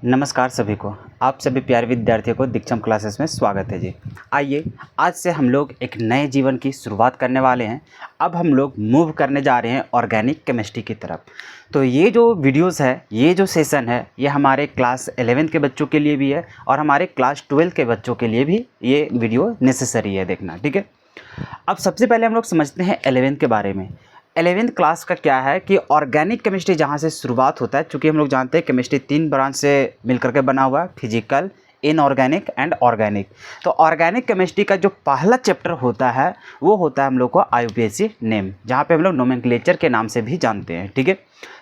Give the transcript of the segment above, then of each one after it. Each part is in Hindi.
नमस्कार सभी को। आप सभी प्यारे विद्यार्थियों को दीक्षम क्लासेस में स्वागत है जी। आइए आज से हम लोग एक नए जीवन की शुरुआत करने वाले हैं। अब हम लोग मूव करने जा रहे हैं ऑर्गेनिक केमिस्ट्री की तरफ। तो ये जो वीडियोस है, ये जो सेशन है, ये हमारे क्लास 11 के बच्चों के लिए भी है और हमारे क्लास 12 के बच्चों के लिए भी ये वीडियो नेसेसरी है देखना, ठीक है। अब सबसे पहले हम लोग समझते हैं 11 के बारे में। 11th क्लास का क्या है कि ऑर्गेनिक केमिस्ट्री जहाँ से शुरुआत होता है, चूँकि हम लोग जानते हैं केमिस्ट्री 3 ब्रांच से मिलकर के बना हुआ है, फिजिकल, इनऑर्गेनिक एंड ऑर्गेनिक। तो ऑर्गेनिक केमिस्ट्री का जो पहला चैप्टर होता है वो होता है हम लोग को आईयूपीएसी नेम, जहाँ पे हम लोग नोमेनक्लेचर के नाम से भी जानते हैं, ठीक है।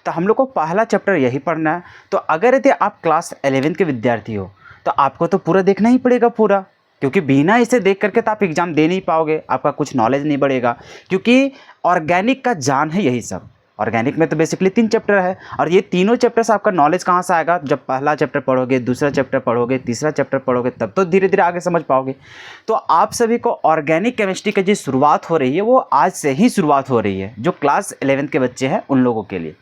तो हम लोग को पहला चैप्टर यही पढ़ना है। तो अगर यदि आप क्लास 11 के विद्यार्थी हो तो आपको तो पूरा देखना ही पड़ेगा पूरा, क्योंकि बिना इसे देख करके तो आप एग्ज़ाम दे नहीं पाओगे, आपका कुछ नॉलेज नहीं बढ़ेगा। क्योंकि ऑर्गेनिक का जान है यही सब। ऑर्गेनिक में तो बेसिकली 3 चैप्टर है और ये तीनों चैप्टर से आपका नॉलेज कहाँ से आएगा? जब पहला चैप्टर पढ़ोगे, दूसरा चैप्टर पढ़ोगे, तीसरा चैप्टर पढ़ोगे, तब तो धीरे धीरे आगे समझ पाओगे। तो आप सभी को ऑर्गेनिक केमिस्ट्री की जो शुरुआत हो रही है वो आज से ही शुरुआत हो रही है, जो क्लास 11 के बच्चे हैं उन लोगों के लिए।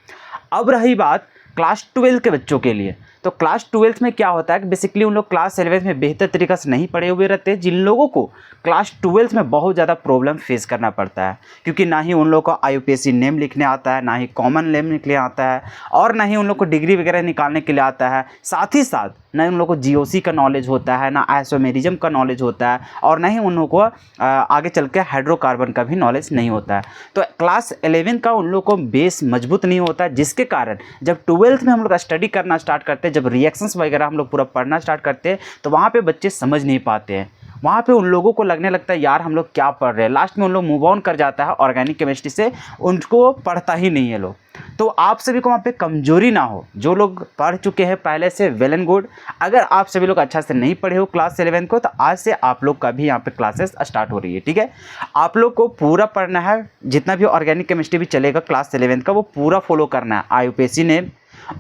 अब रही बात क्लास 12 के बच्चों के लिए, तो क्लास 12 में क्या होता है कि बेसिकली उन लोग क्लास 11 में बेहतर तरीक़े से नहीं पढ़े हुए रहते हैं, जिन लोगों को क्लास 12 में बहुत ज़्यादा प्रॉब्लम फेस करना पड़ता है। क्योंकि ना ही उन लोगों को आईयूपीएसी नेम लिखने आता है, ना ही कॉमन नेम लिखने आता है, और ना ही उन लोग को डिग्री वगैरह निकालने के लिए आता है। साथ ही साथ ना उन लोगों को जीओसी का नॉलेज होता है, ना आइसोमेरिज्म का नॉलेज होता है, और ना ही उन लोगों को आगे चल के हाइड्रोकार्बन का भी नॉलेज नहीं होता है। तो क्लास 11 का उन लोगों को बेस मजबूत नहीं होता है, जिसके कारण जब 12th में हम लोग स्टडी करना स्टार्ट करते हैं, जब रिएक्शंस वगैरह हम लोग पूरा पढ़ना स्टार्ट करते हैं, तो वहाँ पे बच्चे समझ नहीं पाते हैं। वहाँ पे उन लोगों को लगने लगता है यार हम लोग क्या पढ़ रहे हैं। लास्ट में उन लोग मूव ऑन कर जाता है ऑर्गेनिक केमिस्ट्री से, उनको पढ़ता ही नहीं है लोग। तो आप सभी को वहाँ पे कमजोरी ना हो, जो लोग पढ़ चुके हैं पहले से वेल एंड गुड। अगर आप सभी लोग अच्छा से नहीं पढ़े हो क्लास 11 को, तो आज से आप लोग का भी यहाँ पे क्लासेस स्टार्ट हो रही है, ठीक है। आप लोग को पूरा पढ़ना है, जितना भी ऑर्गेनिक केमिस्ट्री भी चलेगा क्लास 11 का वो पूरा फॉलो करना है। आईयूपीएसी ने,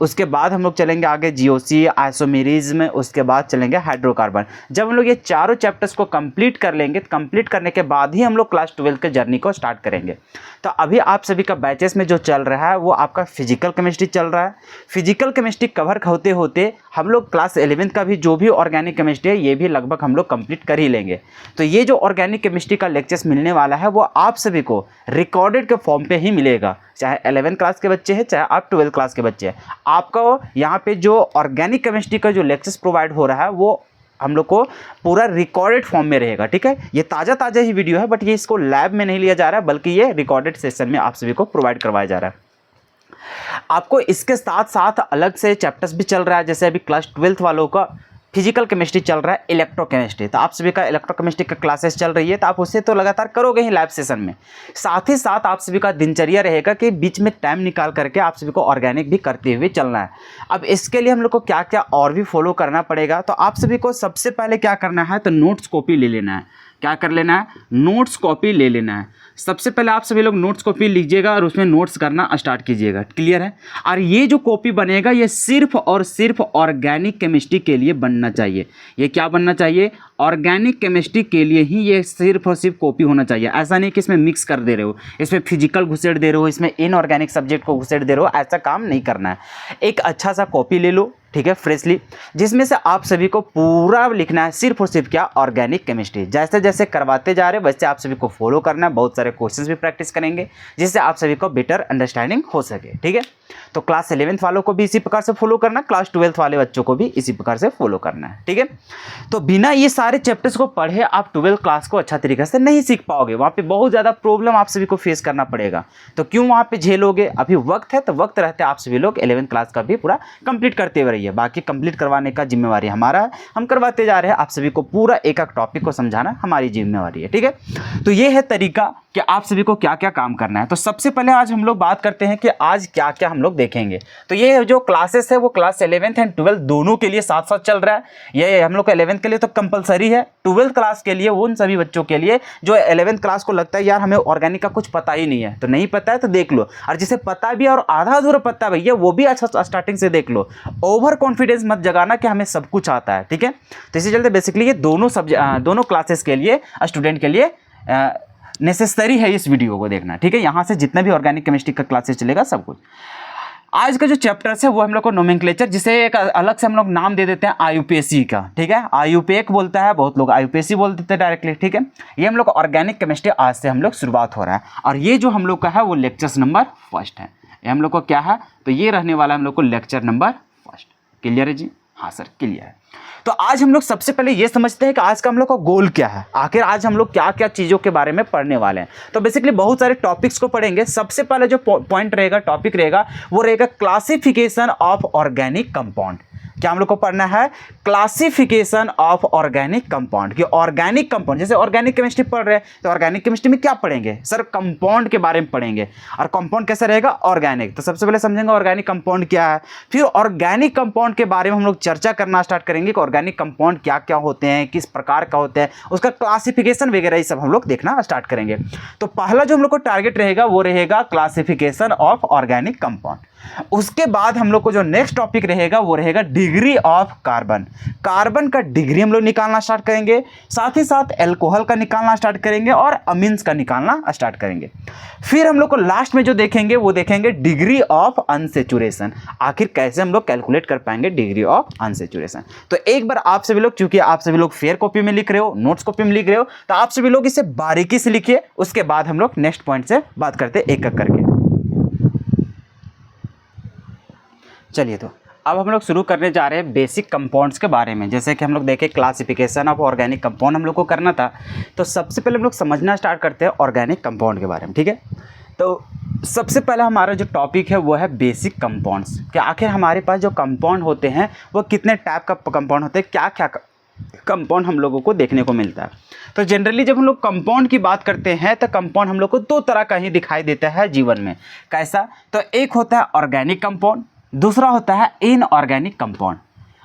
उसके बाद हम लोग चलेंगे आगे जीओसी, आइसोमेरिज्म, उसके बाद चलेंगे हाइड्रोकार्बन। जब हम लोग ये चारों चैप्टर्स को कंप्लीट कर लेंगे, तो कंप्लीट करने के बाद ही हम लोग क्लास 12 के जर्नी को स्टार्ट करेंगे। तो अभी आप सभी का बैचेस में जो चल रहा है वो आपका फिजिकल केमिस्ट्री चल रहा है। फिजिकल केमिस्ट्री कवर होते होते हम लोग क्लास 11 का भी जो भी ऑर्गेनिक केमिस्ट्री है ये भी लगभग हम लोग कंप्लीट कर ही लेंगे। तो ये जो ऑर्गेनिक केमिस्ट्री का लेक्चर्स मिलने वाला है वो आप सभी को रिकॉर्डेड के फॉर्म पे ही मिलेगा, चाहे 11 क्लास के बच्चे हैं, चाहे आप 12 क्लास के बच्चे हैं। आपको यहाँ पे जो ऑर्गेनिक केमिस्ट्री का जो लेक्चर्स प्रोवाइड हो रहा है वो हम लोग को पूरा रिकॉर्डेड फॉर्म में रहेगा, ठीक है। ये ताज़ा ही वीडियो है, बट ये इसको लैब में नहीं लिया जा रहा है, बल्कि ये रिकॉर्डेड सेशन में आप सभी को प्रोवाइड करवाया जा रहा है। आपको इसके साथ साथ अलग से चैप्टर्स भी चल रहा है, जैसे अभी क्लास 12th वालों का फिजिकल केमिस्ट्री चल रहा है, इलेक्ट्रोकेमिस्ट्री। तो आप सभी का इलेक्ट्रोकेमिस्ट्री का क्लासेस चल रही है, तो आप उससे तो लगातार करोगे ही लैब सेशन में। साथ ही साथ आप सभी का दिनचर्या रहेगा कि बीच में टाइम निकाल करके आप सभी को ऑर्गेनिक भी करते हुए चलना है। अब इसके लिए हम लोग को क्या क्या और भी फॉलो करना पड़ेगा, तो आप सभी को सबसे पहले क्या करना है, तो नोट्स कॉपी ले लेना है। क्या कर लेना है? नोट्स कॉपी ले लेना है। सबसे पहले आप सभी लोग नोट्स कॉपी लीजिएगा और उसमें नोट्स करना स्टार्ट कीजिएगा, क्लियर है। और ये जो कॉपी बनेगा ये सिर्फ और सिर्फ ऑर्गेनिक केमिस्ट्री के लिए बनना चाहिए। ये क्या बनना चाहिए? ऑर्गेनिक केमिस्ट्री के लिए ही ये सिर्फ और सिर्फ कॉपी होना चाहिए। ऐसा नहीं कि इसमें मिक्स कर दे रहे हो, इसमें फिजिकल घुसेड़ दे रहे हो, इसमें इनऑर्गेनिक सब्जेक्ट को घुसेड़ दे रहे हो, ऐसा काम नहीं करना है। एक अच्छा सा कॉपी ले लो, ठीक है, फ्रेशली, जिसमें से आप सभी को पूरा लिखना है सिर्फ और सिर्फ क्या? Organic chemistry. जैसे जैसे करवाते जा रहे हैं वैसे आप सभी को फॉलो करना है। बहुत सारे क्वेश्चंस भी प्रैक्टिस करेंगे जिससे आप सभी को बेटर अंडरस्टैंडिंग हो सके, ठीक है। तो क्लास 11th वालों को भी इसी प्रकार से फॉलो करना है, क्लास 12th वाले बच्चों को भी इसी प्रकार से फॉलो करना है, ठीक है। तो बिना ये सारे चैप्टर्स को पढ़े आप 12th क्लास को अच्छा तरीके से नहीं सीख पाओगे। वहाँ पे बहुत ज़्यादा प्रॉब्लम आप सभी को फेस करना पड़ेगा। तो क्यों वहाँ पे झेलोगे? अभी वक्त है, तो वक्त रहते आप सभी लोग 11th क्लास का भी पूरा कंप्लीट करते हुए रहिए। बाकी कंप्लीट करवाने का जिम्मेवारी हमारा है, हम करवाते जा रहे हैं। आप सभी को पूरा एक एक टॉपिक को समझाना हमारी जिम्मेवारी है, ठीक है। तो ये है तरीका कि आप सभी को क्या क्या काम करना है। तो सबसे पहले आज हम लोग बात करते हैं कि आज क्या क्या हम लोग देखेंगे। तो ये जो क्लासेस है वो क्लास 11th एंड 12th दोनों के लिए साथ साथ चल रहा है। ये हम लोग का 11th के लिए तो कंपलसरी है, 12th क्लास के लिए उन सभी बच्चों के लिए जो 11th क्लास को लगता है यार हमें ऑर्गेनिक का कुछ पता ही नहीं है, तो नहीं पता है तो देख लो, और जिसे पता भी और आधा अधूरा पता है भैया वो भी अच्छा स्टार्टिंग से देख लो। ओवर कॉन्फिडेंस मत जगाना कि हमें सब कुछ आता है, ठीक है। तो इसी चलते बेसिकली ये दोनों क्लासेस के लिए स्टूडेंट के लिए नेसेसरी है इस वीडियो को देखना, ठीक है। यहाँ से जितना भी ऑर्गेनिक केमिस्ट्री का क्लासेस चलेगा सब कुछ। आज का जो चैप्टर्स है वो हम लोग को नोमेनक्लेचर, जिसे एक अलग से हम लोग नाम दे देते हैं आईयूपीएसी का, ठीक है। आईयूपीएक बोलता है, बहुत लोग आईयूपीएसी बोल देते हैं डायरेक्टली, ठीक है। ये हम लोग ऑर्गेनिक केमिस्ट्री आज से हम लोग शुरुआत हो रहा है, और ये जो हम लोग का है वो लेक्चर्स नंबर फर्स्ट है। ये हम लोग को क्या है, तो ये रहने वाला है हम लोग को लेक्चर नंबर फर्स्ट। क्लियर है जी? हाँ सर क्लियर है। तो आज हम लोग सबसे पहले ये समझते हैं कि आज का हम लोग का गोल क्या है, आखिर आज हम लोग क्या क्या चीज़ों के बारे में पढ़ने वाले हैं। तो बेसिकली बहुत सारे टॉपिक्स को पढ़ेंगे। सबसे पहले जो पॉइंट रहेगा, टॉपिक रहेगा, वो रहेगा क्लासिफिकेशन ऑफ ऑर्गेनिक कंपाउंड। क्या हम लोग को पढ़ना है? Classification of organic compound. कि ऑर्गेनिक कंपाउंड, जैसे ऑर्गेनिक केमिस्ट्री पढ़ रहे हैं तो ऑर्गेनिक केमिस्ट्री में क्या पढ़ेंगे सर? कंपाउंड के बारे में पढ़ेंगे। और कंपाउंड कैसे रहेगा? ऑर्गेनिक। तो सबसे पहले समझेंगे ऑर्गेनिक कंपाउंड क्या है, फिर ऑर्गेनिक कंपाउंड के बारे में हम लोग चर्चा करना स्टार्ट करेंगे कि ऑर्गेनिक कंपाउंड क्या क्या होते हैं, किस प्रकार का होते हैं, उसका क्लासिफिकेशन वगैरह ये सब हम लोग देखना स्टार्ट करेंगे। तो पहला जो हम लोग को टारगेट रहेगा वो रहेगा क्लासिफिकेशन ऑफ ऑर्गेनिक कंपाउंड। उसके बाद हम लोग को जो नेक्स्ट टॉपिक रहेगा वो रहेगा डिग्री ऑफ कार्बन। कार्बन का डिग्री हम लोग निकालना स्टार्ट करेंगे, साथ ही साथ एल्कोहल का निकालना स्टार्ट करेंगे और अमीन्स का निकालना स्टार्ट करेंगे। फिर हम लोग को लास्ट में जो देखेंगे वो देखेंगे डिग्री ऑफ अनसेचुरेशन। आखिर कैसे हम लोग कैलकुलेट कर पाएंगे डिग्री ऑफ अनसेचुरेशन। तो एक बार आप सभी लोग, चूंकि आप सभी लोग फेयर कॉपी में लिख रहे हो, नोट्स कॉपी में लिख रहे हो, तो आप सभी लोग इसे बारीकी से लिखिए। उसके बाद हम लोग नेक्स्ट पॉइंट से बात करते हैं एक एक करके। चलिए, तो अब हम लोग शुरू करने जा रहे हैं बेसिक कंपाउंड्स के बारे में। जैसे कि हम लोग देखें क्लासिफिकेशन ऑफ ऑर्गेनिक कंपाउंड हम लोग को करना था, तो सबसे पहले हम लोग समझना स्टार्ट करते हैं ऑर्गेनिक कंपाउंड के बारे में, ठीक है। तो सबसे पहला हमारा जो टॉपिक है वो है बेसिक कंपाउंड्स। कि आखिर हमारे पास जो कंपाउंड होते हैं वो कितने टाइप का कंपाउंड होते हैं, क्या क्या कंपाउंड हम लोगों को देखने को मिलता है। तो जनरली जब हम लोग कंपाउंड की बात करते हैं तो कंपाउंड हम लोग को दो तरह का ही दिखाई देता है जीवन में। कैसा? तो एक होता है ऑर्गेनिक कंपाउंड, दूसरा होता है इनऑर्गेनिक कंपाउंड।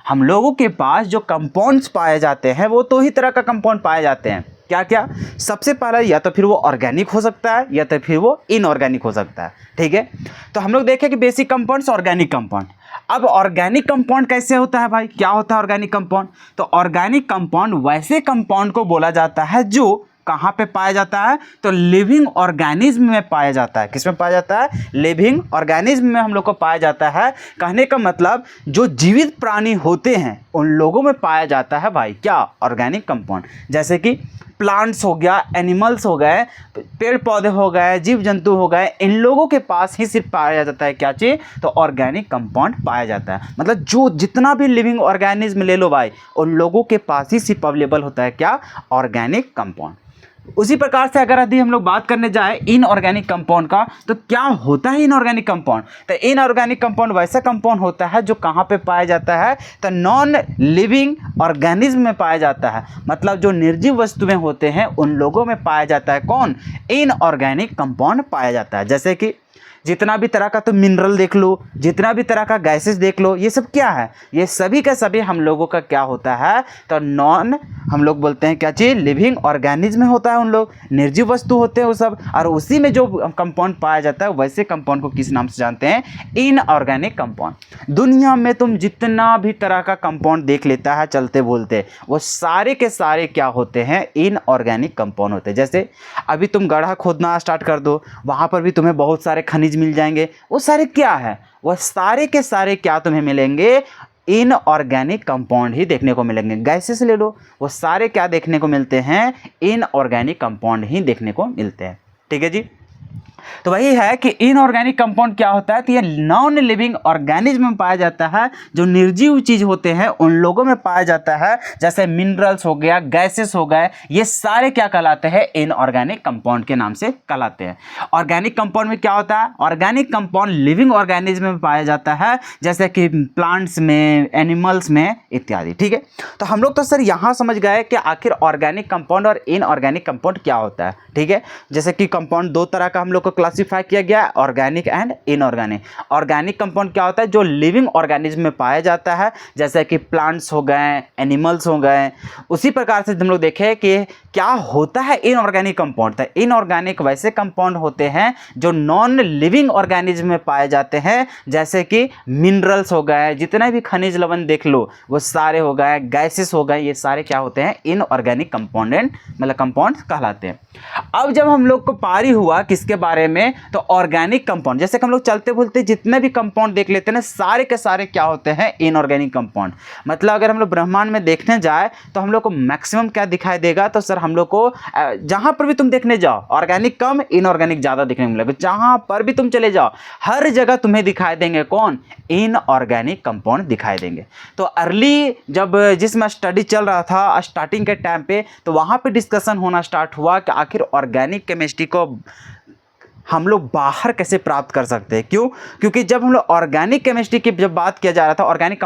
हम लोगों के पास जो कंपाउंड्स पाए जाते हैं वो दो ही तरह का कंपाउंड पाए जाते हैं। क्या क्या? सबसे पहला, या तो फिर वो ऑर्गेनिक हो सकता है या तो फिर वो इनऑर्गेनिक हो सकता है, ठीक है। तो हम लोग देखें कि बेसिक कंपाउंड्स, ऑर्गेनिक कंपाउंड। अब ऑर्गेनिक कंपाउंड कैसे होता है भाई? क्या होता है ऑर्गेनिक कंपाउंड? तो ऑर्गेनिक कंपाउंड वैसे कंपाउंड को बोला जाता है जो कहाँ पे पाया जाता है? तो लिविंग ऑर्गेनिज्म में पाया जाता है। किस में पाया जाता है? लिविंग ऑर्गेनिज्म में हम लोग को पाया जाता है। कहने का मतलब जो जीवित प्राणी होते हैं उन लोगों में पाया जाता है भाई क्या? Organic compound. जैसे कि प्लांट्स हो गया, एनिमल्स हो गए, पेड़ पौधे हो गए, जीव जंतु हो गए, इन लोगों के पास ही सिर्फ पाया जाता है क्या चीज़? तो ऑर्गेनिक कंपाउंड पाया जाता है। मतलब जो जितना भी लिविंग ऑर्गेनिज्म ले लो भाई, उन लोगों के पास ही सिर्फ अवेलेबल होता है क्या? Organic compound. उसी प्रकार से अगर यदि हम लोग बात करने जाए इनऑर्गेनिक कंपाउंड का, तो क्या होता है इनऑर्गेनिक कंपाउंड? तो इनऑर्गेनिक कंपाउंड वैसा कंपाउंड होता है जो कहाँ पे पाया जाता है? तो नॉन लिविंग ऑर्गेनिज्म में पाया जाता है। मतलब जो निर्जीव वस्तुएं होते हैं उन लोगों में पाया जाता है कौन? इनऑर्गेनिक कंपाउंड पाया जाता है। जैसे कि जितना भी तरह का तो मिनरल देख लो, जितना भी तरह का गैसेस देख लो, ये सब क्या है? ये सभी का सभी हम लोगों का क्या होता है? तो नॉन, हम लोग बोलते हैं क्या चीज़? लिविंग ऑर्गेनिज्म में होता है उन लोग, निर्जीव वस्तु होते हैं वो सब। और उसी में जो कंपाउंड पाया जाता है वैसे कंपाउंड को किस नाम से जानते हैं? Inorganic compound. दुनिया में तुम जितना भी तरह का कंपाउंड देख लेता है चलते बोलते, वो सारे के सारे क्या होते हैं? इनऑर्गेनिक कंपाउंड होते हैं। जैसे अभी तुम गड्ढा खोदना स्टार्ट कर दो, वहाँ पर भी तुम्हें बहुत सारे खनिज मिल जाएंगे। वो सारे क्या है? वो सारे के सारे क्या तुम्हें मिलेंगे? इनऑर्गेनिक कंपाउंड ही देखने को मिलेंगे। गैसेस ले लो, वो सारे क्या देखने को मिलते हैं? इनऑर्गेनिक कंपाउंड ही देखने को मिलते हैं, ठीक है जी। तो वही है कि इनऑर्गेनिक कंपाउंड क्या होता है? तो ये नॉन लिविंग ऑर्गेनिज्म में पाया जाता है, जो निर्जीव चीज होते हैं उन लोगों में पाया जाता है। जैसे मिनरल्स हो गया, गैसेस हो गए, ये सारे क्या कहलाते हैं? इनऑर्गेनिक कंपाउंड के नाम से कहलाते हैं। ऑर्गेनिक कंपाउंड में क्या होता है? ऑर्गेनिक कंपाउंड लिविंग ऑर्गेनिज्म में पाया जाता है, जैसे कि प्लांट्स में, एनिमल्स में इत्यादि, ठीक है। तो हम लोग तो सर यहाँ समझ गए कि आखिर ऑर्गेनिक कंपाउंड और इनऑर्गेनिक कंपाउंड क्या होता है, ठीक है। जैसे कि कंपाउंड दो तरह का हम लोग को क्लासिफाई किया गया है, organic and inorganic. Organic compound क्या होता है? जो लिविंग ऑर्गेनिज्म में पाया जाता है, जैसे कि प्लांट्स हो गए, एनिमल्स हो गए। उसी प्रकार से हम लोग देखें कि क्या होता है इनऑर्गेनिक कंपाउंड। तो इनऑर्गेनिक वैसे कंपाउंड होते हैं जो नॉन लिविंग ऑर्गेनिज्म में पाए जाते हैं, जैसे कि मिनरल्स हो गए, जितने भी खनिज लवण देख लो वो सारे हो गए, गैसेस हो गए, ये सारे क्या होते हैं? इनऑर्गेनिक कंपाउंडेंट, मतलब कंपाउंड कहलाते हैं। अब जब हम लोग को पारी हुआ किसके बारे बारे में, तो ऑर्गेनिक कंपाउंड, जैसे कि हम लोग चलते बोलते जितने भी कंपाउंड देख लेते हैं ना, सारे के सारे क्या होते हैं, इनऑर्गेनिक कंपाउंड। मतलब अगर हम लोग ब्रह्मांड में देखने जाए तो हम लोग को मैक्सिमम क्या दिखाई देगा, तो सर हम लोग को जहां पर भी तुम देखने जाओ ऑर्गेनिक कम, इनऑर्गेनिक ज्यादा देखने को मिलेगा। जहां पर भी तुम चले जाओ हर जगह तुम्हें दिखाई देंगे कौन, इनऑर्गेनिक कंपाउंड दिखाई देंगे। तो अर्ली जब जिसमें स्टडी चल रहा था स्टार्टिंग के टाइम पे, तो वहां पे डिस्कशन होना स्टार्ट हुआ कि आखिर ऑर्गेनिक केमिस्ट्री को हम लोग बाहर कैसे प्राप्त कर सकते हैं। क्यों? क्योंकि जब हम लोग ऑर्गेनिक केमिस्ट्री की जब बात किया जा रहा था, ऑर्गेनिक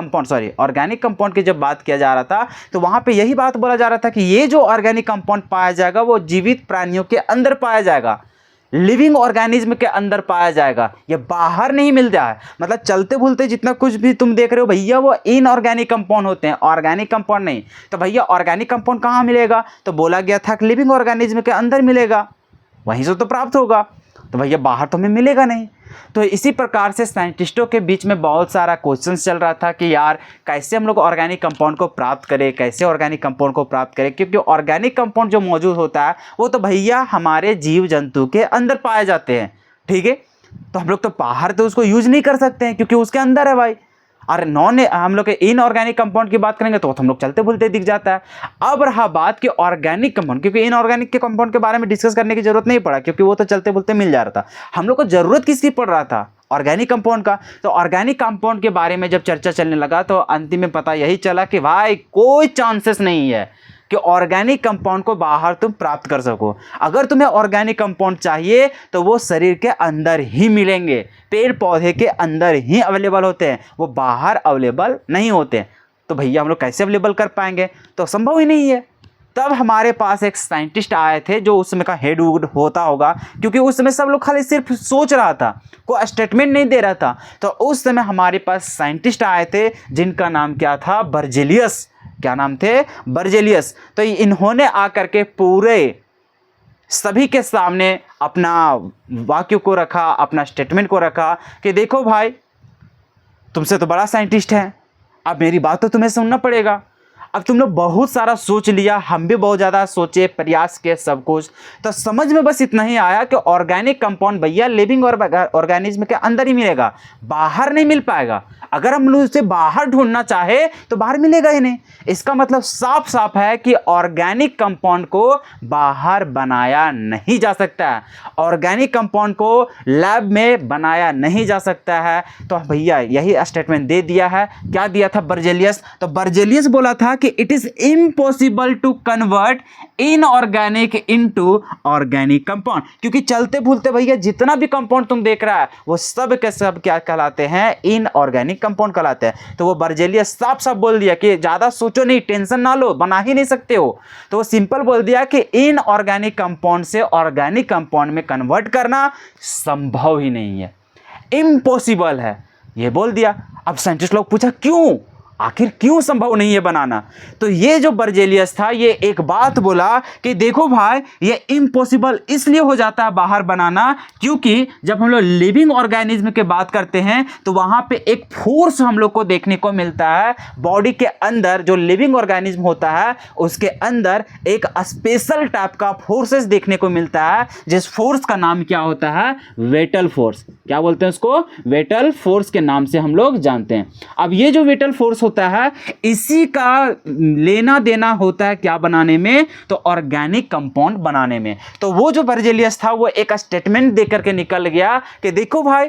कंपाउंड की जब बात किया जा रहा था, तो वहाँ पे यही बात बोला जा रहा था कि ये जो ऑर्गेनिक कंपाउंड पाया जाएगा वो जीवित प्राणियों के अंदर पाया जाएगा, लिविंग ऑर्गेनिज्म के अंदर पाया जाएगा, ये बाहर नहीं मिलता है। मतलब चलते भूलते जितना कुछ भी तुम देख रहे हो भैया वो इनऑर्गेनिक कंपाउंड होते हैं, ऑर्गेनिक कंपाउंड नहीं। तो भैया ऑर्गेनिक कंपाउंड कहाँ मिलेगा, तो बोला गया था कि लिविंग ऑर्गेनिज्म के अंदर मिलेगा, वहीं से तो प्राप्त होगा। तो भैया बाहर तो हमें मिलेगा नहीं। तो इसी प्रकार से साइंटिस्टों के बीच में बहुत सारा क्वेश्चन चल रहा था कि यार कैसे हम लोग ऑर्गेनिक कंपाउंड को प्राप्त करें, कैसे ऑर्गेनिक कंपाउंड को प्राप्त करें, क्योंकि ऑर्गेनिक कंपाउंड जो मौजूद होता है वो तो भैया हमारे जीव जंतु के अंदर पाए जाते हैं, ठीक है। तो हम लोग तो बाहर तो उसको यूज नहीं कर सकते हैं क्योंकि उसके अंदर है भाई। और हम लोग के इनऑर्गेनिक कंपाउंड की बात करेंगे तो हम लोग चलते भूलते दिख जाता है। अब रहा बात कि ऑर्गेनिक कंपाउंड, क्योंकि इनऑर्गेनिक के कंपाउंड के बारे में डिस्कस करने की जरूरत नहीं पड़ा क्योंकि वो तो चलते भूलते मिल जा रहा था। हम लोग को जरूरत किसकी पड़ रहा था, ऑर्गेनिक कंपाउंड का। तो ऑर्गेनिक कंपाउंड के बारे में जब चर्चा चलने लगा तो अंतिम में पता यही चला कि भाई कोई चांसेस नहीं है कि ऑर्गेनिक कंपाउंड को बाहर तुम प्राप्त कर सको। अगर तुम्हें ऑर्गेनिक कंपाउंड चाहिए तो वो शरीर के अंदर ही मिलेंगे, पेड़ पौधे के अंदर ही अवेलेबल होते हैं, वो बाहर अवेलेबल नहीं होते। तो भैया हम लोग कैसे अवेलेबल कर पाएंगे, तो संभव ही नहीं है। तब हमारे पास एक साइंटिस्ट आए थे जो उस समय का हेड वुड होता होगा, क्योंकि उस समय सब लोग खाली सिर्फ सोच रहा था, कोई स्टेटमेंट नहीं दे रहा था। तो उस समय हमारे पास साइंटिस्ट आए थे जिनका नाम क्या था, बर्जेलियस। क्या नाम थे, बर्जेलियस। तो इन्होंने आकर के पूरे सभी के सामने अपना वाक्य को रखा, अपना स्टेटमेंट को रखा कि देखो भाई तुमसे तो बड़ा साइंटिस्ट है, अब मेरी बात तो तुम्हें सुनना पड़ेगा। अब तुम लोग बहुत सारा सोच लिया, हम भी बहुत ज़्यादा सोचे, प्रयास किए, सब कुछ, तो समझ में बस इतना ही आया कि ऑर्गेनिक कंपाउंड भैया लिविंग ऑर्गेनिज्म के अंदर ही मिलेगा, बाहर नहीं मिल पाएगा। अगर हम लोग उसे बाहर ढूंढना चाहे तो बाहर मिलेगा ही नहीं। इसका मतलब साफ साफ है कि ऑर्गेनिक कंपाउंड को बाहर बनाया नहीं जा सकता है, ऑर्गेनिक कंपाउंड को लैब में बनाया नहीं जा सकता है। तो भैया यही स्टेटमेंट दे दिया है। क्या दिया था बर्जेलियस, तो बर्जेलियस बोला था कि it is impossible to convert inorganic into organic compound. क्योंकि चलते भूलते भैया जितना भी कंपाउंड तुम देख रहा है वो सब के सब क्या कहलाते हैं, इनऑर्गेनिक कंपाउंड कहलाते हैं। तो वो बर्जेलियस साफ साफ बोल दिया कि ज्यादा सोचो नहीं, टेंशन ना लो, बना ही नहीं सकते हो। तो वो सिंपल बोल दिया कि इनऑर्गेनिक कंपाउंड से ऑर्गेनिक कंपाउंड में कन्वर्ट करना संभव ही नहीं है, इम्पॉसिबल है, ये बोल दिया। अब साइंटिस्ट लोग पूछा क्यों, आखिर क्यों संभव नहीं है बनाना। तो ये जो बर्जेलियस था ये एक बात बोला कि देखो भाई ये इम्पॉसिबल इसलिए हो जाता है बाहर बनाना क्योंकि जब हम लोग लिविंग ऑर्गेनिज्म की बात करते हैं तो वहां पे एक फोर्स हम लोग को देखने को मिलता है। बॉडी के अंदर जो लिविंग ऑर्गेनिज्म होता है उसके अंदर एक स्पेशल टाइप का फोर्सेस देखने को मिलता है, जिस फोर्स का नाम क्या होता है, वेटल फोर्स। क्या बोलते हैं उसको, वेटल फोर्स के नाम से हम लोग जानते हैं। अब ये जो वेटल फोर्स होता है इसी का लेना देना होता है क्या बनाने में, तो ऑर्गेनिक कंपाउंड बनाने में। तो वो जो बर्जेलियस था वो एक स्टेटमेंट देकर के निकल गया कि देखो भाई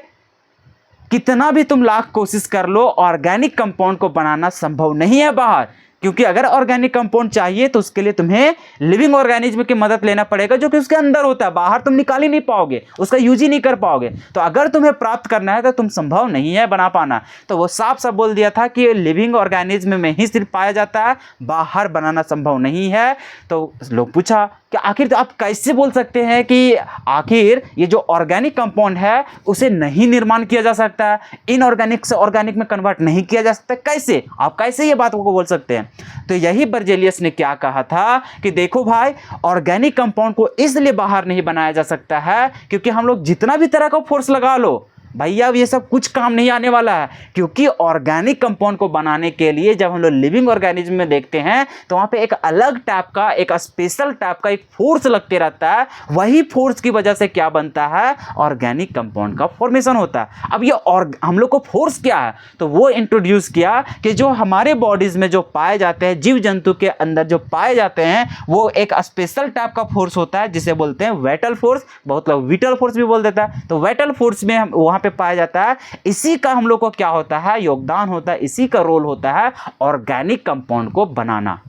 कितना भी तुम लाख कोशिश कर लो ऑर्गेनिक कंपाउंड को बनाना संभव नहीं है बाहर, क्योंकि अगर ऑर्गेनिक कंपाउंड चाहिए तो उसके लिए तुम्हें लिविंग ऑर्गेनिज्म की मदद लेना पड़ेगा जो कि उसके अंदर होता है, बाहर तुम निकाल ही नहीं पाओगे, उसका यूज ही नहीं कर पाओगे। तो अगर तुम्हें प्राप्त करना है तो तुम संभव नहीं है बना पाना। तो वो साफ साफ बोल दिया था कि लिविंग ऑर्गेनिज्म में ही सिर्फ पाया जाता है, बाहर बनाना संभव नहीं है। तो लोग पूछा कि आखिर तो आप कैसे बोल सकते हैं कि आखिर ये जो ऑर्गेनिक कंपाउंड है उसे नहीं निर्माण किया जा सकता है, इनऑर्गेनिक से ऑर्गेनिक में कन्वर्ट नहीं किया जा सकता, कैसे आप कैसे ये बात को बोल सकते हैं। तो यही बर्जेलियस ने क्या कहा था कि देखो भाई ऑर्गेनिक कंपाउंड को इसलिए बाहर नहीं बनाया जा सकता है क्योंकि हम लोग जितना भी तरह का फोर्स लगा लो भैया अब ये सब कुछ काम नहीं आने वाला है, क्योंकि ऑर्गेनिक कंपाउंड को बनाने के लिए जब हम लोग लिविंग ऑर्गेनिज्म में देखते हैं तो वहाँ पे एक अलग टाइप का, एक स्पेशल टाइप का एक फोर्स लगते रहता है। वही फोर्स की वजह से क्या बनता है, ऑर्गेनिक कंपाउंड का फॉर्मेशन होता है। अब ये और हम लोग को फोर्स क्या है, तो वो इंट्रोड्यूस किया कि जो हमारे बॉडीज में जो पाए जाते हैं, जीव जंतु के अंदर जो पाए जाते हैं, वो एक स्पेशल टाइप का फोर्स होता है जिसे बोलते हैं वाइटल फोर्स। बहुत लोग विटल फोर्स भी बोल देता है। तो वाइटल फोर्स में हम वहाँ पे पाया जाता है। इसी का हम लोग को क्या होता है, योगदान होता है, इसी का रोल होता है ऑर्गेनिक कंपाउंड को बनाना।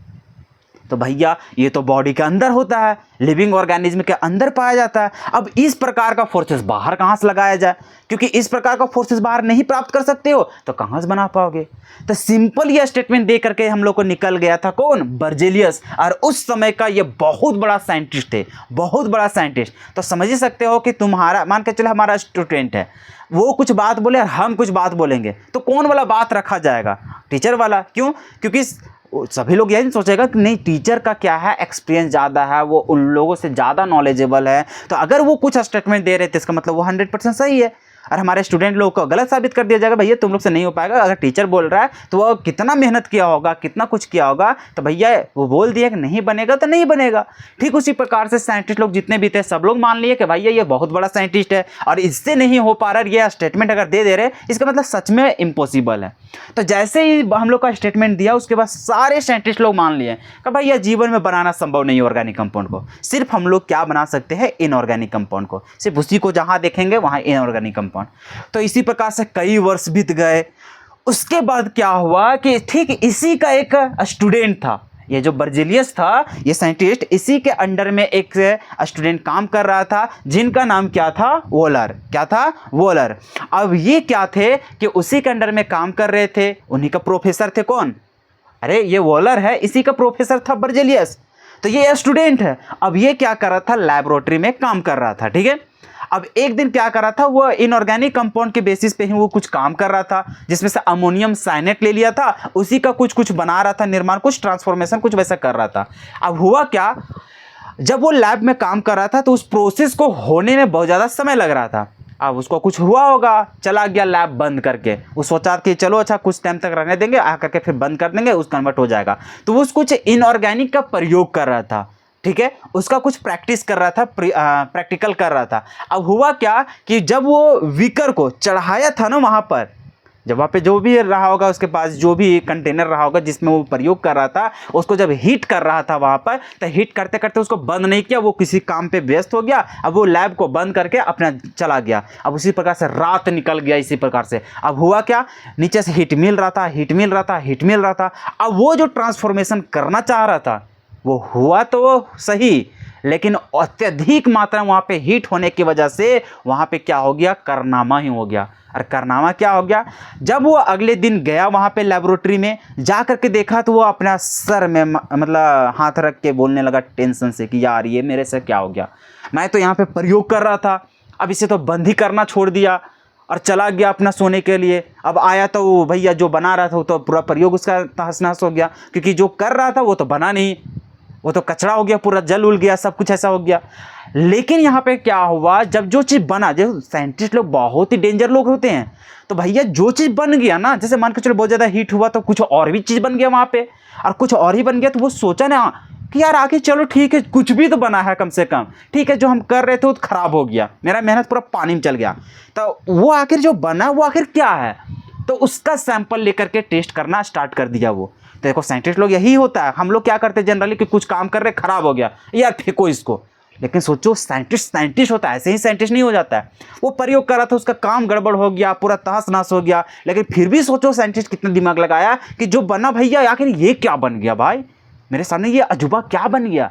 तो भैया ये तो बॉडी के अंदर होता है, लिविंग ऑर्गेनिज्म के अंदर पाया जाता है। अब इस प्रकार का फोर्सेस बाहर कहाँ से लगाया जाए, क्योंकि इस प्रकार का फोर्सेस बाहर नहीं प्राप्त कर सकते हो तो कहाँ से बना पाओगे। तो सिंपल ये स्टेटमेंट दे करके हम लोग को निकल गया था कौन, बर्जेलियस। और उस समय का ये बहुत बड़ा साइंटिस्ट है, बहुत बड़ा साइंटिस्ट। तो समझ ही सकते हो कि तुम्हारा, मान के चलो हमारा स्टूडेंट है, वो कुछ बात बोले और हम कुछ बात बोलेंगे, तो कौन वाला बात रखा जाएगा, टीचर वाला। क्यों, क्योंकि सभी लोग यही सोचेगा कि नहीं टीचर का क्या है, एक्सपीरियंस ज़्यादा है, वो उन लोगों से ज़्यादा नॉलेजेबल है, तो अगर वो कुछ स्टेटमेंट दे रहे थे इसका मतलब वो 100% सही है। और हमारे स्टूडेंट लोग को गलत साबित कर दिया जाएगा, भैया तुम लोग से नहीं हो पाएगा। अगर टीचर बोल रहा है तो वो कितना मेहनत किया होगा, कितना कुछ किया होगा, तो भैया वो बोल दिया कि नहीं बनेगा तो नहीं बनेगा। ठीक उसी प्रकार से साइंटिस्ट लोग जितने भी थे सब लोग मान लिए कि भैया ये बहुत बड़ा साइंटिस्ट है और इससे नहीं हो पा रहा, ये स्टेटमेंट अगर दे रहे इसका मतलब सच में इम्पॉसिबल है। तो जैसे ही हम लोग का स्टेटमेंट दिया उसके बाद सारे साइंटिस्ट लोग मान लिए कि भैया जीवन में बनाना संभव नहीं है ऑर्गेनिक कंपाउंड को। सिर्फ हम लोग क्या बना सकते हैं, इनऑर्गेनिक कंपाउंड को। सिर्फ उसी को जहाँ देखेंगे वहाँ इनऑर्गेनिक कंपाउंड। तो इसी प्रकार से कई वर्ष बीत गए। उसके बाद क्या हुआ कि ठीक इसी का एक स्टूडेंट था, ये जो बर्जेलियस था, ये साइंटिस्ट, इसी के अंडर में एक स्टूडेंट काम कर रहा था जिनका नाम क्या था, वॉलर। क्या था, वॉलर। अब ये क्या थे कि उसी के अंडर में काम कर रहे थे, उन्हीं का प्रोफेसर थे कौन, अरे ये वॉलर है, इसी का प्रोफेसर था बर्जेलियस। तो ये स्टूडेंट है। अब ये क्या कर रहा था, लैबोरेटरी में काम कर रहा था, ठीक है। अब एक दिन क्या कर रहा था, वो इनऑर्गेनिक कंपाउंड के बेसिस पे ही वो कुछ काम कर रहा था, जिसमें से अमोनियम साइनेट ले लिया था, उसी का कुछ बना रहा था, निर्माण, कुछ ट्रांसफॉर्मेशन, कुछ वैसा कर रहा था। अब हुआ क्या, जब वो लैब में काम कर रहा था तो उस प्रोसेस को होने में बहुत ज़्यादा समय लग रहा था। अब उसको कुछ हुआ होगा, चला गया लैब बंद करके। वो सोचा कि चलो अच्छा कुछ टाइम तक रहने देंगे, आ करके फिर बंद कर देंगे, उस कन्वर्ट हो जाएगा। तो वो कुछ इनऑर्गेनिक का प्रयोग कर रहा था, ठीक है, उसका कुछ प्रैक्टिस कर रहा था, प्रैक्टिकल कर रहा था। अब हुआ क्या कि जब वो विकर को चढ़ाया था ना वहाँ पर, जब वहाँ पे जो भी रहा होगा उसके पास जो भी कंटेनर रहा होगा जिसमें वो प्रयोग कर रहा था, उसको जब हीट कर रहा था वहाँ पर, तो हीट करते करते उसको बंद नहीं किया, वो किसी काम पे व्यस्त हो गया। अब वो लैब को बंद करके अपना चला गया। अब उसी प्रकार से रात निकल गया इसी प्रकार से। अब हुआ क्या, नीचे से हीट मिल रहा था, हीट मिल रहा था, हीट मिल रहा था। अब वो जो ट्रांसफॉर्मेशन करना चाह रहा था वो हुआ तो सही, लेकिन अत्यधिक मात्रा में वहाँ पे हीट होने की वजह से वहाँ पे क्या हो गया, कारनामा ही हो गया। और कारनामा क्या हो गया, जब वो अगले दिन गया वहाँ पे लेबोरेटरी में, जा करके देखा तो वो अपना सर में मतलब हाथ रख के बोलने लगा टेंशन से कि यार ये मेरे से क्या हो गया, मैं तो यहाँ पे प्रयोग कर रहा था, अब इसे तो बंद ही करना छोड़ दिया और चला गया अपना सोने के लिए। अब आया तो वो भैया जो बना रहा था वो तो पूरा प्रयोग उसका तहस नहस हो गया, क्योंकि जो कर रहा था वो तो बना नहीं, वो तो कचरा हो गया, पूरा जल उल गया, सब कुछ ऐसा हो गया। लेकिन यहाँ पे क्या हुआ, जब जो चीज़ बना, जो साइंटिस्ट लोग बहुत ही डेंजर लोग होते हैं, तो भैया जो चीज़ बन गया ना, जैसे मान के चलो बहुत ज़्यादा हीट हुआ तो कुछ और भी चीज़ बन गया वहाँ पे, और कुछ और ही बन गया, तो वो सोचा ना कि यार आगे चलो ठीक है कुछ भी तो बना है कम से कम, ठीक है जो हम कर रहे थे वो ख़राब हो गया, मेरा मेहनत पूरा पानी में चल गया, तो वो आखिर जो बना वो आखिर क्या है, तो उसका सैंपल लेकर के टेस्ट करना स्टार्ट कर दिया वो। तो देखो साइंटिस्ट लोग यही होता है, हम लोग क्या करते हैं जनरली कि कुछ काम कर रहे ख़राब हो गया यार फेंको इसको, लेकिन सोचो साइंटिस्ट होता है, ऐसे ही साइंटिस्ट नहीं हो जाता है। वो प्रयोग कर रहा था, उसका काम गड़बड़ हो गया, पूरा तहस नहस हो गया, लेकिन फिर भी सोचो साइंटिस्ट कितना दिमाग लगाया कि जो बना भैया आखिर ये क्या बन गया भाई, मेरे सामने ये अजूबा क्या बन गया।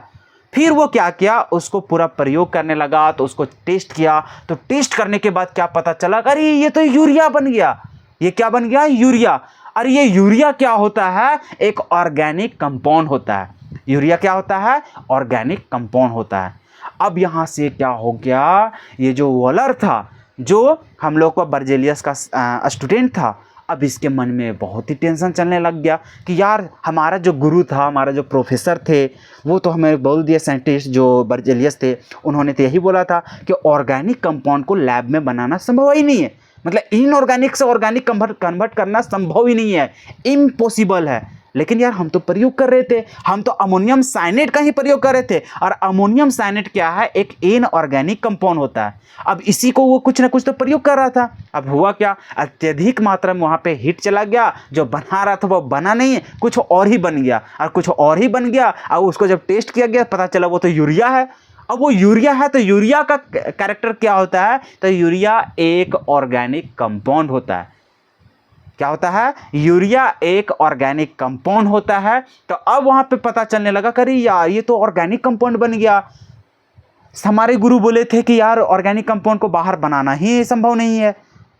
फिर वो क्या किया, उसको पूरा प्रयोग करने लगा, तो उसको टेस्ट किया, तो टेस्ट करने के बाद क्या पता चला, अरे ये तो यूरिया बन गया। ये क्या बन गया, यूरिया। और ये यूरिया क्या होता है, एक ऑर्गेनिक कंपाउंड होता है। यूरिया क्या होता है, ऑर्गेनिक कंपाउंड होता है। अब यहाँ से क्या हो गया, ये जो वॉलर था, जो हम लोग का बर्जेलियस का स्टूडेंट था, अब इसके मन में बहुत ही टेंशन चलने लग गया कि यार हमारा जो गुरु था, हमारा जो प्रोफेसर थे, वो तो हमें बोल दिया, साइंटिस्ट जो बर्जेलियस थे उन्होंने तो यही बोला था कि ऑर्गेनिक कंपाउंड को लैब में बनाना संभव ही नहीं है, मतलब इनऑर्गेनिक से ऑर्गेनिक कन्वर्ट करना संभव ही नहीं है, इम्पॉसिबल है। लेकिन यार हम तो प्रयोग कर रहे थे, हम तो अमोनियम साइनेट का ही प्रयोग कर रहे थे, और अमोनियम साइनेट क्या है, एक इनऑर्गेनिक कंपाउंड होता है। अब इसी को वो कुछ ना कुछ तो प्रयोग कर रहा था। अब हुआ क्या, अत्यधिक मात्रा में वहाँ पे हीट चला गया, जो बना रहा था वो बना नहीं, कुछ और ही बन गया, और कुछ और ही बन गया। अब उसको जब टेस्ट किया गया पता चला वो तो यूरिया है। अब वो यूरिया है तो यूरिया का कैरेक्टर क्या होता है, तो यूरिया एक ऑर्गेनिक कंपाउंड होता है। क्या होता है, यूरिया एक ऑर्गेनिक कंपाउंड होता है। तो अब वहां पे पता चलने लगा करी यार ये तो ऑर्गेनिक कंपाउंड बन गया। हमारे गुरु बोले थे कि यार ऑर्गेनिक कंपाउंड को बाहर बनाना ही संभव नहीं है,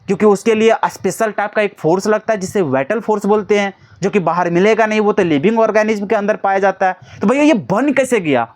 क्योंकि उसके लिए स्पेशल टाइप का एक फोर्स लगता है जिसे वाइटल फोर्स बोलते हैं, जो कि बाहर मिलेगा नहीं, वो तो लिविंग ऑर्गेनिज्म के अंदर पाया जाता है। तो भैया ये बन कैसे गया।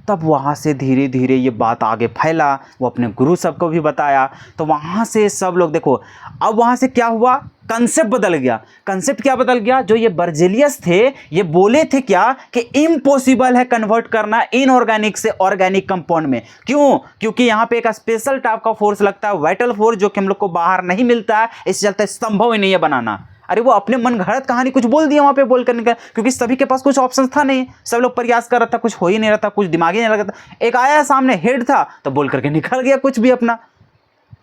तब वहाँ से धीरे धीरे ये बात आगे फैला, वो अपने गुरु सबको भी बताया। तो वहाँ से सब लोग देखो, अब वहाँ से क्या हुआ, कंसेप्ट बदल गया। कंसेप्ट क्या बदल गया, जो ये बर्जेलियस थे ये बोले थे क्या कि इम्पॉसिबल है कन्वर्ट करना इनऑर्गेनिक से ऑर्गेनिक कंपाउंड में। क्यों, क्योंकि यहाँ पे एक स्पेशल टाइप का फोर्स लगता है, वाइटल फोर्स, जो कि हम लोग को बाहर नहीं मिलता है, इस चलते संभव ही नहीं है बनाना। अरे वो अपने मन घड़त कहानी कुछ बोल दिया वहां पे बोल कर निकल, क्योंकि सभी के पास कुछ ऑप्शन था नहीं, सब लोग प्रयास कर रहा था, कुछ हो ही नहीं रहा था, कुछ दिमाग ही नहीं लगा था। एक आया सामने हेड था तो बोल करके निकल गया, कुछ भी अपना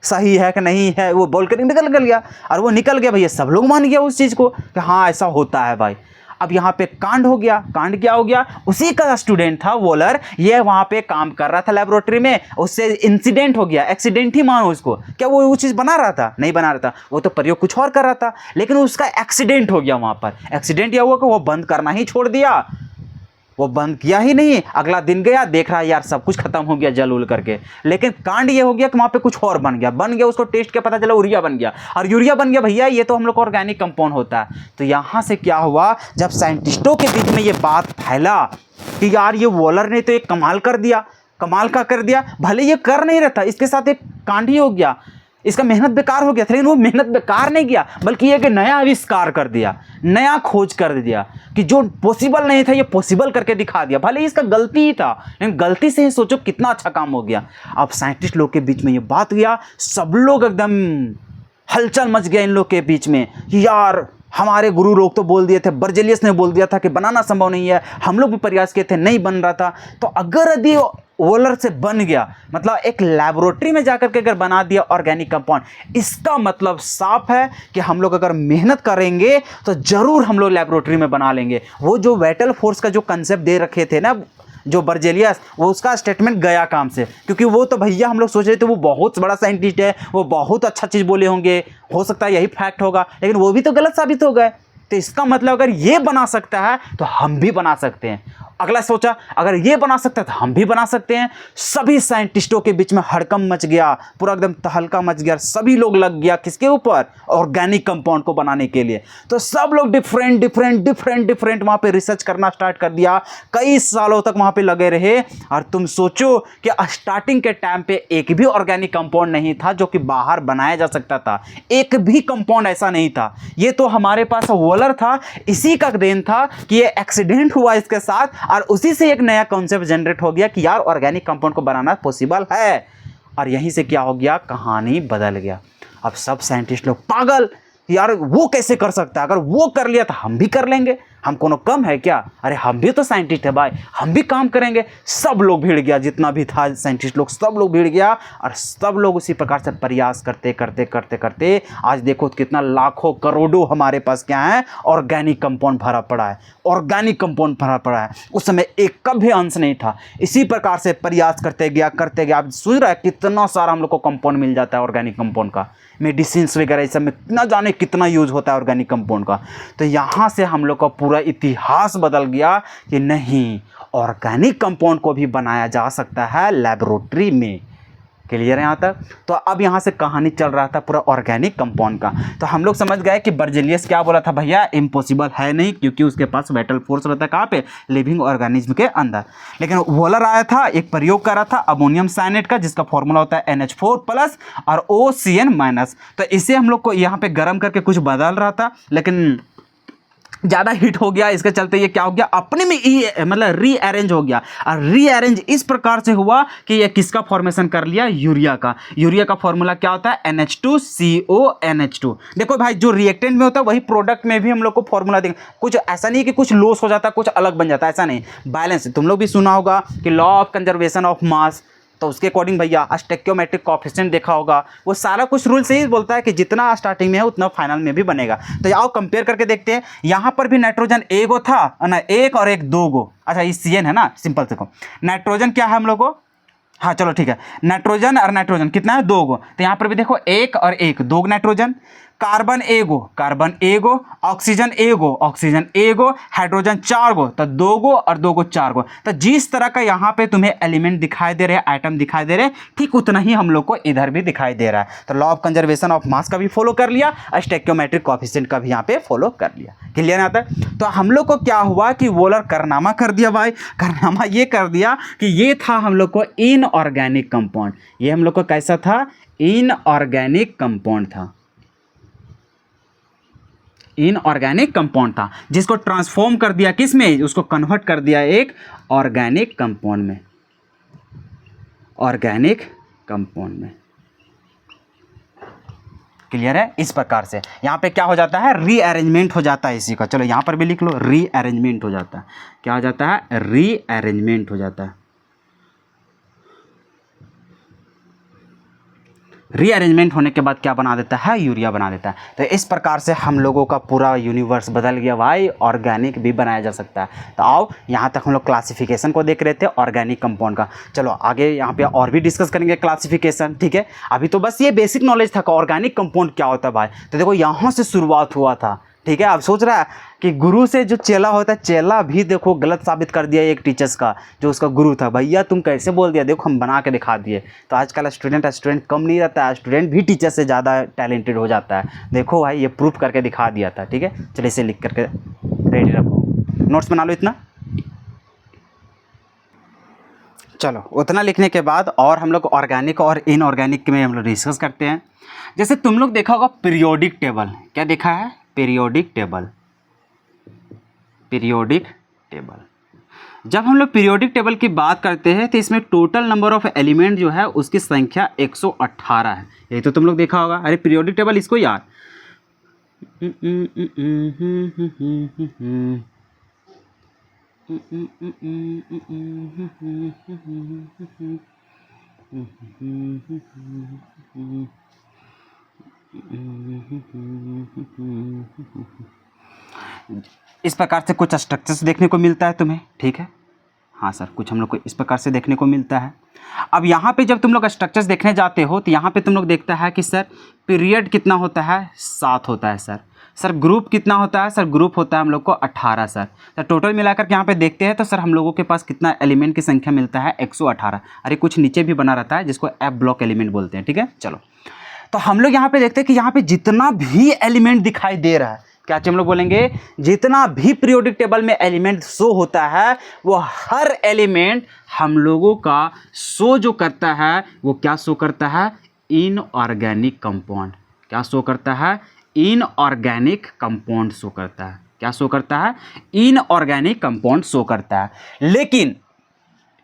सही है कि नहीं है वो बोल कर निकल गया, और वो निकल गया भैया, सब लोग मान गया उस चीज़ को कि हाँ ऐसा होता है भाई। अब यहाँ पे कांड हो गया। कांड क्या हो गया, उसी का स्टूडेंट था वॉलर, ये वहाँ पे काम कर रहा था लेबोरेटरी में, उससे इंसिडेंट हो गया, एक्सीडेंट ही मानो उसको। क्या वो चीज़ बना रहा था, नहीं बना रहा था, वो तो प्रयोग कुछ और कर रहा था, लेकिन उसका एक्सीडेंट हो गया। वहाँ पर एक्सीडेंट यह हुआ कि वो बंद करना ही छोड़ दिया, वो बंद किया ही नहीं। अगला दिन गया, देख रहा यार सब कुछ खत्म हो गया जल उल करके, लेकिन कांड ये हो गया कि वहाँ पे कुछ और बन गया। उसको टेस्ट के पता चला यूरिया बन गया, और यूरिया बन गया भैया ये तो हम लोग का ऑर्गेनिक कंपाउंड होता है। तो यहाँ से क्या हुआ, जब साइंटिस्टों के बीच में ये बात फैला कि यार ये वॉलर ने तो एक कमाल कर दिया, कमाल का कर दिया, भले ये कर नहीं रहता, इसके साथ एक कांड ही हो गया, इसका मेहनत बेकार हो गया था। लेकिन वो मेहनत बेकार नहीं किया, बल्कि एक नया आविष्कार कर दिया, नया खोज कर दिया, कि जो पॉसिबल नहीं था ये पॉसिबल करके दिखा दिया। भले इसका गलती ही था, लेकिन गलती से ही सोचो कितना अच्छा काम हो गया। अब साइंटिस्ट लोग के बीच में ये बात गया, सब लोग एकदम हलचल मच गया इन लोग के बीच में कि यार हमारे गुरु लोग तो बोल दिए थे, बर्जेलियस ने बोल दिया था कि बनाना संभव नहीं है, हम लोग भी प्रयास किए थे, नहीं बन रहा था। तो अगर यदि वॉलर से बन गया, मतलब एक लैबोरेटरी में जाकर के अगर बना दिया ऑर्गेनिक कंपाउंड, इसका मतलब साफ है कि हम लोग अगर मेहनत करेंगे तो जरूर हम लोग लैबोरेटरी में बना लेंगे। वो जो वाइटल फोर्स का जो कंसेप्ट दे रखे थे ना जो बर्जेलियस, वो उसका स्टेटमेंट गया काम से, क्योंकि वो तो भैया हम लोग सोच रहे थे वो बहुत बड़ा साइंटिस्ट है, वो बहुत अच्छा चीज़ बोले होंगे, हो सकता है यही फैक्ट होगा, लेकिन वो भी तो गलत साबित हो गए। तो इसका मतलब अगर ये बना सकता है तो हम भी बना सकते हैं। अगला सोचा अगर ये बना सकता है तो हम भी बना सकते हैं। सभी साइंटिस्टों के बीच में हड़कंप मच गया, पूरा एकदम तहलका मच गया, सभी लोग लग गया किसके ऊपर, ऑर्गेनिक कंपाउंड को बनाने के लिए। तो सब लोग डिफरेंट वहाँ पे रिसर्च करना स्टार्ट कर दिया, कई सालों तक वहाँ पे लगे रहे। और तुम सोचो कि स्टार्टिंग के टाइम पे एक भी ऑर्गेनिक कंपाउंड नहीं था जो कि बाहर बनाया जा सकता था, एक भी कंपाउंड ऐसा नहीं था। ये तो हमारे पास वॉलर था, इसी का देन था कि ये एक्सीडेंट हुआ इसके साथ, और उसी से एक नया कॉन्सेप्ट जनरेट हो गया कि यार ऑर्गेनिक कंपाउंड को बनाना पॉसिबल है। और यहीं से क्या हो गया, कहानी बदल गया। अब सब साइंटिस्ट लोग पागल, यार वो कैसे कर सकता है, अगर वो कर लिया तो हम भी कर लेंगे, हम कोनो कम है क्या, अरे हम भी तो साइंटिस्ट है भाई, हम भी काम करेंगे। सब लोग भिड़ गया, जितना भी था साइंटिस्ट लोग सब लोग भिड़ गया, और सब लोग उसी प्रकार से प्रयास करते करते करते करते आज देखो कितना लाखों करोड़ों हमारे पास क्या है, ऑर्गेनिक कंपाउंड भरा पड़ा है, ऑर्गेनिक कंपाउंड भरा पड़ा है। उस समय एक का भी अंश नहीं था, इसी प्रकार से प्रयास करते गया आप सोच रहा है कितना सारा हम लोग को कंपाउंड मिल जाता है ऑर्गेनिक कंपाउंड का, मेडिसिन वगैरह इस सब में ना जाने कितना यूज होता है ऑर्गेनिक कंपाउंड का। तो यहाँ से हम लोग का पूरा इतिहास बदल गया कि नहीं, ऑर्गेनिक कंपाउंड को भी बनाया जा सकता है लेबोरेटरी में। क्लियर है यहाँ तक। तो अब यहाँ से कहानी चल रहा था पूरा ऑर्गेनिक कंपाउंड का। तो हम लोग समझ गए कि बर्जेलियस क्या बोला था, भैया इम्पॉसिबल है नहीं, क्योंकि उसके पास वाइटल फोर्स रहता है कहाँ पे, लिविंग ऑर्गेनिज्म के अंदर। लेकिन वॉलर आया था, एक प्रयोग कर रहा था अमोनियम साइनेट का, जिसका फॉर्मूला होता है NH4+ और OCN-। तो इसे हम लोग को यहाँ पे गर्म करके कुछ बदल रहा था, लेकिन ज़्यादा हीट हो गया, इसके चलते ये क्या हो गया, अपने में मतलब रीअरेंज हो गया। और रीअरेंज इस प्रकार से हुआ कि ये किसका फॉर्मेशन कर लिया, यूरिया का। यूरिया का फॉर्मूला क्या होता है, NH2CONH2। देखो भाई, जो रिएक्टेंट में होता है वही प्रोडक्ट में भी हम लोग को फॉर्मूला देंगे। कुछ ऐसा नहीं कि कुछ लॉस हो जाता है, कुछ अलग बन जाता है, ऐसा नहीं, बैलेंस। तुम लोग भी सुना होगा कि law of conservation of mass, तो उसके अकॉर्डिंग भैया स्टोइकियोमेट्रिक कोएफिशिएंट देखा होगा, वो सारा कुछ रूल से ही बोलता है कि जितना स्टार्टिंग में है उतना फाइनल में भी बनेगा। तो आओ कंपेयर करके देखते हैं। यहाँ पर भी नाइट्रोजन एगो था ना, एक और एक दो गो, अच्छा ये CN है ना, सिंपल से को नाइट्रोजन क्या है हम लोग को, हाँ चलो ठीक है, नाइट्रोजन और नाइट्रोजन कितना है, दो गो। तो यहाँ पर भी देखो एक और एक, दो नाइट्रोजन, कार्बन एगो, ऑक्सीजन एगो, हाइड्रोजन चार गो, तो दो गो और दो गो चार गो। तो जिस तरह का यहाँ पे तुम्हें एलिमेंट दिखाई दे रहे हैं, आइटम दिखाई दे रहे हैं, ठीक उतना ही हम लोग को इधर भी दिखाई दे रहा है। तो law of conservation of mass का भी फॉलो कर लिया, स्टोइकियोमेट्रिक कोएफिशिएंट का भी यहाँ पे फॉलो कर लिया। क्लियर आता है। तो हम लोग को क्या हुआ कि वोलर कारनामा कर दिया भाई, कारनामा ये कर दिया कि ये था हम लोग को इनऑर्गेनिक कंपाउंड। ये हम लोग को कैसा था, इनऑर्गेनिक कंपाउंड था, इनऑर्गेनिक कंपाउंड था, जिसको ट्रांसफॉर्म कर दिया किस में, उसको कन्वर्ट कर दिया एक ऑर्गेनिक कंपाउंड में, ऑर्गेनिक कंपाउंड में। क्लियर है। इस प्रकार से यहाँ पे क्या हो जाता है, रीअरेंजमेंट हो जाता है इसी का। चलो यहाँ पर भी लिख लो, रीअरेंजमेंट हो जाता है। क्या हो जाता है, रीअरेंजमेंट हो जाता है। रीअरेंजमेंट होने के बाद क्या बना देता है, यूरिया बना देता है। तो इस प्रकार से हम लोगों का पूरा यूनिवर्स बदल गया भाई, ऑर्गेनिक भी बनाया जा सकता है। तो आओ यहाँ तक हम लोग क्लासिफिकेशन को देख रहे थे ऑर्गेनिक कंपाउंड का। चलो आगे यहाँ पे और भी डिस्कस करेंगे क्लासिफिकेशन, ठीक है। अभी तो बस ये बेसिक नॉलेज था कि ऑर्गेनिक कंपाउंड क्या होता है भाई। तो देखो यहाँ से शुरुआत हुआ था, ठीक है। अब सोच रहा है कि गुरु से जो चेला होता है, चेला भी देखो गलत साबित कर दिया एक टीचर्स का, जो उसका गुरु था, भैया तुम कैसे बोल दिया, देखो हम बना के दिखा दिए। तो आजकल स्टूडेंट कम नहीं रहता है, स्टूडेंट भी टीचर से ज़्यादा टैलेंटेड हो जाता है। देखो भाई ये प्रूफ करके दिखा दिया था, ठीक है। चलिए इसे लिख करके रेडी रखो, नोट्स बना लो इतना। चलो उतना लिखने के बाद और हम लोग ऑर्गेनिक और इनऑर्गेनिक में हम लोग डिस्कस करते हैं। जैसे तुम लोग देखा होगा पीरियोडिक टेबल, क्या देखा है, पीरियोडिक टेबल। पीरियोडिक टेबल, जब हम लोग पीरियोडिक टेबल की बात करते हैं तो इसमें टोटल नंबर ऑफ एलिमेंट जो है उसकी संख्या 118 है। ये तो तुम लोग देखा होगा। अरे पीरियोडिक टेबल इसको यार, इस प्रकार से कुछ स्ट्रक्चर्स देखने को मिलता है तुम्हें, ठीक है। हाँ सर, कुछ हम लोग को इस प्रकार से देखने को मिलता है। अब यहाँ पे जब तुम लोग स्ट्रक्चर्स देखने जाते हो तो यहाँ पे तुम लोग देखता है कि सर पीरियड कितना होता है, 7 होता है सर। सर ग्रुप कितना होता है, सर ग्रुप होता है हम लोग को 18 सर। तो टोटल मिलाकर के यहाँ पे देखते हैं तो सर हम लोगों के पास कितना एलिमेंट की संख्या मिलता है, 118। अरे कुछ नीचे भी बना रहता है जिसको एफ ब्लॉक एलिमेंट बोलते हैं, ठीक है। चलो तो हम लोग यहाँ पे देखते हैं कि यहाँ पे जितना भी एलिमेंट दिखाई दे रहा है, क्या हम लोग बोलेंगे, जितना भी पीरियोडिक टेबल में एलिमेंट शो होता है वो हर एलिमेंट हम लोगों का शो जो करता है वो क्या शो करता है, इनऑर्गेनिक कंपाउंड। क्या शो करता है, इनऑर्गेनिक कंपाउंड शो करता है। क्या शो करता है, इनऑर्गेनिक कंपाउंड शो करता है। लेकिन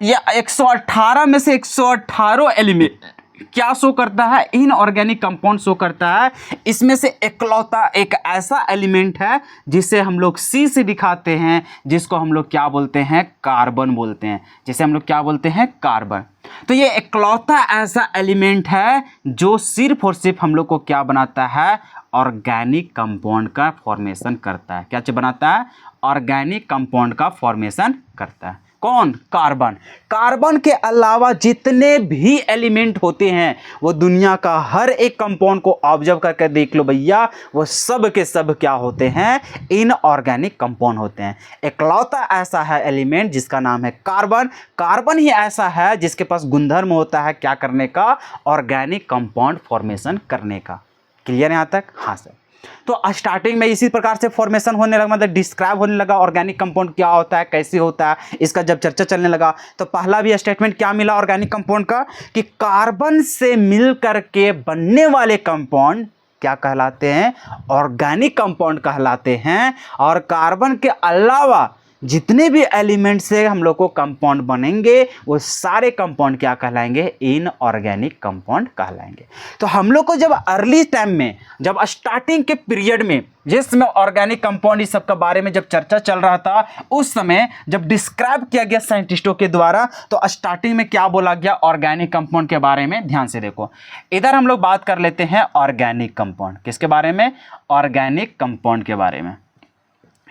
ये 118 में से 118 एलिमेंट क्या शो करता है, इनऑर्गेनिक कंपाउंड शो करता है। इसमें से इकलौता एक ऐसा एलिमेंट है जिसे हम लोग C से दिखाते हैं, जिसको हम लोग क्या बोलते हैं, कार्बन बोलते हैं। जिसे हम लोग क्या बोलते हैं, कार्बन। तो ये इकलौता ऐसा एलिमेंट है जो सिर्फ और सिर्फ हम लोग को क्या बनाता है, ऑर्गेनिक कंपाउंड का फॉर्मेशन करता है। क्या बनाता है, ऑर्गेनिक कंपाउंड का फॉर्मेशन करता है। कौन, कार्बन। कार्बन के अलावा जितने भी एलिमेंट होते हैं वो दुनिया का हर एक कंपाउंड को ऑब्जर्व करके देख लो भैया, वो सब के सब क्या होते हैं, इनऑर्गेनिक कंपाउंड होते हैं। इकलौता ऐसा है एलिमेंट जिसका नाम है कार्बन। कार्बन ही ऐसा है जिसके पास गुणधर्म होता है क्या करने का, ऑर्गेनिक कंपाउंड फॉर्मेशन करने का। क्लियर है यहाँ तक? हाँ सर। तो स्टार्टिंग में इसी प्रकार से फॉर्मेशन होने लगा, मतलब डिस्क्राइब होने लगा ऑर्गेनिक कंपाउंड क्या होता है, कैसे होता है, इसका जब चर्चा चलने लगा तो पहला भी स्टेटमेंट क्या मिला ऑर्गेनिक कंपाउंड का, कि कार्बन से मिल करके बनने वाले कंपाउंड क्या कहलाते हैं? ऑर्गेनिक कंपाउंड कहलाते हैं। और कार्बन के अलावा जितने भी एलिमेंट से हम लोग को कंपाउंड बनेंगे वो सारे कंपाउंड क्या कहलाएंगे? इनऑर्गेनिक कंपाउंड कहलाएंगे। तो हम लोग को जब अर्ली टाइम में, जब स्टार्टिंग के पीरियड में, जिसमें ऑर्गेनिक कंपाउंड इस सब के बारे में जब चर्चा चल रहा था, उस समय जब डिस्क्राइब किया गया साइंटिस्टों के द्वारा, तो स्टार्टिंग में क्या बोला गया ऑर्गेनिक कंपाउंड के बारे में? ध्यान से देखो, इधर हम लोग बात कर लेते हैं ऑर्गेनिक कंपाउंड। किसके बारे में? ऑर्गेनिक कंपाउंड के बारे में,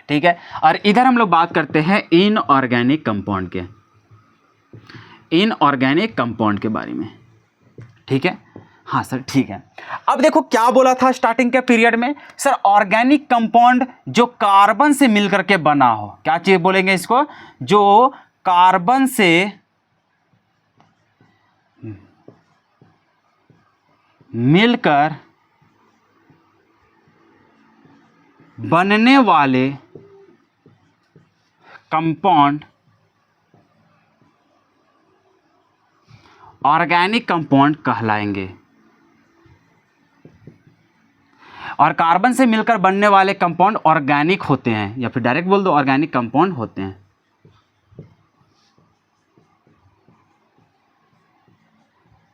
ठीक है। और इधर हम लोग बात करते हैं इनऑर्गेनिक कंपाउंड के, इनऑर्गेनिक कंपाउंड के बारे में, ठीक है। हाँ सर, ठीक है। अब देखो क्या बोला था स्टार्टिंग के पीरियड में? सर ऑर्गेनिक कंपाउंड जो कार्बन से मिलकर के बना हो, क्या चीज बोलेंगे इसको? जो कार्बन से मिलकर बनने वाले कंपाउंड ऑर्गेनिक कंपाउंड कहलाएंगे। और कार्बन से मिलकर बनने वाले कंपाउंड ऑर्गेनिक होते हैं, या फिर डायरेक्ट बोल दो ऑर्गेनिक कंपाउंड होते हैं।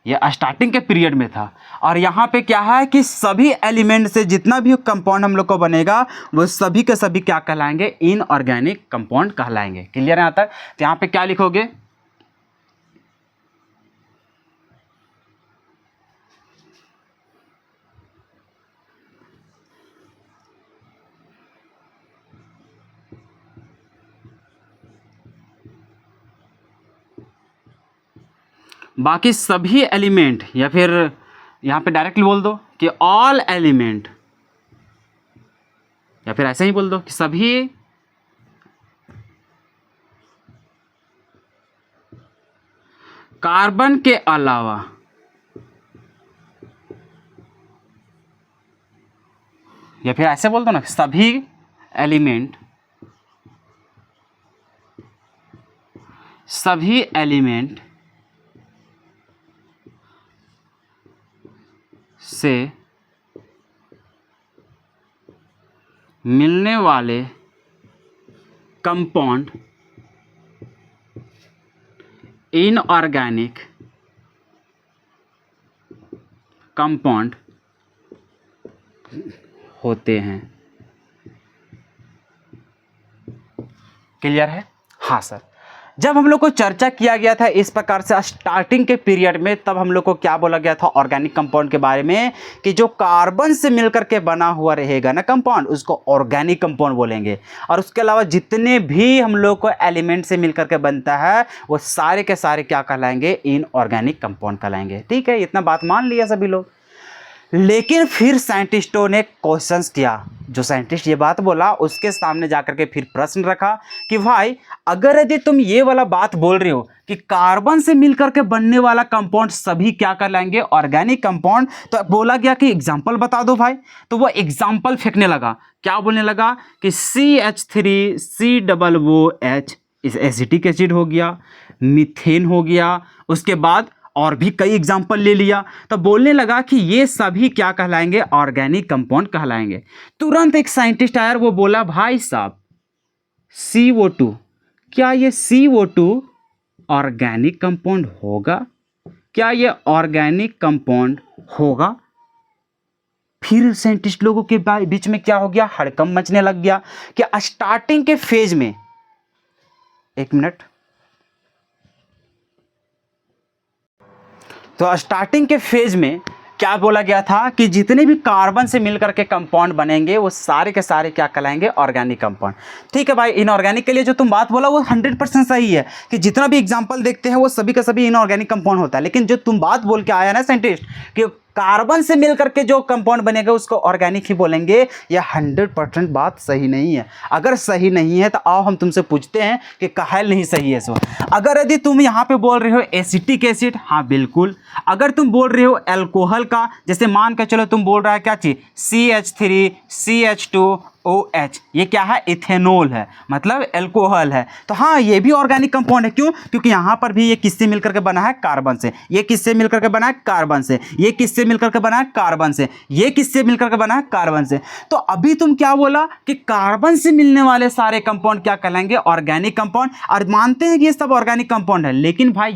यह स्टार्टिंग के पीरियड में था। और यहाँ पे क्या है कि सभी एलिमेंट से जितना भी कंपाउंड हम लोग को बनेगा वो सभी के सभी क्या कहलाएंगे? इनऑर्गेनिक कंपाउंड कहलाएंगे। क्लियर है यहाँ तक? तो यहाँ पे क्या लिखोगे? बाकी सभी एलिमेंट, या फिर यहाँ पे डायरेक्टली बोल दो कि ऑल एलिमेंट, या फिर ऐसे ही बोल दो कि सभी कार्बन के अलावा या फिर ऐसे बोल दो ना, सभी एलिमेंट, सभी एलिमेंट से मिलने वाले कंपाउंड इनऑर्गेनिक कंपाउंड होते हैं। क्लियर है? हाँ सर। जब हम लोग को चर्चा किया गया था इस प्रकार से स्टार्टिंग के पीरियड में, तब हम लोग को क्या बोला गया था ऑर्गेनिक कंपाउंड के बारे में? कि जो कार्बन से मिलकर के बना हुआ रहेगा ना कंपाउंड, उसको ऑर्गेनिक कंपाउंड बोलेंगे। और उसके अलावा जितने भी हम लोग को एलिमेंट से मिलकर के बनता है वो सारे के सारे क्या कहलाएंगे? इनऑर्गेनिक कंपाउंड कहलाएंगे। ठीक है, इतना बात मान लिया सभी लोग। लेकिन फिर साइंटिस्टों ने क्वेश्चंस किया। जो साइंटिस्ट ये बात बोला उसके सामने जाकर के फिर प्रश्न रखा कि भाई अगर यदि तुम ये वाला बात बोल रहे हो कि कार्बन से मिलकर के बनने वाला कंपाउंड सभी क्या कहलाएंगे? Organic compound. तो बोला गया कि एग्जाम्पल बता दो भाई। तो वो एग्जाम्पल फेंकने लगा। क्या बोलने लगा कि CH3COOH इस एसिटिक एसिड हो गया, मीथेन हो गया, उसके बाद और भी कई एग्जाम्पल ले लिया। तो बोलने लगा कि ये सभी क्या कहलाएंगे? ऑर्गेनिक कंपाउंड कहलाएंगे। तुरंत एक साइंटिस्ट आया, वो बोला भाई साहब CO2, क्या ये CO2 ऑर्गेनिक कंपाउंड होगा? क्या ये ऑर्गेनिक कंपाउंड होगा? फिर साइंटिस्ट लोगों के बीच में क्या हो गया? हड़कंप मचने लग गया कि स्टार्टिंग के फेज में, एक मिनट, तो स्टार्टिंग के फेज में क्या बोला गया था कि जितने भी कार्बन से मिलकर के कंपाउंड बनेंगे वो सारे के सारे क्या कहलाएंगे? Organic compound. ठीक है भाई, इनऑर्गेनिक के लिए जो तुम बात बोला वो 100% सही है कि जितना भी एग्जांपल देखते हैं वो सभी का सभी इनऑर्गेनिक कंपाउंड होता है। लेकिन जो तुम बात बोल के आया ना साइंटिस्ट कि कार्बन से मिलकर के जो कंपाउंड बनेगा उसको ऑर्गेनिक ही बोलेंगे, यह 100% बात सही नहीं है। अगर सही नहीं है तो आओ हम तुमसे पूछते हैं कि काहे नहीं सही है सो। अगर यदि तुम यहाँ पे बोल रहे हो एसिटिक एसिड, हाँ बिल्कुल। अगर तुम बोल रहे हो अल्कोहल का, जैसे मान के चलो तुम बोल रहा है क्या चीज CH3CH2 OH, ये क्या है, इथेनॉल है, मतलब अल्कोहल है। तो हाँ, ये भी ऑर्गेनिक कंपाउंड है। क्यों? क्योंकि यहाँ पर भी ये किससे मिलकर के बना है, कार्बन से। ये किससे मिलकर के बना है, कार्बन से। ये किससे मिलकर के बना है, कार्बन से। ये किससे मिलकर के बना है, कार्बन से। तो अभी तुम क्या बोला कि कार्बन से मिलने वाले सारे कंपाउंड क्या कहलाएंगे, ऑर्गेनिक कंपाउंड। और मानते हैं कि ये सब ऑर्गेनिक कंपाउंड है, लेकिन भाई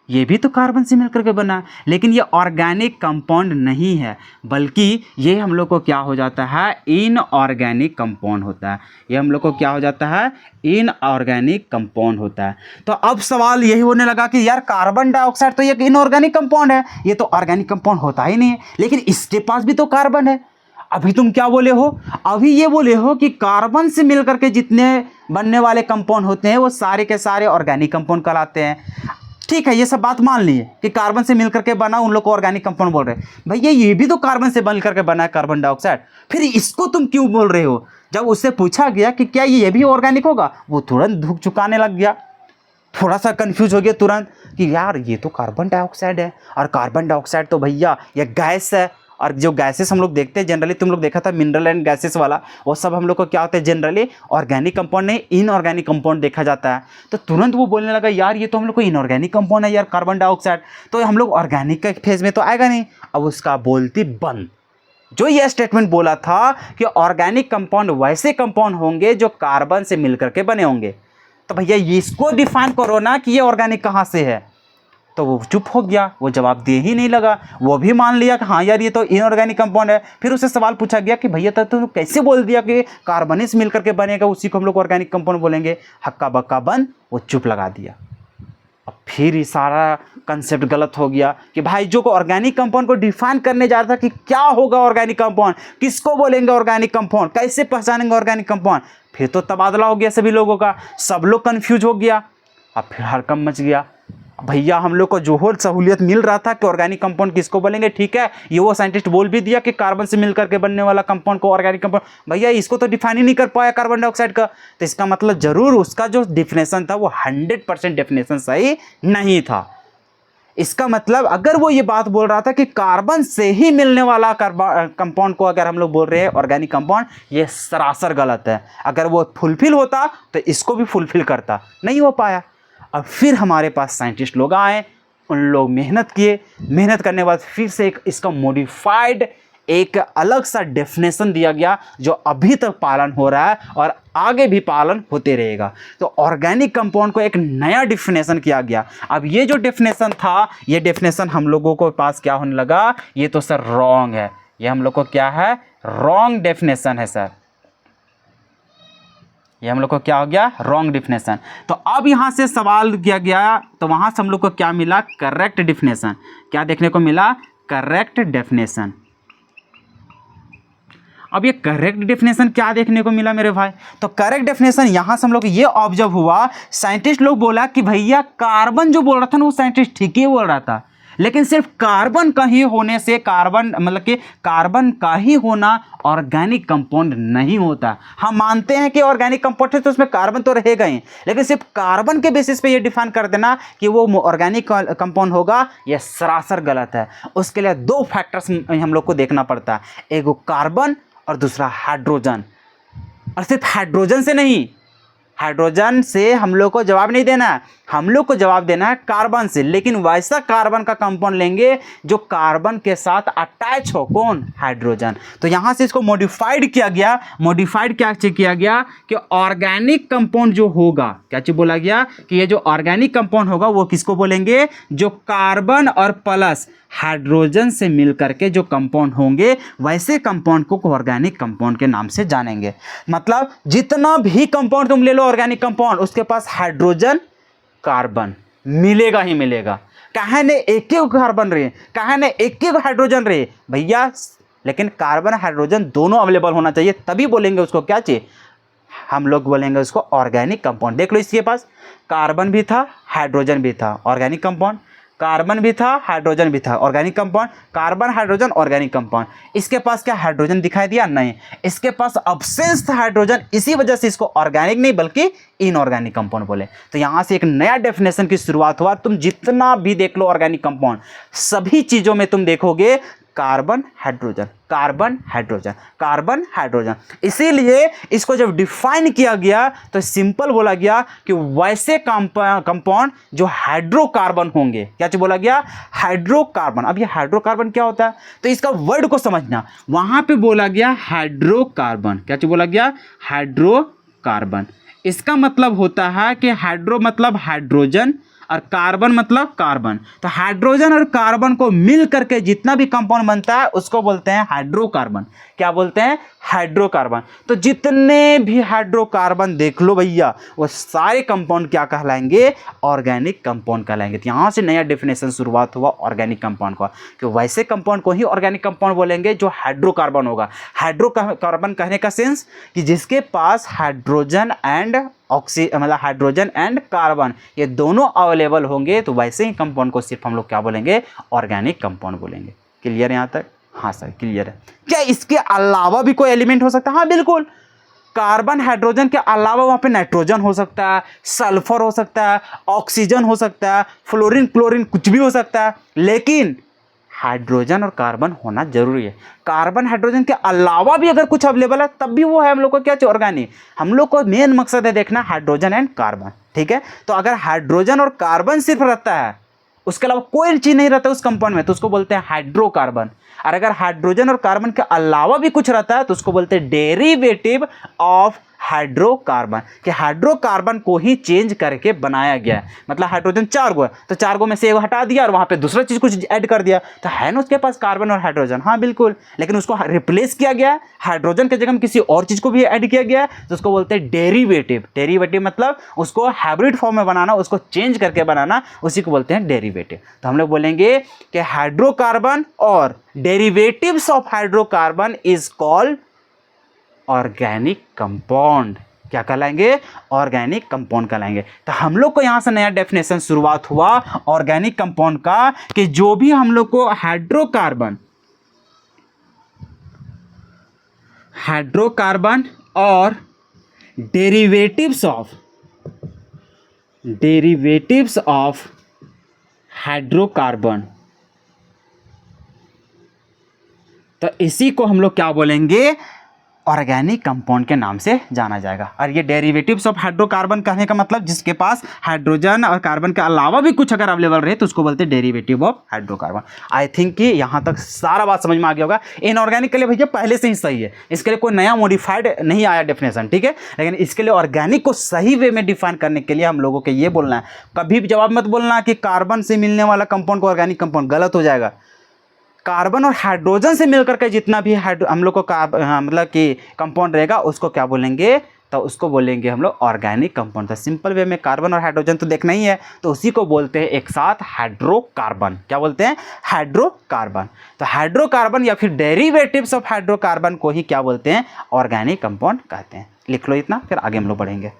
ये भी तो कार्बन से मिलकर के बना है, लेकिन ये ऑर्गेनिक कंपाउंड नहीं है, बल्कि ये हम लोग को क्या हो जाता है, इनऑर्गेनिक कंपाउंड होता है। ये हम लोग को क्या हो जाता है, इनऑर्गेनिक कंपाउंड होता है। तो अब सवाल यही होने लगा कि यार कार्बन डाइऑक्साइड तो ये इनऑर्गेनिक कंपाउंड है, ये तो ऑर्गेनिक कंपाउंड होता ही नहीं है, लेकिन इसके पास भी तो कार्बन है। अभी तुम क्या बोले हो, अभी ये बोले हो कि कार्बन से मिलकर के जितने बनने वाले कंपाउंड होते हैं वो सारे के सारे ऑर्गेनिक कंपाउंड कहलाते हैं। ठीक है, ये सब बात मान लिए कि कार्बन से मिलकर के बना, उन लोग को ऑर्गेनिक कंपाउंड बोल रहे हैं। भैया ये भी तो कार्बन से मिलकर के बना है, कार्बन डाइऑक्साइड, फिर इसको तुम क्यों बोल रहे हो? जब उससे पूछा गया कि क्या ये भी ऑर्गेनिक होगा, वो तुरंत धुक चुकाने लग गया, थोड़ा सा कंफ्यूज हो गया तुरंत कि यार ये तो कार्बन डाइऑक्साइड है, और कार्बन डाइऑक्साइड तो भैया ये गैस है। और जो गैसेस हम लोग देखते हैं जनरली, तुम लोग देखा था मिनरल एंड गैसेस वाला, वो सब हम लोग को क्या होता है, जनरली ऑर्गेनिक कंपाउंड नहीं, इनऑर्गेनिक कंपाउंड देखा जाता है। तो तुरंत वो बोलने लगा यार ये तो हम लोग को इनऑर्गेनिक कंपाउंड है यार, कार्बन डाइऑक्साइड, तो हम लोग ऑर्गेनिक के फेज में तो आएगा नहीं। अब उसका बोलती बंद। जो ये स्टेटमेंट बोला था कि ऑर्गेनिक कंपाउंड वैसे कंपाउंड होंगे जो कार्बन से मिलकर के बने होंगे, तो भैया इसको डिफाइन करो ना कि ये ऑर्गेनिक कहाँ से है। तो वो चुप हो गया, वो जवाब दे ही नहीं लगा। वो भी मान लिया कि हाँ यार ये तो इनऑर्गेनिक कंपाउंड है। फिर उससे सवाल पूछा गया कि भैया तुम कैसे बोल दिया कि कार्बन से मिलकर के बनेगा, उसी को हम लोग ऑर्गेनिक कंपाउंड बोलेंगे। हक्का बक्का बंद, वो चुप लगा दिया। अब फिर ये सारा कंसेप्ट गलत हो गया कि भाई जो को ऑर्गेनिक कंपाउंड को डिफाइन करने जा रहा था कि क्या होगा ऑर्गेनिक कंपाउंड, किसको बोलेंगे ऑर्गेनिक कंपाउंड, कैसे पहचानेंगे ऑर्गेनिक कंपाउंड, फिर तो तबादला हो गया सभी लोगों का, सब लोग कंफ्यूज हो गया। अब फिर हड़कंप मच गया। भैया हम लोग को जो हो सहूलियत मिल रहा था कि ऑर्गेनिक कंपाउंड किसको बोलेंगे, ठीक है, ये वो साइंटिस्ट बोल भी दिया कि कार्बन से मिलकर के बनने वाला कंपाउंड को ऑर्गेनिक कंपाउंड। भैया इसको तो डिफाइन ही नहीं कर पाया कार्बन डाइऑक्साइड का, तो इसका मतलब जरूर उसका जो डिफिनेशन था वो 100% डेफिनेशन सही नहीं था। इसका मतलब अगर वो ये बात बोल रहा था कि कार्बन से ही मिलने वाला कंपाउंड को अगर हम लोग बोल रहे हैं ऑर्गेनिक कंपाउंड, ये सरासर गलत है। अगर वो फुलफिल होता तो इसको भी फुलफिल करता, नहीं हो पाया। अब फिर हमारे पास साइंटिस्ट लोग आए, उन लोग मेहनत किए, मेहनत करने के बाद फिर से एक इसका मॉडिफाइड एक अलग सा डेफिनेशन दिया गया जो अभी तक पालन हो रहा है और आगे भी पालन होते रहेगा। तो ऑर्गेनिक कंपाउंड को एक नया डेफिनेशन किया गया। अब ये जो डेफिनेशन था, ये डेफिनेशन हम लोगों को पास क्या होने लगा, ये तो सर रॉन्ग है, ये हम लोग को क्या है, रॉन्ग डेफिनेशन है सर, ये हम लोग को क्या हो गया, रॉन्ग डिफिनेशन। तो अब यहाँ से सवाल किया गया, तो वहाँ से हम लोग को क्या मिला, करेक्ट डिफिनेशन। क्या देखने को मिला, करेक्ट डेफिनेशन। अब ये करेक्ट डेफिनेशन क्या देखने को मिला मेरे भाई, तो करेक्ट डेफिनेशन यहाँ से हम लोग ये ऑब्जर्व हुआ, साइंटिस्ट लोग बोला कि भैया कार्बन जो बोल रहा था ना वो साइंटिस्ट ठीक ही बोल रहा था, लेकिन सिर्फ कार्बन का ही होने से, कार्बन मतलब कि कार्बन का ही होना ऑर्गेनिक कंपाउंड नहीं होता। हम मानते हैं कि ऑर्गेनिक कंपाउंड है तो उसमें कार्बन तो रहेगा ही, लेकिन सिर्फ कार्बन के बेसिस पे ये डिफाइन कर देना कि वो ऑर्गेनिक कंपाउंड होगा, ये सरासर गलत है। उसके लिए दो फैक्टर्स हम लोग को देखना पड़ता है, एक कार्बन और दूसरा हाइड्रोजन। और सिर्फ हाइड्रोजन से नहीं, हाइड्रोजन से हम लोग को जवाब नहीं देना है, हम लोग को जवाब देना है कार्बन से, लेकिन वैसा कार्बन का कंपाउंड लेंगे जो कार्बन के साथ अटैच हो, कौन, हाइड्रोजन। तो यहाँ से इसको मॉडिफाइड किया गया। मॉडिफाइड क्या चीज किया गया कि ऑर्गेनिक कंपाउंड जो होगा, क्या चीज बोला गया कि ये जो ऑर्गेनिक कंपाउंड होगा वो किसको बोलेंगे, जो कार्बन और प्लस हाइड्रोजन से मिलकर के जो कंपाउंड होंगे वैसे कंपाउंड को ऑर्गेनिक कंपाउंड के नाम से जानेंगे। मतलब जितना भी कंपाउंड तुम ले लो ऑर्गेनिक कंपाउंड, उसके पास हाइड्रोजन कार्बन मिलेगा ही मिलेगा। कहे ने एक ही कार्बन रहे, कहे ने एक ही हाइड्रोजन रहे भैया, लेकिन कार्बन हाइड्रोजन दोनों अवेलेबल होना चाहिए, तभी बोलेंगे उसको क्या चाहिए, हम लोग बोलेंगे उसको ऑर्गेनिक कंपाउंड। देख लो इसके पास कार्बन भी था, हाइड्रोजन भी था, ऑर्गेनिक कंपाउंड, कार्बन भी था, हाइड्रोजन भी था, organic compound, carbon hydrogen organic compound. इसके पास क्या हाइड्रोजन दिखाई दिया, नहीं, इसके पास अब्सेंस था हाइड्रोजन, इसी वजह से इसको ऑर्गेनिक नहीं बल्कि इनऑर्गेनिक कंपाउंड बोले। तो यहाँ से एक नया डेफिनेशन की शुरुआत हुआ। तुम जितना भी देख लो ऑर्गेनिक कंपाउंड, सभी चीज़ों में तुम देखोगे carbon hydrogen, carbon hydrogen, carbon hydrogen. इसीलिए इसको जब डिफाइन किया गया तो सिंपल बोला गया कि वैसे कंपाउंड जो हाइड्रोकार्बन होंगे, क्या चीज बोला गया, हाइड्रोकार्बन। अब ये हाइड्रोकार्बन क्या होता है, तो इसका वर्ड को समझना, वहां पे बोला गया हाइड्रोकार्बन, क्या चीज बोला गया, हाइड्रोकार्बन। इसका मतलब होता है कि हाइड्रो मतलब हाइड्रोजन और कार्बन मतलब कार्बन, तो हाइड्रोजन और कार्बन को मिल करके जितना भी कंपाउंड बनता है उसको बोलते हैं हाइड्रोकार्बन। क्या बोलते हैं, हाइड्रोकार्बन। तो जितने भी हाइड्रोकार्बन देख लो भैया, वो सारे कंपाउंड क्या कहलाएंगे, ऑर्गेनिक कंपाउंड कहलाएंगे। तो यहाँ से नया डेफिनेशन शुरुआत हुआ ऑर्गेनिक कंपाउंड का, कि वैसे कंपाउंड को ही ऑर्गेनिक कंपाउंड बोलेंगे जो हाइड्रोकार्बन होगा। हाइड्रोकार्बन कहने का सेंस कि जिसके पास हाइड्रोजन एंड मतलब हाइड्रोजन एंड कार्बन ये दोनों अवेलेबल होंगे, तो वैसे ही कंपाउंड को सिर्फ हम लोग क्या बोलेंगे, ऑर्गेनिक कंपाउंड बोलेंगे। क्लियर है यहाँ तक, हाँ सर क्लियर है। क्या इसके अलावा भी कोई एलिमेंट हो सकता है, हाँ बिल्कुल, कार्बन हाइड्रोजन के अलावा वहाँ पे नाइट्रोजन हो सकता है, सल्फर हो सकता है, ऑक्सीजन हो सकता है, फ्लोरीन क्लोरीन कुछ भी हो सकता है, लेकिन हाइड्रोजन और कार्बन होना जरूरी है। कार्बन हाइड्रोजन के अलावा भी अगर कुछ अवेलेबल है तब भी वो है हम लोग को क्या चाहिए, ऑर्गेनिक। हम लोग को मेन मकसद है देखना हाइड्रोजन एंड कार्बन, ठीक है। तो अगर हाइड्रोजन और कार्बन सिर्फ रहता है, उसके अलावा कोई चीज नहीं रहता उस कंपाउंड में, तो उसको बोलते हैं हाइड्रोकार्बन। और अगर हाइड्रोजन और कार्बन के अलावा भी कुछ रहता है तो उसको बोलते हैं डेरिवेटिव ऑफ हाइड्रोकार्बन, कि हाइड्रोकार्बन को ही चेंज करके बनाया गया है। मतलब हाइड्रोजन 4 गो है, तो 4 गो में से एक हटा दिया और वहां पे दूसरा चीज कुछ ऐड कर दिया, तो है ना उसके पास कार्बन और हाइड्रोजन, हाँ बिल्कुल, लेकिन उसको रिप्लेस किया गया है, हाइड्रोजन के जगह में किसी और चीज को भी ऐड किया गया है, तो उसको बोलते हैं डेरिवेटिव। डेरिवेटिव मतलब उसको हाइब्रिड फॉर्म में बनाना, उसको चेंज करके बनाना, उसी को बोलते हैं डेरिवेटिव। तो हम लोग बोलेंगे कि हाइड्रोकार्बन और derivatives of hydrocarbon is called organic compound. क्या कहलाएंगे, ऑर्गेनिक कंपाउंड कहलाएंगे। तो हम लोग को यहां से नया डेफिनेशन शुरुआत हुआ ऑर्गेनिक कंपाउंड का, कि जो भी हम लोग को हाइड्रोकार्बन और डेरिवेटिव्स ऑफ हाइड्रोकार्बन, तो इसी को हम लोग क्या बोलेंगे, ऑर्गेनिक कंपाउंड के नाम से जाना जाएगा। और ये डेरिवेटिव्स ऑफ हाइड्रोकार्बन कहने का मतलब जिसके पास हाइड्रोजन और कार्बन के अलावा भी कुछ अगर अवेलेबल रहे तो उसको बोलते हैं derivative of hydrocarbon. I think कि यहाँ तक सारा बात समझ में आ गया होगा। इनऑर्गेनिक के लिए भैया पहले से ही सही है, इसके लिए कोई नया मॉडिफाइड नहीं आया डेफिनेशन, ठीक है। लेकिन इसके लिए ऑर्गेनिक को सही वे में डिफाइन करने के लिए हम लोगों को ये बोलना है, कभी भी जवाब मत बोलना कि कार्बन से मिलने वाला कंपाउंड को ऑर्गेनिक कंपाउंड, गलत हो जाएगा। कार्बन और हाइड्रोजन से मिलकर के जितना भी हम लोग को मतलब कि कंपाउंड रहेगा उसको क्या बोलेंगे, तो उसको बोलेंगे हम लोग ऑर्गेनिक कंपाउंड। तो सिंपल वे में कार्बन और हाइड्रोजन तो देखना ही है, तो उसी को बोलते हैं एक साथ हाइड्रोकार्बन। क्या बोलते हैं, हाइड्रोकार्बन। तो हाइड्रोकार्बन या फिर डेरिवेटिव्स ऑफ हाइड्रोकार्बन को ही क्या बोलते हैं, ऑर्गेनिक कंपाउंड कहते हैं। लिख लो इतना, फिर आगे हम लोग बढ़ेंगे।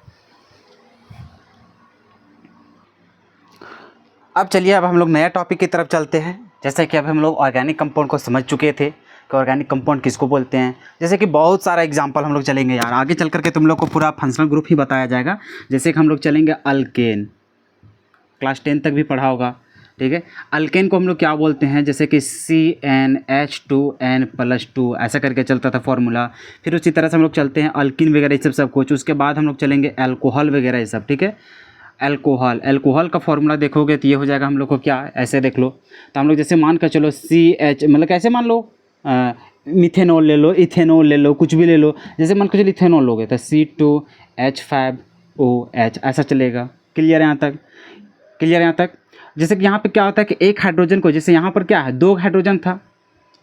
अब चलिए अब हम लोग नया टॉपिक की तरफ चलते हैं। जैसे कि अब हम लोग ऑर्गेनिक कंपाउंड को समझ चुके थे कि ऑर्गेनिक कंपाउंड किसको बोलते हैं। जैसे कि बहुत सारा एग्जांपल हम लोग चलेंगे यार, आगे चल करके तुम लोग को पूरा फंक्शनल ग्रुप ही बताया जाएगा। जैसे कि हम लोग चलेंगे अल्केन, क्लास 10 तक भी पढ़ा होगा, ठीक है। अल्केन को हम लोग क्या बोलते हैं, जैसे कि CnH2n+2 ऐसा करके चलता था फॉर्मूला। फिर उसी तरह से हम लोग चलते हैं अल्किन वगैरह ये सब कुछ। उसके बाद हम लोग चलेंगे एल्कोहल वगैरह ये सब, ठीक है। एल्कोहल का फॉर्मूला देखोगे तो ये हो जाएगा हम लोग को क्या, ऐसे देख लो। तो हम लोग जैसे मान कर चलो CH, मतलब कैसे मान लो, मिथेनॉल ले लो, इथेनॉल ले लो, कुछ भी ले लो। जैसे मान कर चलो इथेनॉल लोगे तो C2H5OH ऐसा चलेगा। क्लियर है यहाँ तक, क्लियर है यहाँ तक। जैसे कि यहाँ पे क्या होता है कि एक हाइड्रोजन को, जैसे यहाँ पर क्या है 2 हाइड्रोजन था,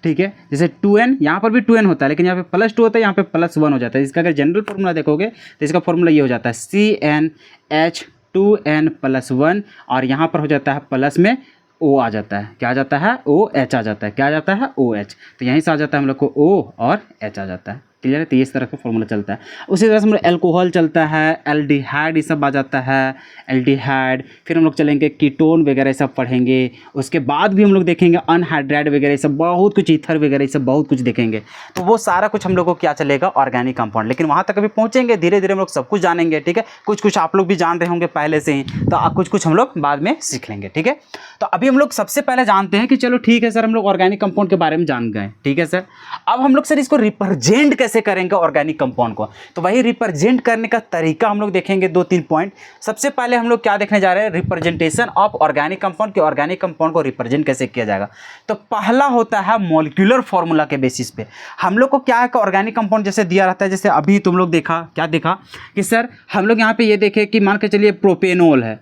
ठीक है। जैसे 2n, यहाँ पर भी 2n होता है, लेकिन यहाँ पे +2 होता है, यहाँ पे +1 हो जाता है। इसका अगर जनरल फार्मूला देखोगे तो इसका फार्मूला ये हो जाता है CnH2n+1, और यहाँ पर हो जाता है प्लस में O आ जाता है। क्या आ जाता है, OH आ जाता है। क्या आ जाता है, OH। तो यहीं से आ जाता है हम लोग को O और H आ जाता है। क्लियर है। तो इस तरह का फॉर्मूला चलता है। उसी तरह से हम लोग एल्कोहल चलता है, एल्डिहाइड ये सब आ जाता है, एल्डिहाइड। फिर हम लोग चलेंगे कीटोन वगैरह ये सब पढ़ेंगे। उसके बाद भी हम लोग देखेंगे अनहाइड्राइड वगैरह ये सब बहुत कुछ, ईथर वगैरह ये सब बहुत कुछ देखेंगे। तो वो सारा कुछ हम लोग को क्या चलेगा, ऑर्गेनिक कंपाउंड। लेकिन वहाँ तक अभी पहुँचेंगे, धीरे धीरे हम लोग सब कुछ जानेंगे, ठीक है। कुछ कुछ आप लोग भी जान रहे होंगे पहले से ही, तो कुछ कुछ हम लोग बाद में सीख लेंगे, ठीक है। तो अभी हम लोग सबसे पहले जानते हैं कि चलो ठीक है सर, हम लोग ऑर्गेनिक कंपाउंड के बारे में जान गए, ठीक है सर। अब हम लोग सर इसको रिप्रेजेंट कैसे करेंगे ऑर्गेनिक कंपाउंड को, तो वही रिप्रेजेंट करने का तरीका हम लोग देखेंगे 2-3 पॉइंट। सबसे पहले हम लोग क्या देखने जा रहे हैं, रिप्रेजेंटेशन ऑफ ऑर्गेनिक कंपाउंड, कि ऑर्गेनिक कंपाउंड को रिप्रेजेंट कैसे किया जाएगा। तो पहला होता है मॉलिक्यूलर फॉर्मूला के बेसिस पे। हम लोग को क्या है कि ऑर्गेनिक कंपाउंड जैसे दिया रहता है, जैसे अभी तुम लोग देखा, क्या देखा कि सर हम लोग यहाँ पे ये देखे कि मान के चलिए प्रोपेनॉल है,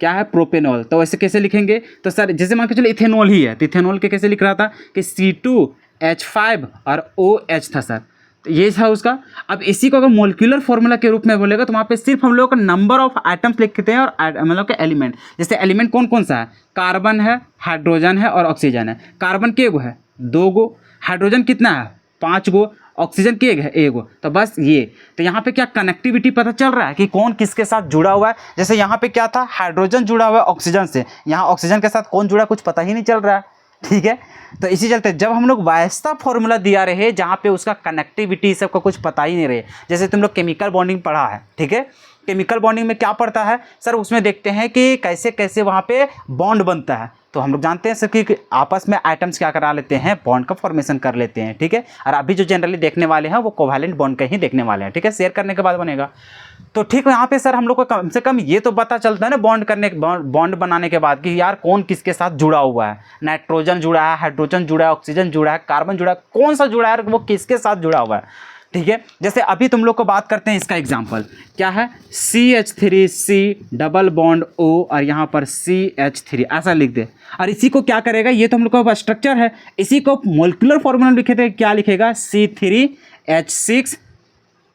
क्या है प्रोपेनॉल। तो ऐसे कैसे लिखेंगे, तो सर जैसे मान के चलिए इथेनॉल ही है, तो इथेनॉल के कैसे लिख रहा था कि C2H5 और OH था सर, तो ये था उसका। अब इसी को अगर मोलिकुलर फॉर्मूला के रूप में बोलेगा तो वहाँ पे सिर्फ हम लोग का नंबर ऑफ आइटम्स लिखते हैं और मतलब के एलिमेंट। जैसे एलिमेंट कौन कौन सा है, कार्बन है, हाइड्रोजन है और ऑक्सीजन है। कार्बन के गो है, 2 गो, हाइड्रोजन कितना है, 5 गो, ऑक्सीजन के है, 1 गो। तो बस ये, तो यहाँ पे क्या कनेक्टिविटी पता चल रहा है कि कौन किसके साथ जुड़ा हुआ है। जैसे यहाँ पे क्या था, हाइड्रोजन जुड़ा हुआ है ऑक्सीजन से, यहाँ ऑक्सीजन के साथ कौन जुड़ा है कुछ पता ही नहीं चल रहा है, ठीक है। तो इसी चलते जब हम लोग वैसा फॉर्मूला दिया रहे जहाँ पे उसका कनेक्टिविटी सबका कुछ पता ही नहीं रहे, जैसे तुम लोग केमिकल बॉन्डिंग पढ़ा है, ठीक है। केमिकल बॉन्डिंग में क्या पड़ता है सर, उसमें देखते हैं कि कैसे कैसे वहाँ पे बॉन्ड बनता है। तो हम लोग जानते हैं सर कि आपस में आइटम्स क्या करा लेते हैं, बॉन्ड का फॉर्मेशन कर लेते हैं, ठीक है। और अभी जो जनरली देखने वाले हैं वो कोवैलेंट बॉन्ड का ही देखने वाले हैं, ठीक है, शेयर करने के बाद बनेगा। तो ठीक है, यहाँ पे सर हम लोग को कम से कम ये तो पता चलता है ना बॉन्ड बनाने के बाद कि यार कौन किसके साथ जुड़ा हुआ है। नाइट्रोजन जुड़ा है, हाइड्रोजन जुड़ा है, ऑक्सीजन जुड़ा है, कार्बन जुड़ा है, कौन सा जुड़ा है, वो किसके साथ जुड़ा हुआ है, ठीक है। जैसे अभी तुम लोग को बात करते हैं, इसका एग्जांपल क्या है, CH3C डबल बॉन्ड O और यहाँ पर CH3 ऐसा लिख दे। और इसी को क्या करेगा, ये तो हम लोग का स्ट्रक्चर है, इसी को मोलिकुलर फॉर्मूला लिखे थे, क्या लिखेगा C3H6,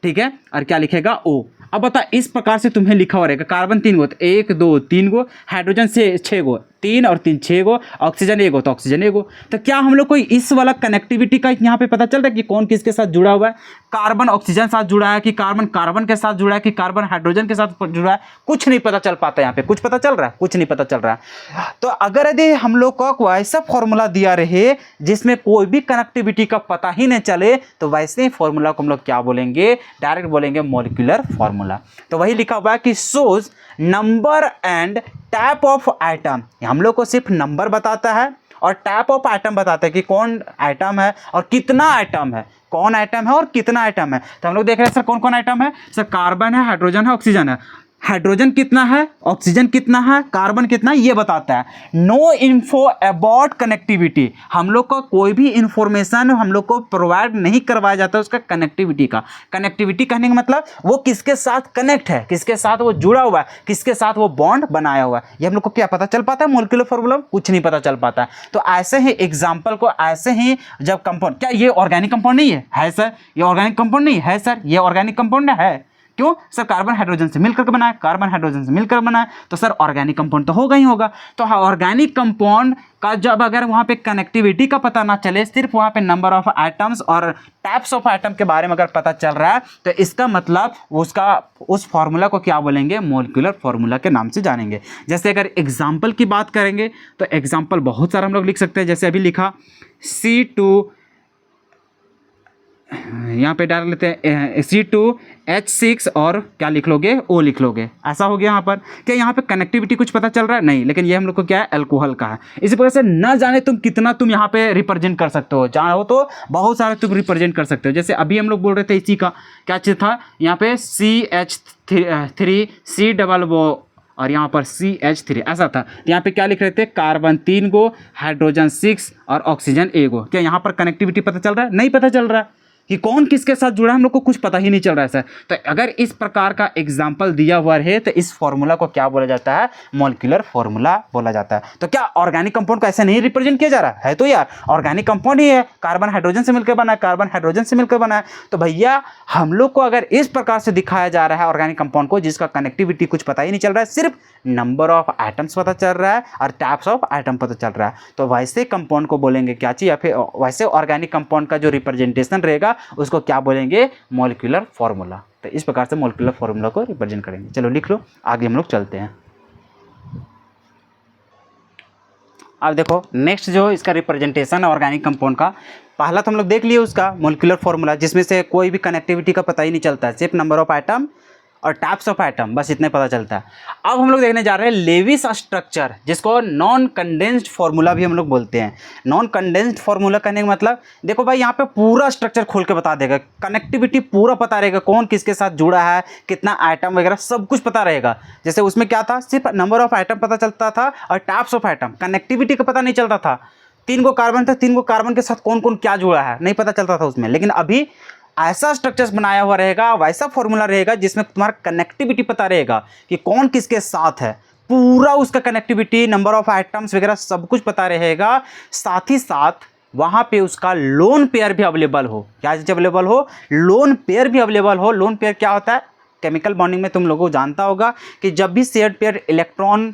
ठीक है, और क्या लिखेगा O। अब बता, इस प्रकार से तुम्हें लिखा हो रहेगा, कार्बन 3 गो तो 1 2 3 गो, हाइड्रोजन से 6 गो, 3 और 3 6 गो, ऑक्सीजन 1 गो तो ऑक्सीजन 1 गो। तो क्या हम लोग को इस वाला कनेक्टिविटी का यहाँ पे पता चल रहा है कि कौन किसके साथ जुड़ा हुआ है। कार्बन ऑक्सीजन साथ जुड़ा है कि कार्बन कार्बन के साथ जुड़ा है कि कार्बन हाइड्रोजन के साथ जुड़ा है, कुछ नहीं पता चल पाता। यहाँ पे कुछ पता चल रहा है, कुछ नहीं पता चल रहा है। तो अगर यदि हम लोग को ऐसा फॉर्मूला दिया रहे जिसमें कोई भी कनेक्टिविटी का पता ही नहीं चले, तो वैसे ही फॉर्मूला को हम लोग क्या बोलेंगे, डायरेक्ट बोलेंगे मॉलिक्यूलर फॉर्मूला। तो वही लिखा हुआ है कि shows number and type of item, हम लोग को सिर्फ नंबर बताता है और टाइप ऑफ आइटम बताता है कि कौन आइटम है और कितना आइटम है, कौन आइटम है और कितना आइटम है। तो हम लोग देख रहे हैं सर कौन कौन आइटम है, सर कार्बन है, हाइड्रोजन है, ऑक्सीजन है। हाइड्रोजन कितना है, ऑक्सीजन कितना है, कार्बन कितना है, ये बताता है। नो इन्फो अबाउट कनेक्टिविटी, हम लोग को कोई भी इंफॉर्मेशन हम लोग को प्रोवाइड नहीं करवाया जाता उसका कनेक्टिविटी का। कनेक्टिविटी कहने का मतलब वो किसके साथ कनेक्ट है, किसके साथ वो जुड़ा हुआ है, किसके साथ वो बॉन्ड बनाया हुआ है, ये हम लोग को क्या पता चल पाता है, मोलिक्यूलर फॉर्मूला कुछ नहीं पता चल पाता है। तो ऐसे ही एग्जाम्पल को ऐसे ही जब कंपाउंड, क्या ये ऑर्गेनिक कंपाउंड नहीं है सर, ये ऑर्गेनिक कंपाउंड नहीं है सर, ये ऑर्गेनिक कंपाउंड है। क्यों सर, कार्बन हाइड्रोजन से मिलकर बना है, कार्बन हाइड्रोजन से मिलकर बना है, तो सर ऑर्गेनिक कंपाउंड तो होगा ही होगा। तो ऑर्गेनिक कंपाउंड का जब अगर वहाँ पे कनेक्टिविटी का पता ना चले, सिर्फ वहाँ पे नंबर ऑफ आइटम्स और टाइप्स ऑफ आइटम के बारे में अगर पता चल रहा है, तो इसका मतलब उसका उस फार्मूला को क्या बोलेंगे, मोलिकुलर फार्मूला के नाम से जानेंगे। जैसे अगर एग्जाम्पल की बात करेंगे तो एग्जाम्पल बहुत सारा हम लोग लिख सकते हैं। जैसे अभी लिखा C2, यहाँ पे डाल लेते हैं C2H6 और क्या लिख लोगे, O लिख लोगे, ऐसा हो गया। यहाँ पर क्या यहाँ पे कनेक्टिविटी कुछ पता चल रहा है, नहीं, लेकिन ये हम लोग को क्या है, अल्कोहल का है। इसी प्रकार से न जाने तुम कितना तुम यहाँ पे रिप्रेजेंट कर सकते हो, चाहो तो बहुत सारे तुम रिप्रेजेंट कर सकते हो। जैसे अभी हम लोग बोल रहे थे इसी का क्या चीज़ था, यहाँ पे CH3C डबल वो और यहाँ पर CH3 ऐसा था। यहाँ पे क्या लिख रहे थे, कार्बन 3 गो, हाइड्रोजन 6 और ऑक्सीजन 1 गो। क्या यहाँ पर कनेक्टिविटी पता चल रहा है, नहीं पता चल रहा है कि कौन किसके साथ जुड़ा है, हम लोग को कुछ पता ही नहीं चल रहा है सर। तो अगर इस प्रकार का एग्जाम्पल दिया हुआ है तो इस फॉर्मूला को क्या बोला जाता है, मॉलिक्यूलर फॉर्मूला बोला जाता है। तो क्या ऑर्गेनिक कंपाउंड को ऐसे नहीं रिप्रेजेंट किया जा रहा है, तो यार ऑर्गेनिक कंपाउंड ही है, कार्बन हाइड्रोजन से मिलकर बना है, कार्बन हाइड्रोजन से मिलकर बना है। तो भैया हम लोग को अगर इस प्रकार से दिखाया जा रहा है ऑर्गेनिक कंपाउंड को जिसका कनेक्टिविटी कुछ पता ही नहीं चल रहा है, सिर्फ नंबर ऑफ एटम्स पता चल रहा है और टाइप्स ऑफ एटम पता चल रहा है। तो वैसे कंपाउंड को बोलेंगे क्या चीज़, या फिर वैसे ऑर्गेनिक कंपाउंड का जो रिप्रेजेंटेशन रहेगा उसको क्या बोलेंगे, मॉलिक्यूलर फार्मूला। तो इस प्रकार से मॉलिक्यूलर फार्मूला को रिप्रेजेंट करेंगे। चलो लिख लो, आगे हम लोग चलते हैं। अब देखो नेक्स्ट जो इसका रिप्रेजेंटेशन है ऑर्गेनिक कंपाउंड का, पहला तो हम लोग देख लिए उसका मॉलिक्यूलर फार्मूला, जिसमें से कोई भी कनेक्टिविटी का पता ही नहीं चलता है, सिर्फ नंबर ऑफ एटम और टाइप्स ऑफ एटम, बस इतना पता चलता है। अब हम लोग देखने जा रहे हैं लेविस स्ट्रक्चर, जिसको नॉन कंडेंस्ड फार्मूला भी हम लोग बोलते हैं। नॉन कंडेंस्ड फार्मूला कहने का मतलब देखो भाई, यहाँ पे पूरा स्ट्रक्चर खोल के बता देगा, कनेक्टिविटी पूरा पता रहेगा, कौन किसके साथ जुड़ा है, कितना एटम वगैरह सब कुछ पता रहेगा। जैसे उसमें क्या था, सिर्फ नंबर ऑफ एटम पता चलता था और टाइप्स ऑफ एटम, कनेक्टिविटी का पता नहीं चलता था। 3 गो कार्बन था, 3 गो कार्बन के साथ कौन कौन क्या जुड़ा है नहीं पता चलता था उसमें। लेकिन अभी ऐसा स्ट्रक्चर्स बनाया हुआ रहेगा, वैसा फॉर्मूला रहेगा जिसमें तुम्हारा कनेक्टिविटी पता रहेगा कि कौन किसके साथ है, पूरा उसका कनेक्टिविटी, नंबर ऑफ आइटम्स वगैरह सब कुछ पता रहेगा। साथ ही साथ वहाँ पे उसका लोन पेयर भी अवेलेबल हो। क्या चीज़ अवेलेबल हो, लोन पेयर भी अवेलेबल हो। लोन पेयर क्या होता है, केमिकल बॉन्डिंग में तुम लोगों को जानता होगा कि जब भी शेयर्ड पेयर इलेक्ट्रॉन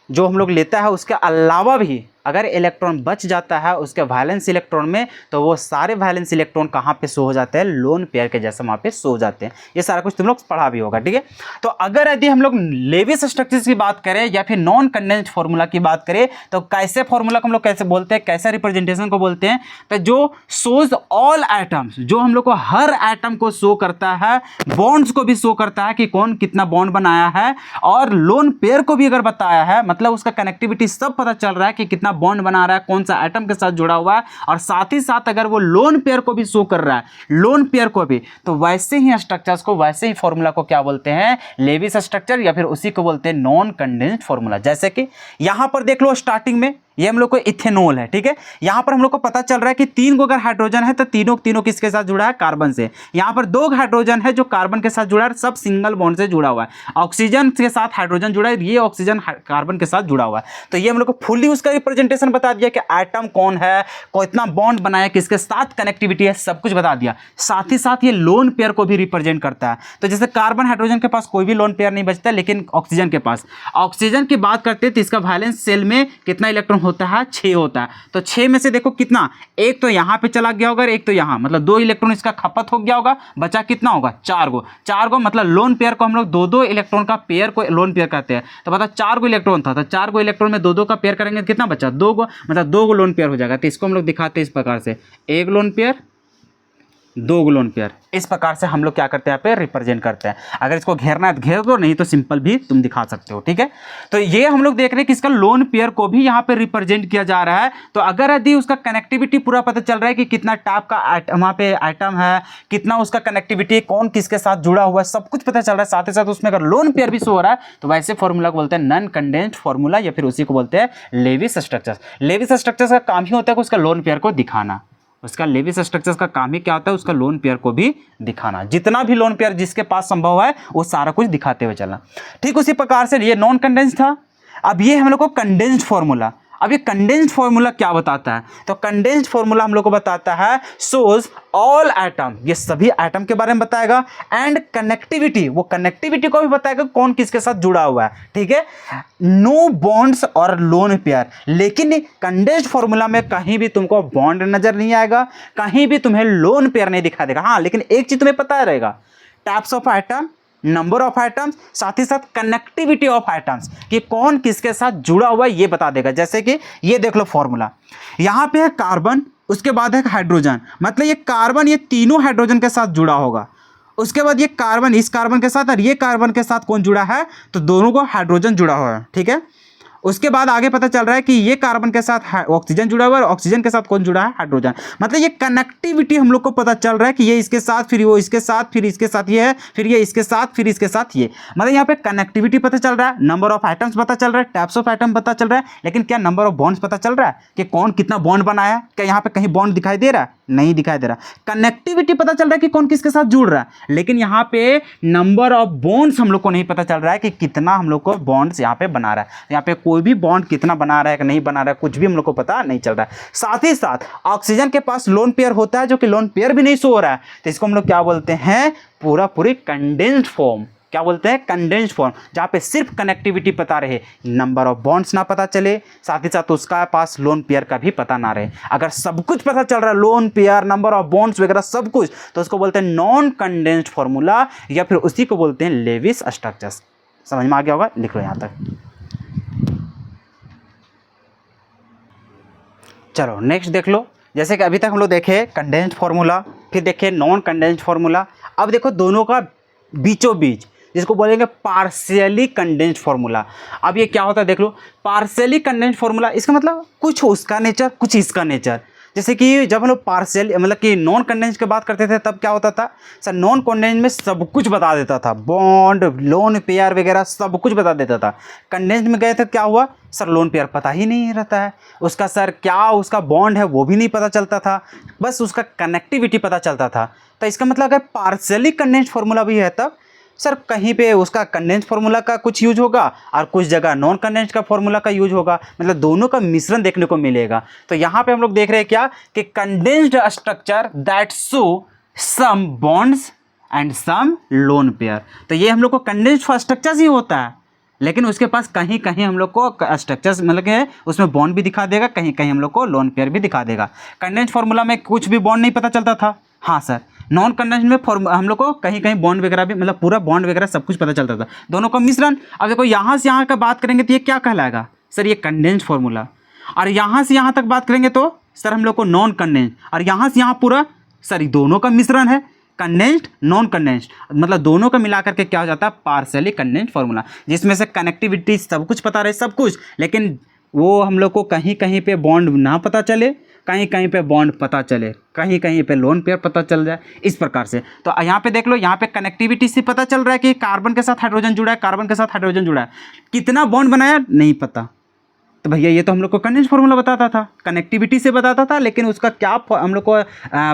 जो हम लोग लेता है उसके अलावा भी अगर इलेक्ट्रॉन बच जाता है उसके वैलेंस इलेक्ट्रॉन में, तो वो सारे वैलेंस इलेक्ट्रॉन कहाँ पे शो हो जाते हैं, लोन पेयर के जैसा वहाँ पे शो हो जाते हैं। ये सारा कुछ तुम लोग पढ़ा भी होगा, ठीक है। तो अगर यदि हम लोग लेविस स्ट्रक्चर्स की बात करें या फिर नॉन कंडेंस्ड फार्मूला की बात करें, तो कैसे फार्मूला को हम लोग कैसे बोलते हैं, कैसे रिप्रेजेंटेशन को बोलते हैं, तो जो शोज ऑल एटम्स, जो हम लोग को हर एटम को शो करता है, बॉन्ड्स को भी शो करता है कि कौन कितना बॉन्ड बनाया है, और लोन पेयर को भी अगर बताया है, मतलब उसका कनेक्टिविटी सब पता चल रहा है कि कितना बॉन्ड बना रहा है, कौन सा एटम के साथ जुड़ा हुआ है, और साथ ही साथ अगर वो लोन पेयर को भी शो कर रहा है, लोन पेयर को भी, तो वैसे ही स्ट्रक्चर्स को, वैसे ही फॉर्मूला को क्या बोलते हैं, लेविस स्ट्रक्चर, या फिर उसी को बोलते हैं नॉन कंडेंस्ड फॉर्मूला। जैसे कि यहां पर देख लो, स्टार्टिंग में ये हम लोग को इथेनॉल है, ठीक है। यहां पर हम लोग को पता चल रहा है कि 3 गो अगर हाइड्रोजन है तो तीनों किसके साथ जुड़ा है, कार्बन से। यहां पर 2 हाइड्रोजन है जो कार्बन के साथ जुड़ा है, सब सिंगल बॉन्ड से जुड़ा हुआ है। ऑक्सीजन के साथ हाइड्रोजन जुड़ा है, ये ऑक्सीजन कार्बन के साथ जुड़ा हुआ है। तो ये हम लोग को फुल्ली उसका रिप्रेजेंटेशन बता दिया कि एटम कौन है, कितना बॉन्ड बनाया, किसके साथ कनेक्टिविटी है, सब कुछ बता दिया। साथ ही साथ ये लोन पेयर को भी रिप्रेजेंट करता है। तो जैसे कार्बन हाइड्रोजन के पास कोई भी लोन पेयर नहीं बचता, लेकिन ऑक्सीजन के पास, ऑक्सीजन की बात करते हैं तो इसका वैलेंस शेल में कितना इलेक्ट्रॉन होता है, 6 होता है। तो 6 में से देखो कितना, एक तो यहां पे चला गया होगा, एक तो यहां, मतलब 2 इलेक्ट्रॉन इसका खपत हो गया होगा, बचा कितना होगा, 4 गो। मतलब लोन पेयर को हम लोग 2 इलेक्ट्रॉन का पेयर को लोन पेयर कहते हैं। तो पता 4 गो इलेक्ट्रॉन था, तो 4 गो इलेक्ट्रॉन में 2 का पेयर करेंगे, कितना बचा, 2 गो, मतलब 2 गो लोन पेयर हो जाएगा। तो इसको हम लोग दिखाते हैं इस प्रकार से, 1 लोन पेयर, 2 लोन पेयर, इस प्रकार से हम लोग क्या करते हैं, यहाँ पे रिप्रेजेंट करते हैं। अगर इसको घेरना है तो घेर दो, नहीं तो सिंपल भी तुम दिखा सकते हो, ठीक है। तो ये हम लोग देख रहे हैं कि इसका लोन पेयर को भी यहाँ पे रिप्रेजेंट किया जा रहा है। तो अगर यदि उसका कनेक्टिविटी पूरा पता चल रहा है कि कितना टाइप का वहाँ पे आइटम है, कितना उसका कनेक्टिविटी, कौन किसके साथ जुड़ा हुआ है, सब कुछ पता चल रहा है, साथ ही साथ उसमें अगर लोन पेयर भी शो हो रहा है, तो वैसे फॉर्मूला को बोलते हैं नॉन कंडेंस्ड फॉर्मूला, या फिर उसी को बोलते हैं लेविस स्ट्रक्चर्स। लेविस स्ट्रक्चर्स का काम ही होता है कि उसका लोन पेयर को दिखाना। उसका लेविस स्ट्रक्चर्स का काम ही क्या होता है, उसका लोन पेयर को भी दिखाना। जितना भी लोन पेयर जिसके पास संभव है वो सारा कुछ दिखाते हुए चलना। ठीक उसी प्रकार से ये नॉन कंडेंस्ड था। अब ये हम लोग को कंडेंस्ड फॉर्मूला, अब ये कंडेंस्ड फार्मूला क्या बताता है, तो कंडेंस्ड फार्मूला हम लोग को बताता है शोज ऑल एटम, ये सभी एटम के बारे में बताएगा, एंड कनेक्टिविटी, वो कनेक्टिविटी को भी बताएगा कौन किसके साथ जुड़ा हुआ है, ठीक है। नो बॉन्ड्स और लोन पेयर, लेकिन कंडेंस्ड फार्मूला में कहीं भी तुमको बॉन्ड नजर नहीं आएगा, कहीं भी तुम्हें लोन पेयर नहीं दिखा देगा। हाँ, लेकिन एक चीज तुम्हें पता रहेगा, types of atom, number of items, साथ ही साथ कनेक्टिविटी ऑफ आइटम्स, कि कौन किसके साथ जुड़ा हुआ है ये बता देगा। जैसे कि ये देख लो फॉर्मूला, यहां पे है कार्बन, उसके बाद है हाइड्रोजन, मतलब ये कार्बन ये तीनों हाइड्रोजन के साथ जुड़ा होगा। उसके बाद ये कार्बन इस कार्बन के साथ और ये कार्बन के साथ कौन जुड़ा है, तो दोनों को हाइड्रोजन जुड़ा हुआ है, ठीक है। उसके बाद आगे पता चल रहा है कि ये कार्बन के साथ ऑक्सीजन जुड़ा हुआ है, और ऑक्सीजन के साथ कौन जुड़ा है, हाइड्रोजन। मतलब ये कनेक्टिविटी हम लोग को पता चल रहा है कि ये इसके साथ, फिर वो इसके साथ, फिर इसके साथ ये है, फिर ये इसके साथ, फिर इसके साथ ये, मतलब यहाँ पे कनेक्टिविटी पता चल रहा है, नंबर ऑफ आइटम्स पता चल रहा है, टाइप्स ऑफ आइटम पता चल रहा है, लेकिन क्या नंबर ऑफ बॉन्ड्स पता चल रहा है कि कौन कितना बॉन्ड बनाया है, क्या यहाँ पे कहीं बॉन्ड दिखाई दे रहा है, नहीं दिखाई दे रहा। कनेक्टिविटी पता चल रहा है कि कौन किसके साथ जुड़ रहा है, लेकिन यहाँ पे नंबर ऑफ बॉन्ड्स हम लोग को नहीं पता चल रहा है कि कितना हम लोग को बॉन्ड्स यहाँ पे बना रहा है। यहाँ पे कोई भी बॉन्ड कितना बना रहा है कि नहीं बना रहा है, कुछ भी हम लोग को पता नहीं चल रहा है। साथ ही साथ ऑक्सीजन के पास लोन पेयर होता है, जो कि लोन पेयर भी नहीं शो हो रहा है, तो इसको हम लोग क्या बोलते हैं, पूरी कंडेंस्ड फॉर्म, क्या बोलते हैं, कंडेंस्ड फॉर्म, जहाँ पे सिर्फ कनेक्टिविटी पता रहे, नंबर ऑफ बॉन्ड्स ना पता चले, साथ ही साथ उसका पास लोन पेयर का भी पता ना रहे। अगर सब कुछ पता चल रहा है, lone pair, number of bonds वगैरह सब कुछ, तो उसको बोलते हैं नॉन कंडेंस्ड फॉर्मूला, या फिर उसी को बोलते हैं लेविस स्ट्रक्चर्स। समझ में आ गया होगा, लिख लो यहाँ तक। चलो नेक्स्ट देख लो। जैसे कि अभी तक हम लोग देखे कंडेंस्ड फार्मूला, फिर देखे नॉन कंडेंस्ड फार्मूला। अब देखो दोनों का बीचों बीच, जिसको बोलेंगे पार्शियली कंडेंस्ड फार्मूला। अब ये क्या होता है देख लो। पार्शियली कंडेंस्ड फार्मूला, इसका मतलब कुछ उसका नेचर कुछ इसका नेचर। जैसे कि जब हम लोग पार्शियल मतलब कि नॉन कंडेंस्ड की बात करते थे तब क्या होता था सर, नॉन कंडेंस्ड में सब कुछ बता देता था, बॉन्ड, लोन पेयर वगैरह सब कुछ बता देता था। कंडेंस्ड में गए थे क्या हुआ सर, लोन पेयर पता ही नहीं रहता है उसका, सर क्या उसका बॉन्ड है वो भी नहीं पता चलता था, बस उसका कनेक्टिविटी पता चलता था। तो इसका मतलब अगर पार्शियली कंडेंस्ड फार्मूला भी है तब सर कहीं पे उसका कंडेंस्ड फार्मूला का कुछ यूज होगा और कुछ जगह नॉन कंडेंस्ड का फार्मूला का यूज होगा, मतलब दोनों का मिश्रण देखने को मिलेगा। तो यहाँ पे हम लोग देख रहे हैं क्या कि condensed structure that show some bonds and some lone pair. तो ये हम लोग को कंडेंस्ड स्ट्रक्चर ही होता है, लेकिन उसके पास कहीं कहीं हम लोग को स्ट्रक्चर्स मतलब कि उसमें बॉन्ड भी दिखा देगा, कहीं कहीं हम लोग को लोन पेयर भी दिखा देगा। कंडेंस्ड फार्मूला में कुछ भी बॉन्ड नहीं पता चलता था, हाँ सर। नॉन कंडेंस्ड में हम लोग को कहीं कहीं बॉन्ड वगैरह भी, मतलब पूरा बॉन्ड वगैरह सब कुछ पता चलता था, दोनों का मिश्रण। अब देखो यहाँ से यहाँ का बात करेंगे तो ये क्या कहलाएगा सर, ये कंडेंस्ड फार्मूला। और यहाँ से यहाँ तक बात करेंगे तो सर हम लोग को नॉन कंडेंस्ड, और यहाँ से यहाँ पूरा सर दोनों का मिश्रण है, कंडेंस्ड नॉन कंडेंस्ड, मतलब दोनों का मिला करके क्या हो जाता है पार्शियली कंडेंस्ड फार्मूला, जिसमें से कनेक्टिविटी सब कुछ पता रहे सब कुछ, लेकिन वो हम लोग को कहीं कहीं पे बॉन्ड ना पता चले, कहीं कहीं पे बॉन्ड पता चले, कहीं कहीं पे लोन पेयर पता चल जाए, इस प्रकार से। तो यहाँ पे देख लो, यहाँ पे कनेक्टिविटी से पता चल रहा है कि कार्बन के साथ हाइड्रोजन जुड़ा है, कार्बन के साथ हाइड्रोजन जुड़ा है, कितना बॉन्ड बनाया नहीं पता। तो भैया ये तो हम लोग को कंडेंस्ड फार्मूला बताता था, कनेक्टिविटी से बताता था, लेकिन उसका क्या हम लोग को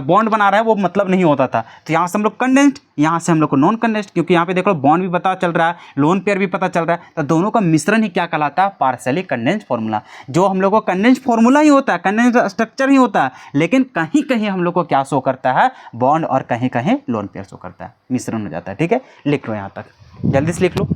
बॉन्ड बना रहा है वो मतलब नहीं होता था। तो यहाँ से हम लोग कंडेंस्ड, यहाँ से हम लोग को नॉन कंडेंस्ड, क्योंकि यहाँ पे देखो बॉन्ड भी पता चल रहा है, लोन पेयर भी पता चल रहा है, तो दोनों का मिश्रण ही क्या कहलाता है पार्शियली कंडेंस्ड फार्मूला। जो हम लोग को कंडेंस्ड फार्मूला ही होता है, कंडेंस्ड स्ट्रक्चर ही होता है, लेकिन कहीं कहीं हम लोग को क्या शो करता है बॉन्ड, और कहीं कहीं लोन पेयर शो करता है, मिश्रण हो जाता है। ठीक है, लिख लो यहाँ तक, जल्दी से लिख लो।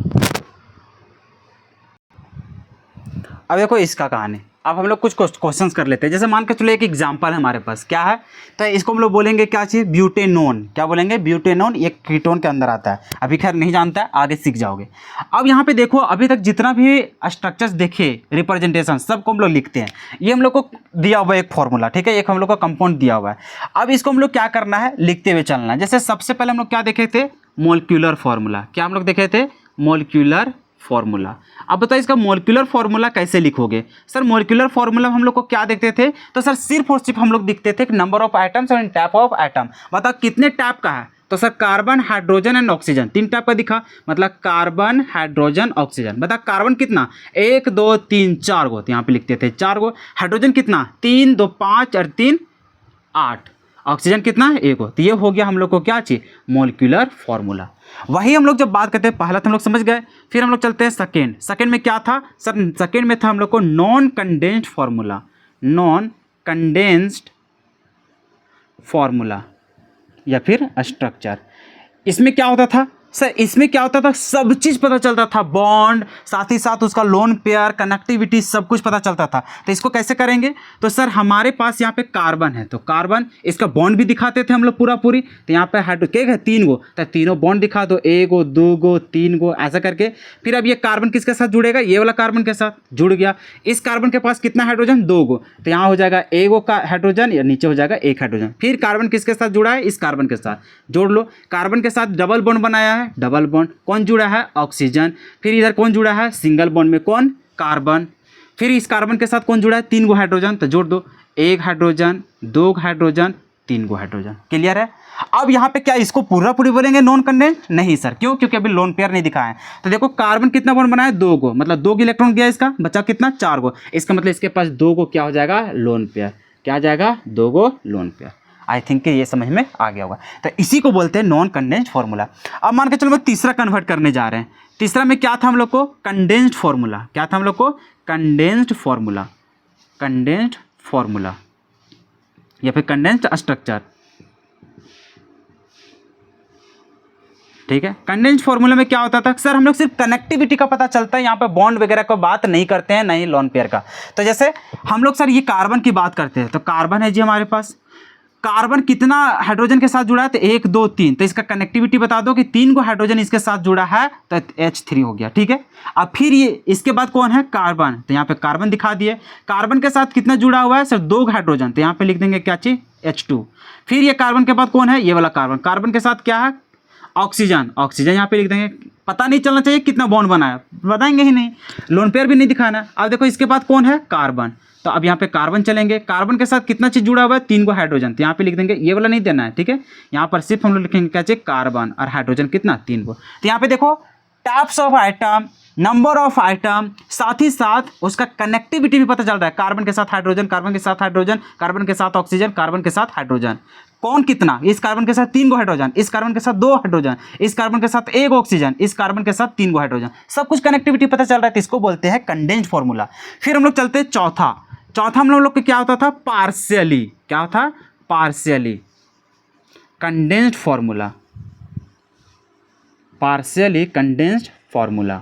अब देखो इसका कहानी, अब हम लोग कुछ क्वेश्चंस कर लेते हैं। जैसे मान के चलो एक एग्जांपल है हमारे पास, क्या है तो इसको हम लोग बोलेंगे क्या चीज़, ब्यूटेनोन। क्या बोलेंगे, ब्यूटेनोन, ये कीटोन के अंदर आता है। अभी खैर नहीं जानता है, आगे सीख जाओगे। अब यहाँ पे देखो अभी तक जितना भी स्ट्रक्चर्स देखे, रिप्रेजेंटेशन, सबको हम लोग लिखते हैं। ये हम लोग को दिया हुआ है एक फॉर्मूला, ठीक है, एक हम लोग को कंपाउंड दिया हुआ है। अब इसको हम लोग क्या करना है, लिखते हुए चलना है। जैसे सबसे पहले हम लोग क्या देखे थे, मोलिक्यूलर फार्मूला। क्या हम लोग देखे थे, मोलिक्यूलर फार्मूला। अब बताओ इसका मोलिक्यूलर फार्मूला कैसे लिखोगे सर। मोलिक्यूलर फार्मूला हम लोग को क्या देखते थे, तो सर सिर्फ और सिर्फ हम लोग दिखते थे नंबर ऑफ एटम्स और टाइप ऑफ एटम। बताओ कितने टाइप का है, तो sir carbon, hydrogen and oxygen, 3 type का दिखा, मतलब कार्बन, हाइड्रोजन, ऑक्सीजन। बता कार्बन कितना, 1 2 3 4 गो, तो यहाँ पे लिखते थे 4 गो। हाइड्रोजन कितना, 3 2 5 और 3 8। ऑक्सीजन कितना, 1 गो। तो ये हो गया हम लोग को क्या चाहिए, मोलिक्यूलर फार्मूला। वही हम लोग जब बात करते हैं, पहला तो हम लोग समझ गए, फिर हम लोग चलते हैं सेकेंड। सेकेंड में क्या था सर, सेकेंड में था हम लोग को non condensed formula, non condensed formula या फिर स्ट्रक्चर। इसमें क्या होता था सर, इसमें क्या होता था, सब चीज़ पता चलता था, बॉन्ड, साथ ही साथ उसका लोन पेयर, कनेक्टिविटी, सब कुछ पता चलता था। तो इसको कैसे करेंगे, तो सर हमारे पास यहाँ पे कार्बन है, तो कार्बन, इसका बॉन्ड भी दिखाते थे हम लोग पूरा पूरी। तो यहाँ पे हाइड्रोजन है 3 गो, तो तीनों बॉन्ड दिखा दो, 1 गो 2 गो 3 गो, ऐसा करके। फिर अब ये कार्बन किसके साथ जुड़ेगा, ये वाला कार्बन के साथ जुड़ गया। इस कार्बन के पास कितना हाइड्रोजन, 2 गो, तो यहाँ हो जाएगा 1 गो का हाइड्रोजन, या नीचे हो जाएगा 1 हाइड्रोजन। फिर कार्बन किसके साथ जुड़ा है, इस कार्बन के साथ जोड़ लो। कार्बन के साथ डबल बॉन्ड बनाया है, डबल बॉन्ड, कौन जुड़ा है, ऑक्सीजन। फिर इधर कौन जुड़ा है, सिंगल बॉन्ड में कौन, कार्बन। फिर इस कार्बन के साथ कौन जुड़ा है, 3 गो हाइड्रोजन, तो जोड़ दो, 1 हाइड्रोजन, 2 हाइड्रोजन, 3 गो हाइड्रोजन। क्लियर है। अब यहाँ पे क्या इसको पूरा पूरी बोलेंगे नॉन कंडेंस्ड, नहीं सर, क्यों, क्योंकि अभी लोन पेयर नहीं दिखा है। तो देखो कार्बन कितना बॉन्ड बनाया, 2 गो, मतलब 2 इलेक्ट्रॉन गया, इसका बचा कितना, 4 गो। इसका मतलब इसके पास 2 गो क्या हो जाएगा, लोन पेयर। क्या आ जाएगा, 2 गो लोन पेयर। आई थिंक ये समझ में आ गया होगा। तो इसी को बोलते हैं नॉन कंडेंस्ड फार्मूला। अब मान के चलो मैं तीसरा कन्वर्ट करने जा रहे हैं। तीसरा में क्या था हम लोग को, कंडेंस्ड फार्मूला। क्या था हम लोग को, कंडेंस्ड फार्मूला, कंडेंस्ड फार्मूला या फिर कंडेंस्ड स्ट्रक्चर। ठीक है। कंडेंस्ड फॉर्मूला में क्या होता था सर, हम लोग सिर्फ कनेक्टिविटी का पता चलता है, यहाँ पे बॉन्ड वगैरह का बात नहीं करते हैं, नहीं लोन पेयर का। तो जैसे हम लोग सर ये कार्बन की बात करते हैं, तो कार्बन है जी हमारे पास, कार्बन कितना हाइड्रोजन के साथ जुड़ा है, तो 1 2 3, तो इसका कनेक्टिविटी बता दो कि 3 को हाइड्रोजन इसके साथ जुड़ा है तो H3 हो गया, ठीक है। अब फिर ये इसके बाद कौन है, कार्बन, तो यहाँ पे कार्बन दिखा दिए। कार्बन के साथ कितना जुड़ा हुआ है सर, 2 हाइड्रोजन, तो यहाँ पे लिख देंगे क्या चीज, H2। फिर ये कार्बन के बाद कौन है, ये वाला कार्बन, कार्बन के साथ क्या है, ऑक्सीजन, ऑक्सीजन यहाँ पे लिख देंगे। पता नहीं चलना चाहिए कितना बॉन्ड बनाया, बताएंगे ही नहीं, लोन पेयर भी नहीं दिखाना। अब देखो इसके बाद कौन है, कार्बन, तो अब यहाँ पे कार्बन चलेंगे, कार्बन के साथ कितना चीज जुड़ा हुआ है, 3 को हाइड्रोजन, तो यहाँ पे लिख देंगे, ये वाला नहीं देना है, ठीक है। यहाँ पर सिर्फ हम लोग लिखेंगे क्या चाहिए, कार्बन, और हाइड्रोजन कितना, 3 को। तो यहाँ पे देखो types of item, number of item, साथ ही साथ उसका कनेक्टिविटी भी पता चल रहा है, कार्बन के साथ हाइड्रोजन, कार्बन के साथ हाइड्रोजन, कार्बन के साथ ऑक्सीजन, कार्बन के साथ हाइड्रोजन, कौन कितना, इस कार्बन के साथ 3 को हाइड्रोजन, इस कार्बन के साथ 2 हाइड्रोजन, इस कार्बन के साथ 1 ऑक्सीजन, इस कार्बन के साथ 3 को हाइड्रोजन, सब कुछ कनेक्टिविटी पता चल रहा है, तो इसको बोलते हैं कंडेंस्ड फॉर्मूला। फिर हम लोग चलते हैं चौथा हम लोग को क्या होता था, पार्शियली, क्या होता, partially condensed formula, partially condensed formula.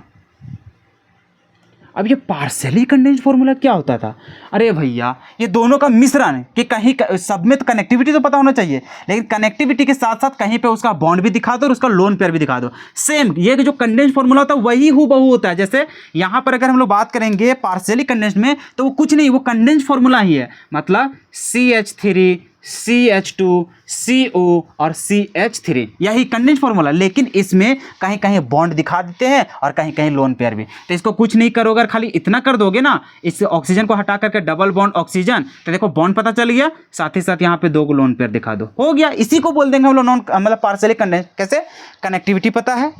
अब ये पार्शियली कंडेंस्ड फॉर्मूला क्या होता था, अरे भैया ये दोनों का मिश्रण है कि कहीं सब में तो कनेक्टिविटी तो पता होना चाहिए, लेकिन कनेक्टिविटी के साथ साथ कहीं पे उसका बॉन्ड भी दिखा दो और उसका लोन पेयर भी दिखा दो। सेम ये जो कंडेंस्ड फॉर्मूला होता है वही हूबहू होता है। जैसे यहाँ पर अगर हम लोग बात करेंगे पार्शियली कंडेंस्ड में, तो वो कुछ नहीं, वो कंडेंस्ड फॉर्मूला ही है, मतलब CH3 CH2 CO और CH3, यही कंडेंस्ड फॉर्मूला। लेकिन इसमें कहीं कहीं बॉन्ड दिखा देते हैं और कहीं कहीं लोन पेयर भी। तो इसको कुछ नहीं करोगे, खाली इतना कर दोगे ना, इस ऑक्सीजन को हटा करके डबल बॉन्ड ऑक्सीजन, तो देखो बॉन्ड पता चल गया, साथ ही साथ यहाँ पे 2 को लोन पेयर दिखा दो, हो गया। इसी को बोल देंगे हम लोग नॉन, मतलब पार्शियली कंडेंस्ड। कैसे, कनेक्टिविटी पता है,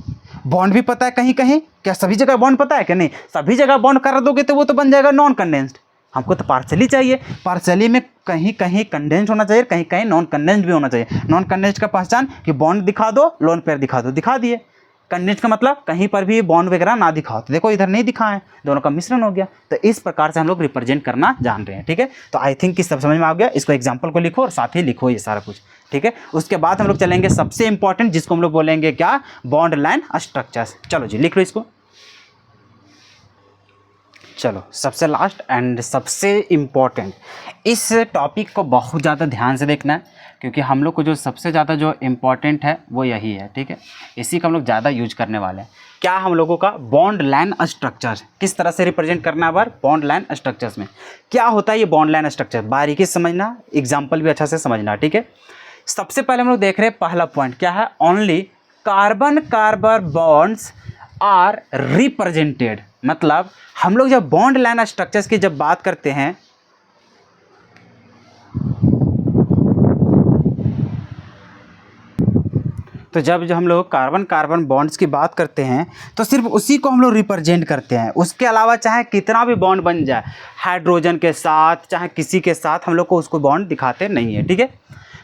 बॉन्ड भी पता है, कहीं कहीं क्या सभी जगह बॉन्ड पता है कि नहीं, सभी जगह बॉन्ड कर दोगे तो वो तो बन जाएगा नॉन कंडेंस्ड। हमको तो पार्शियली चाहिए, पार्शियली में कहीं कहीं कंडेंस्ड होना चाहिए, कहीं कहीं नॉन कंडेंस्ड भी होना चाहिए। नॉन कंडेंस्ड का पहचान कि बॉन्ड दिखा दो, लोन पेयर दिखा दो, दिखा दिए। कंडेंस्ड का मतलब कहीं पर भी बॉन्ड वगैरह ना दिखाओ, तो देखो इधर नहीं दिखा है, दोनों का मिश्रण हो गया। तो इस प्रकार से हम लोग रिप्रेजेंट करना जान रहे हैं, ठीक है। तो आई थिंक कि सब समझ में आ गया। इसको एग्जाम्पल को लिखो और साथ ही लिखो ये सारा कुछ, ठीक है। उसके बाद हम लोग चलेंगे सबसे इंपॉर्टेंट, जिसको हम लोग बोलेंगे क्या, बॉन्ड लाइन स्ट्रक्चर्स। चलो जी लिख लो इसको। चलो सबसे लास्ट एंड सबसे इम्पॉर्टेंट, इस टॉपिक को बहुत ज़्यादा ध्यान से देखना है, क्योंकि हम लोग को जो सबसे ज़्यादा जो इम्पॉर्टेंट है वो यही है, ठीक है। इसी का हम लोग ज़्यादा यूज करने वाले हैं। क्या हम लोगों का बॉन्ड लाइन स्ट्रक्चर किस तरह से रिप्रेजेंट करना है, बार बॉन्ड लाइन स्ट्रक्चर्स में क्या होता है ये बॉन्ड लाइन स्ट्रक्चर, बारीकी से समझना, एग्जाम्पल भी अच्छा से समझना, ठीक है। सबसे पहले हम लोग देख रहे हैं पहला पॉइंट क्या है, only carbon carbon bonds are represented. मतलब हम लोग जब बॉन्ड लाइन स्ट्रक्चर्स की जब बात करते हैं, तो जब हम लोग कार्बन कार्बन बॉन्ड्स की बात करते हैं तो सिर्फ उसी को हम लोग रिप्रेजेंट करते हैं। उसके अलावा चाहे कितना भी बॉन्ड बन जाए, हाइड्रोजन के साथ चाहे किसी के साथ, हम लोग को उसको बॉन्ड दिखाते नहीं है, ठीक है।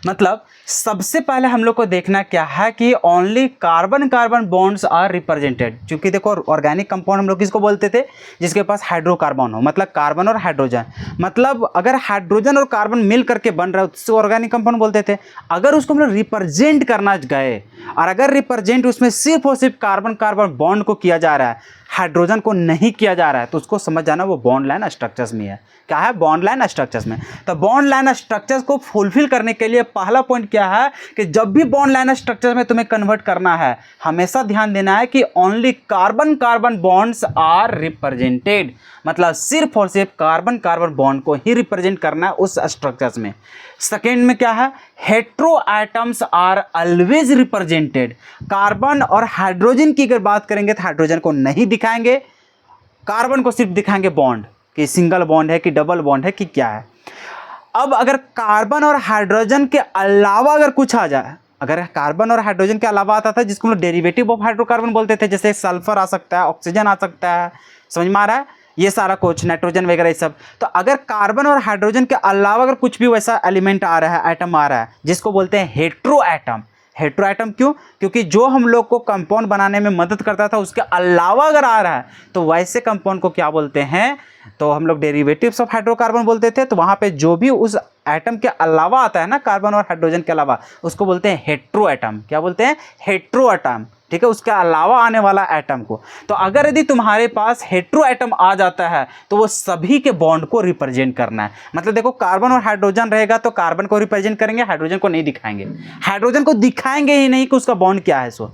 मतलब सबसे पहले हम लोग को देखना क्या है कि only carbon carbon bonds are represented. क्योंकि देखो ऑर्गेनिक कंपाउंड हम लोग किसको बोलते थे, जिसके पास हाइड्रोकार्बन हो, मतलब कार्बन और हाइड्रोजन। मतलब अगर हाइड्रोजन और कार्बन मिल करके बन रहा है उसको ऑर्गेनिक कंपाउंड बोलते थे। अगर उसको हम लोग रिप्रेजेंट करना गए और अगर रिप्रेजेंट उसमें सिर्फ और सिर्फ कार्बन कार्बन बॉन्ड को किया जा रहा है, हाइड्रोजन को नहीं किया जा रहा है, तो उसको समझ जाना वो बॉन्ड लाइन स्ट्रक्चर्स में है। क्या है, बॉन्ड लाइन स्ट्रक्चर्स में। तो बॉन्ड लाइन स्ट्रक्चर्स को फुलफिल करने के लिए पहला पॉइंट क्या है कि जब भी बॉन्ड लाइन स्ट्रक्चर में तुम्हें कन्वर्ट करना है, हमेशा ध्यान देना है कि only carbon carbon bonds are represented. मतलब सिर्फ और सिर्फ कार्बन कार्बन बॉन्ड को ही रिप्रेजेंट करना है उस स्ट्रक्चर्स में। सेकेंड में क्या है, hetero atoms are always represented. Carbon और हाइड्रोजन की अगर बात करेंगे तो हाइड्रोजन को नहीं दिखाएंगे, कार्बन को सिर्फ दिखाएंगे बॉन्ड कि सिंगल बॉन्ड है कि डबल बॉन्ड है कि क्या है। अब अगर कार्बन और हाइड्रोजन के अलावा अगर कुछ आ जाए, अगर कार्बन और हाइड्रोजन के अलावा आता था जिसको हम लोग डेरिवेटिव ऑफ हाइड्रोकार्बन बोलते थे, जैसे सल्फर आ सकता है, ऑक्सीजन आ सकता है, समझ में आ रहा है, ये सारा कुछ नाइट्रोजन वगैरह ये सब। तो अगर कार्बन और हाइड्रोजन के अलावा अगर कुछ भी वैसा एलिमेंट आ रहा है, एटम आ रहा है, जिसको बोलते हैं हेट्रो एटम। हेट्रो एटम क्यों, क्योंकि जो हम लोग को कंपाउंड बनाने में मदद करता था उसके अलावा अगर आ रहा है तो वैसे कंपाउंड को क्या बोलते हैं, तो हम लोग डेरिवेटिव्स ऑफ हाइड्रोकार्बन बोलते थे। तो वहाँ पे जो भी उस एटम के अलावा आता है ना, कार्बन और हाइड्रोजन के अलावा, उसको बोलते हैं हेट्रो एटम। क्या बोलते हैं, हेट्रो एटम। ठीक है, उसके अलावा आने वाला एटम को। तो अगर यदि तुम्हारे पास हेटेरो एटम आ जाता है तो वो सभी के बॉन्ड को रिप्रेजेंट करना है। मतलब देखो कार्बन और हाइड्रोजन रहेगा तो कार्बन को रिप्रेजेंट करेंगे, हाइड्रोजन को नहीं दिखाएंगे, हाइड्रोजन को दिखाएंगे ही नहीं कि उसका बॉन्ड क्या है। सो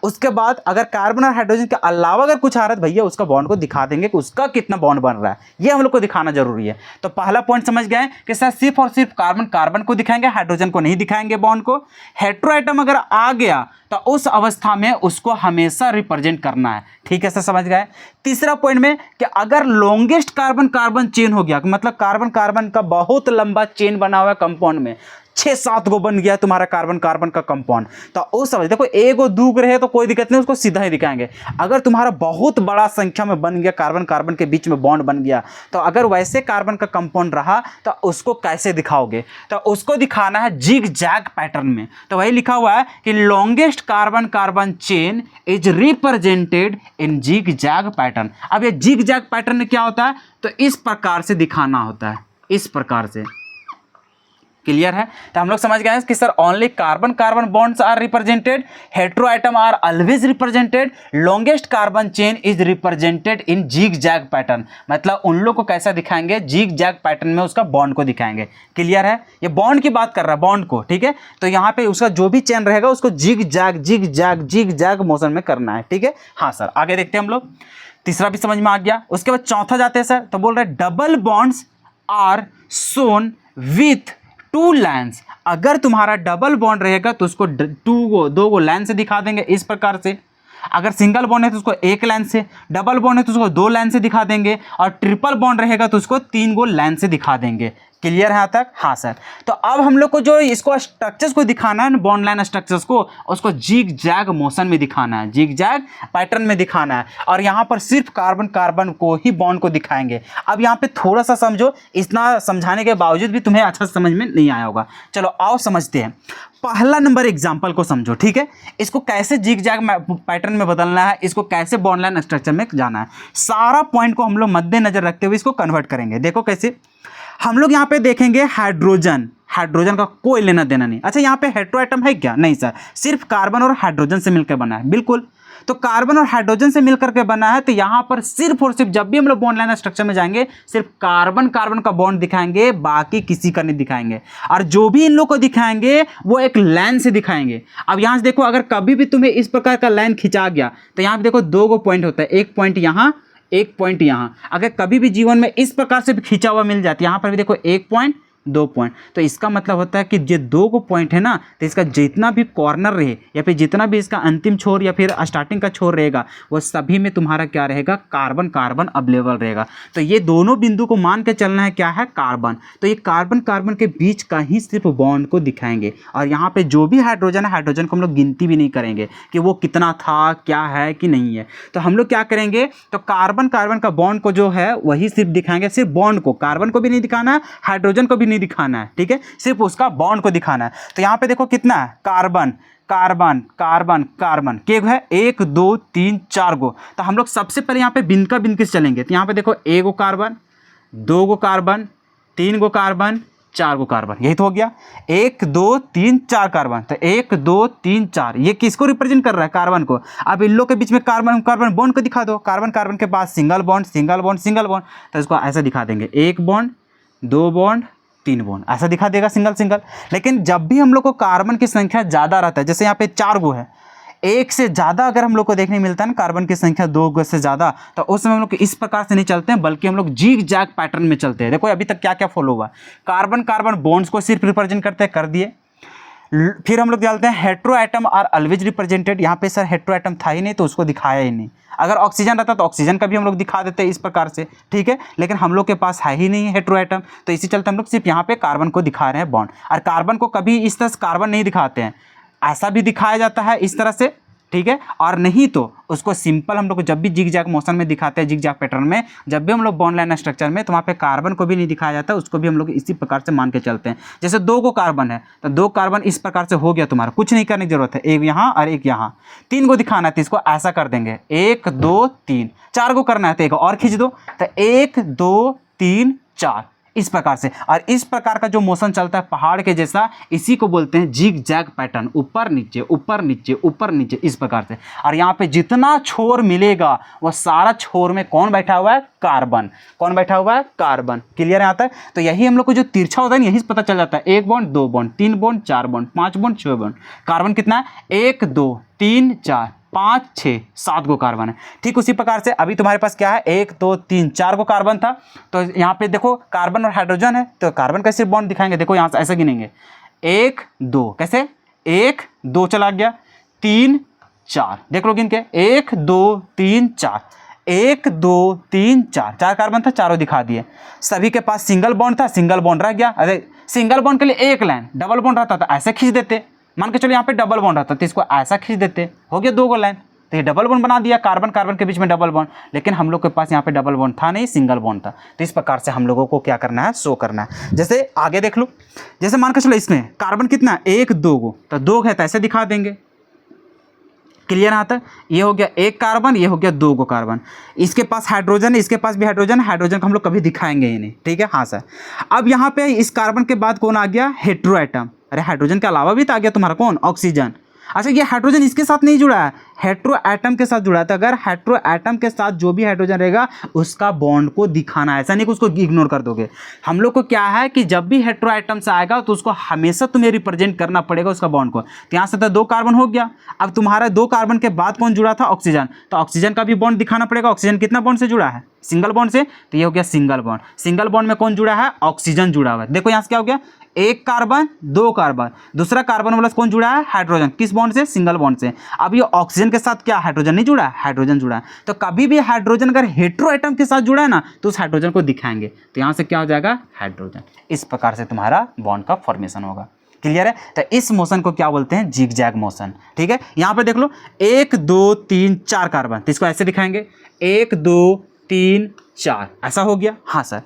उसके बाद अगर कार्बन और हाइड्रोजन के अलावा अगर कुछ आ रहा है भैया उसका बॉन्ड को दिखा देंगे कि उसका कितना बॉन्ड बन रहा है, ये हम लोग को दिखाना जरूरी है। तो पहला पॉइंट समझ गए कि सर सिर्फ और सिर्फ कार्बन कार्बन को दिखाएंगे, हाइड्रोजन को नहीं दिखाएंगे बॉन्ड को। हेटेरो एटम अगर आ गया तो उस अवस्था में उसको हमेशा रिप्रेजेंट करना है। ठीक है सर, समझ गए। तीसरा पॉइंट में कि अगर लॉन्गेस्ट कार्बन कार्बन चेन हो गया, मतलब कार्बन कार्बन का बहुत लंबा चेन बना हुआ है कंपाउंड में, 6-7 गो बन गया तुम्हारा कार्बन कार्बन का कंपाउंड, तो उस समझ देखो एक गो दूग रहे तो कोई दिक्कत नहीं, उसको सीधा ही दिखाएंगे। अगर तुम्हारा बहुत बड़ा संख्या में बन गया, कार्बन कार्बन के बीच में बॉन्ड बन गया, तो अगर वैसे कार्बन का कंपाउंड रहा तो उसको कैसे दिखाओगे? तो उसको दिखाना है जिग जैग पैटर्न में। तो वही लिखा हुआ है कि longest carbon carbon chain is represented in zig zag pattern. अब ये जिग जैग पैटर्न में क्या होता है? तो इस प्रकार से दिखाना होता है, इस प्रकार से। क्लियर है? तो हम लोग समझ गए हैं कि sir only carbon carbon bonds are represented, hetero atom are always represented, longest carbon chain is represented in zig zag pattern. मतलब उन लोग को कैसा दिखाएंगे? जिग जैग पैटर्न में उसका बॉन्ड को दिखाएंगे। क्लियर है? ये बॉन्ड की बात कर रहा है, बॉन्ड को। ठीक है, तो यहाँ पे उसका जो भी चेन रहेगा उसको जिग जैग मोशन में करना है। ठीक है, हाँ सर आगे देखते हैं हम लोग। तीसरा भी समझ में आ गया। उसके बाद चौथा जाते हैं सर, तो बोल रहे double bonds are shown with 2 lines. अगर तुम्हारा डबल बॉन्ड रहेगा तो उसको 2 गो लाइन से दिखा देंगे इस प्रकार से। अगर सिंगल बॉन्ड है तो उसको 1 लाइन से, डबल बॉन्ड है तो उसको 2 लाइन से दिखा देंगे, और ट्रिपल बॉन्ड रहेगा तो उसको 3 गो लाइन से दिखा देंगे। क्लियर है यहाँ तक? हाँ सर। तो अब हम लोग को जो इसको स्ट्रक्चर्स को दिखाना है, बॉन्ड लाइन स्ट्रक्चर्स को, उसको जिग जैग मोशन में दिखाना है, जिग जैग पैटर्न में दिखाना है। और यहाँ पर सिर्फ कार्बन कार्बन को ही बॉन्ड को दिखाएंगे। अब यहाँ पे थोड़ा सा समझो, इतना समझाने के बावजूद भी तुम्हें अच्छा समझ में नहीं आया होगा। चलो आओ समझते हैं। पहला नंबर एग्जाम्पल को समझो। ठीक है, इसको कैसे जिग जैग पैटर्न में बदलना है, इसको कैसे बॉन्ड लाइन स्ट्रक्चर में जाना है, सारा पॉइंट को हम लोग मद्देनजर रखते हुए इसको कन्वर्ट करेंगे। देखो कैसे। हम लोग यहाँ पे देखेंगे हाइड्रोजन, हाइड्रोजन का कोई लेना देना नहीं। अच्छा, यहाँ पे हेटेरो एटम है क्या? नहीं सर, सिर्फ कार्बन और हाइड्रोजन से मिलकर बना है। बिल्कुल, तो कार्बन और हाइड्रोजन से मिलकर के बना है, तो यहाँ पर सिर्फ और सिर्फ जब भी हम लोग बॉन्ड लाइन स्ट्रक्चर में जाएंगे सिर्फ कार्बन कार्बन का बॉन्ड दिखाएंगे, बाकी किसी का नहीं दिखाएंगे। और जो भी इन लोग को दिखाएंगे वो एक लाइन से दिखाएंगे। अब यहाँ से देखो, अगर कभी भी तुम्हें इस प्रकार का लाइन खिंचा गया तो यहाँ पे देखो 2 गो पॉइंट होता है, एक पॉइंट यहाँ, एक पॉइंट यहाँ। अगर कभी भी जीवन में इस प्रकार से भी खींचा हुआ मिल जाती है, यहाँ पर भी देखो 1 पॉइंट 2 पॉइंट, तो इसका मतलब होता है कि ये 2 को पॉइंट है ना, तो इसका जितना भी कॉर्नर रहे या फिर जितना भी इसका अंतिम छोर या फिर स्टार्टिंग का छोर रहेगा वो सभी में तुम्हारा क्या रहेगा? कार्बन कार्बन अवेलेबल रहेगा। तो ये दोनों बिंदु को मान के चलना है क्या है? कार्बन। तो ये कार्बन कार्बन के बीच का ही सिर्फ बॉन्ड को दिखाएंगे। और यहाँ पे जो भी हाइड्रोजन है, हाइड्रोजन को हम लोग गिनती भी नहीं करेंगे कि वो कितना था, क्या है कि नहीं है। तो हम लोग क्या करेंगे? तो कार्बन कार्बन का बॉन्ड को जो है वही सिर्फ दिखाएंगे, सिर्फ बॉन्ड को, कार्बन को भी नहीं दिखाना है, हाइड्रोजन को भी नहीं दिखाना है। ठीक है, सिर्फ उसका बॉन्ड को दिखाना है। तो यहाँ पे देखो कितना है? कार्बन कार्बन कार्बन कार्बन के है 1 2 3 4 गो। तो हम लोग सबसे पहले यहाँ पे बिन का बिन किस चलेंगे। तो यहाँ पे देखो 1 गो कार्बन, 2 गो कार्बन, 3 गो कार्बन, 4 गो कार्बन, यही तो हो गया। 1 2 3 4 कार्बन। तो 1 2 3 4 ये किसको रिप्रेजेंट कर रहा है? कार्बन को। अब इन लोग के बीच में कार्बन कार्बन बॉन्ड को दिखा दो। कार्बन कार्बन के पास single bond single bond single bond, तो इसको ऐसा दिखा देंगे, 1 बॉन्ड 2 बॉन्ड 3 बॉन्ड, ऐसा दिखा देगा सिंगल सिंगल। लेकिन जब भी हम लोग को कार्बन की संख्या ज़्यादा रहता है, जैसे यहाँ पे 4 गो है, 1 से ज़्यादा अगर हम लोग को देखने मिलता है ना कार्बन की संख्या 2 गो से ज़्यादा, तो उस समय हम लोग इस प्रकार से नहीं चलते हैं, बल्कि हम लोग जिग जैग पैटर्न में चलते हैं। देखो अभी तक क्या क्या फॉलो हुआ। कार्बन कार्बन बॉन्ड्स को सिर्फ रिप्रेजेंट करते हैं, कर दिए। फिर हम लोग डालते हैं hetero atom are always represented. यहाँ पे सर हेटेरो एटम था ही नहीं तो उसको दिखाया ही नहीं। अगर ऑक्सीजन रहता तो ऑक्सीजन का भी हम लोग दिखा देते हैं इस प्रकार से। ठीक है, लेकिन हम लोग के पास है ही नहीं हेटेरो एटम, तो इसी चलते हम लोग सिर्फ यहाँ पे कार्बन को दिखा रहे हैं बॉन्ड। और कार्बन को कभी इस तरह से कार्बन नहीं दिखाते हैं, ऐसा भी दिखाया जाता है इस तरह से। ठीक है, और नहीं तो उसको सिंपल हम लोग जब भी जिग जैग मोशन में दिखाते हैं, जिग जैग पैटर्न में जब भी हम लोग बॉन्ड लाइन स्ट्रक्चर में, तो वहाँ पे कार्बन को भी नहीं दिखाया जाता, उसको भी हम लोग इसी प्रकार से मान के चलते हैं। जैसे 2 गो कार्बन है तो 2 कार्बन इस प्रकार से हो गया, तुम्हारा कुछ नहीं करने की जरूरत है, एक यहाँ और एक यहाँ। 3 गो दिखाना है तो इसको ऐसा कर देंगे, 1 2 3। 4 गो करना है तो एक और खींच दो, तो 1 2 3 4 इस प्रकार से। और इस प्रकार का जो मोशन चलता है पहाड़ के जैसा, इसी को बोलते हैं जिग जैग पैटर्न, ऊपर नीचे ऊपर नीचे ऊपर नीचे, इस प्रकार से। और यहाँ पे जितना छोर मिलेगा वह सारा छोर में कौन बैठा हुआ है? कार्बन। कौन बैठा हुआ है? कार्बन। क्लियर आता है? तो यही हम लोग को जो तिरछा होता है यही से पता चल जाता है। 1 bond 2 bond 3 bond 4 bond 5 bond 6 bond. Carbon कितना है? 1 2 3 4 5 6 7 गो कार्बन है। ठीक उसी प्रकार से अभी तुम्हारे पास क्या है? 1 2 3 4 गो कार्बन था। तो यहाँ पे देखो कार्बन और हाइड्रोजन है, तो कार्बन का सिर्फ बॉन्ड दिखाएंगे। देखो यहाँ से ऐसे गिनेंगे 1 2, कैसे 1 2 चला गया, 3 4, देख लो गिन के 1 2 3 4, 1 2 3 4, 4 कार्बन था, चारों दिखा दिए। सभी के पास सिंगल बॉन्ड था, सिंगल बॉन्ड रह गया। अरे सिंगल बॉन्ड के लिए एक लाइन, डबल बॉन्ड रहता तो ऐसे खींच देते। मान के चलो यहाँ पे डबल बॉन्ड रहता तो इसको ऐसा खींच देते, हो गया 2 गो लाइन। तो ये डबल बॉन्ड बना दिया, कार्बन कार्बन के बीच में डबल बॉन्ड। लेकिन हम लोग के पास यहाँ पे डबल बॉन्ड था नहीं, सिंगल बॉन्ड था। तो इस प्रकार से हम लोगों को क्या करना है? शो करना है। जैसे आगे देख लो, जैसे मान के चलो इसमें कार्बन कितना है? 1 2 गो, तो 2 है तो ऐसे दिखा देंगे। क्लियर आता है? ये हो गया 1 कार्बन, ये हो गया 2 गो कार्बन। इसके पास हाइड्रोजन है, इसके पास भी हाइड्रोजन है। हाइड्रोजन को हम लोग कभी दिखाएंगे ही नहीं, ठीक है? हाँ सर। अब यहाँ पे इस कार्बन के बाद कौन आ गया? Hetero atom. अरे हाइड्रोजन के अलावा भी तो आ गया तुम्हारा कौन? ऑक्सीजन। अच्छा ये हाइड्रोजन इसके साथ नहीं जुड़ा है, हेट्रो एटम के साथ जुड़ा है। तो अगर हेट्रो एटम के साथ जो भी हाइड्रोजन रहेगा उसका बॉन्ड को दिखाना है, ऐसा नहीं कि उसको इग्नोर कर दोगे। हम लोग को क्या है कि जब भी हेट्रो एटम से आएगा तो उसको हमेशा तुम्हें रिप्रेजेंट करना पड़ेगा उसका बॉन्ड को। तो यहाँ से तो 2 कार्बन हो गया। अब तुम्हारा 2 कार्बन के बाद कौन जुड़ा था? ऑक्सीजन। तो ऑक्सीजन का भी बॉन्ड दिखाना पड़ेगा। ऑक्सीजन कितना बॉन्ड से जुड़ा है? सिंगल बॉन्ड से। तो ये हो गया सिंगल बॉन्ड। सिंगल बॉन्ड में कौन जुड़ा है? ऑक्सीजन जुड़ा हुआ है। देखो यहाँ से क्या हो गया? 1 कार्बन 2 कार्बन, दूसरा कार्बन वाला कौन जुड़ा है? हाइड्रोजन। किस बॉन्ड से? सिंगल बॉन्ड से। अब ये ऑक्सीजन के साथ क्या हाइड्रोजन नहीं जुड़ा है? हाइड्रोजन जुड़ा है। तो कभी भी हाइड्रोजन अगर हेट्रो एटम के साथ जुड़ा है ना तो उस हाइड्रोजन को दिखाएंगे। तो यहाँ से क्या हो जाएगा? हाइड्रोजन। इस प्रकार से तुम्हारा बॉन्ड का फॉर्मेशन होगा। क्लियर है? तो इस मोशन को क्या बोलते हैं? Zig zag motion. ठीक है? यहाँ पे देख लो 1 2 3 4 कार्बन, तो इसको ऐसे दिखाएंगे 1 2 3 4, ऐसा हो गया। हाँ सर।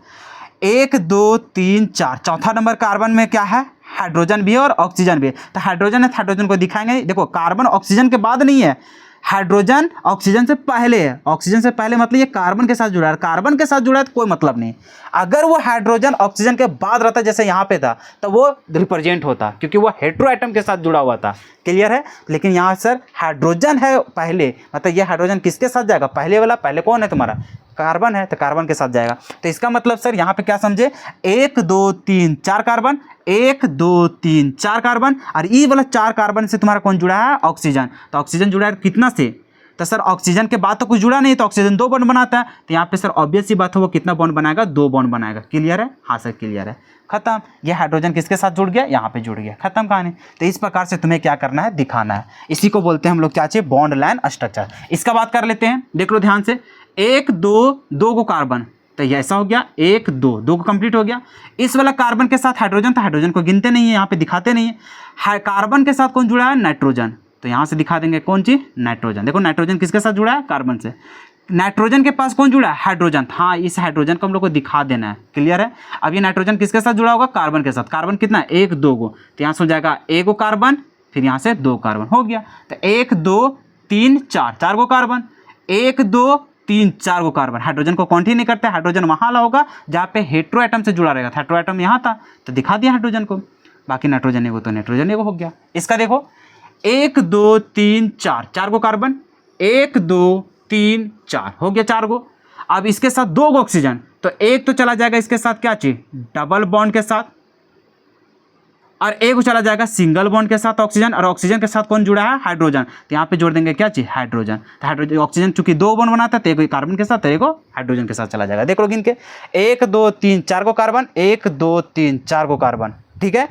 1 2 3 4, चौथा नंबर कार्बन में क्या है? हाइड्रोजन भी है और ऑक्सीजन भी है। तो हाइड्रोजन है, हाइड्रोजन को दिखाएंगे। देखो कार्बन ऑक्सीजन के बाद नहीं है, हाइड्रोजन ऑक्सीजन से पहले है। ऑक्सीजन से पहले मतलब ये कार्बन के साथ जुड़ा है, कार्बन के साथ जुड़ा है तो कोई मतलब नहीं। अगर वो हाइड्रोजन ऑक्सीजन के बाद रहता जैसे यहाँ पे था तो वो रिप्रेजेंट होता, क्योंकि वो हेट्रो एटम के साथ जुड़ा हुआ था। क्लियर है? लेकिन यहाँ सर हाइड्रोजन है पहले, मतलब ये हाइड्रोजन किसके साथ जाएगा? पहले वाला, पहले कौन है तुम्हारा? कार्बन है, तो कार्बन के साथ जाएगा। तो इसका मतलब सर यहाँ पे क्या समझे? 1 2 3 4 कार्बन, 1 2 3 4 कार्बन, और ई वाला 4 कार्बन से तुम्हारा कौन जुड़ा है? ऑक्सीजन। तो ऑक्सीजन जुड़ा है कितना से? तो सर ऑक्सीजन के बाद तो कुछ जुड़ा नहीं, तो ऑक्सीजन 2 बॉन्ड बनाता है। तो यहाँ पे सर ऑब्वियस सी बात है वो कितना बॉन्ड बनाएगा? 2 बॉन्ड बनाएगा। क्लियर है? हाँ सर क्लियर है। खत्म। ये हाइड्रोजन किसके साथ जुड़ गया? यहाँ पे जुड़ गया। खत्म कहानी। तो इस प्रकार से तुम्हें क्या करना है? दिखाना है। इसी को बोलते हैं हम लोग क्या चाहिए? Bond line structure. इसका बात कर लेते हैं, देख लो ध्यान से। 1 2 गो कार्बन, तो ये ऐसा हो गया 1 2 को कंप्लीट हो गया। इस वाला कार्बन के साथ हाइड्रोजन, तो हाइड्रोजन को गिनते नहीं है, यहाँ पे दिखाते नहीं है। कार्बन के साथ कौन जुड़ा है? नाइट्रोजन। तो यहाँ से दिखा देंगे कौन चीज? नाइट्रोजन। देखो नाइट्रोजन किसके साथ जुड़ा है? कार्बन से। नाइट्रोजन के पास कौन जुड़ा है? हाइड्रोजन। हाँ, इस हाइड्रोजन को हम लोग को दिखा देना है। क्लियर है? अब ये नाइट्रोजन किसके साथ जुड़ा होगा? कार्बन के साथ। कार्बन कितना है? 1 2 गो, तो यहाँ से हो जाएगा 1 गो कार्बन, फिर यहाँ से 2 कार्बन हो गया। तो 1 2 3 4, 4 गो कार्बन, 1 2 3 4 गो कार्बन। हाइड्रोजन को काउंट ही नहीं करते, हाइड्रोजन वहाँ वाला होगा जहाँ पे हेट्रो एटम से जुड़ा रहेगा। हेट्रो एटम यहाँ था तो दिखा दिया हाइड्रोजन को, बाकी नाइट्रोजन एगो तो नाइट्रोजन एगो हो गया। इसका देखो 1 2 3 4, 4 गो कार्बन, 1 2 3 4 हो गया 4 गो। अब इसके साथ 2 गो ऑक्सीजन, तो एक तो चला जाएगा इसके साथ क्या चीज? डबल बॉन्ड के साथ, और एक चला जाएगा सिंगल बॉन्ड के साथ ऑक्सीजन, और ऑक्सीजन के साथ कौन जुड़ा है? हाइड्रोजन। तो यहाँ पे जोड़ देंगे क्या चीज? हाइड्रोजन। तो हाइड्रोजन ऑक्सीजन चूंकि 2 बॉन्ड बनाता है तो एक कार्बन के साथ, तो एक हाइड्रोजन के साथ चला जाएगा। देख लो गिन के 1 2 3 4 गो कार्बन, 1 2 3 4 गो कार्बन। ठीक है?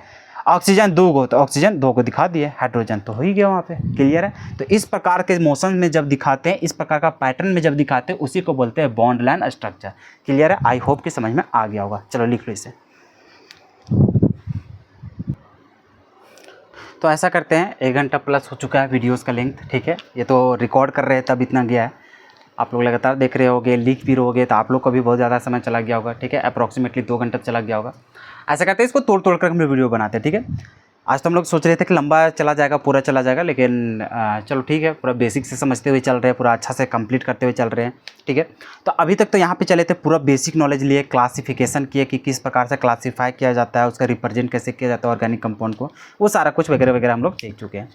ऑक्सीजन 2 गो, तो ऑक्सीजन 2 को दिखा दिए, हाइड्रोजन तो हो ही गया वहाँ पे। क्लियर है? तो इस प्रकार के मोशन में जब दिखाते हैं, इस प्रकार का पैटर्न में जब दिखाते हैं, उसी को बोलते हैं बॉन्ड लाइन स्ट्रक्चर। क्लियर है? आई होप कि समझ में आ गया होगा। चलो लिख लो इसे। तो ऐसा करते हैं, 1 घंटा प्लस हो चुका है वीडियोस का लेंथ। ठीक है? ये तो रिकॉर्ड कर रहे हैं तब इतना गया है, आप लोग लगातार देख रहे होगे, लिख भी रहोगे तो आप लोग को भी बहुत ज़्यादा समय चला गया होगा। ठीक है? अप्रॉक्सीमेटली 2 घंटा चला गया होगा। ऐसा करते हैं, इसको तोड़ तोड़ कर हम वीडियो बनाते हैं। ठीक है? आज तो हम लोग सोच रहे थे कि लंबा चला जाएगा, पूरा चला जाएगा, लेकिन चलो ठीक है, पूरा बेसिक से समझते हुए चल रहे हैं, पूरा अच्छा से कंप्लीट करते हुए चल रहे हैं, ठीक है। तो अभी तक तो यहाँ पे चले थे, पूरा बेसिक नॉलेज लिए, क्लासिफिकेशन किए कि किस प्रकार से क्लासीफाई किया जाता है, उसका रिप्रेजेंट कैसे किया जाता है ऑर्गेनिक कंपाउंड को, वो सारा कुछ वगैरह वगैरह हम लोग देख चुके हैं।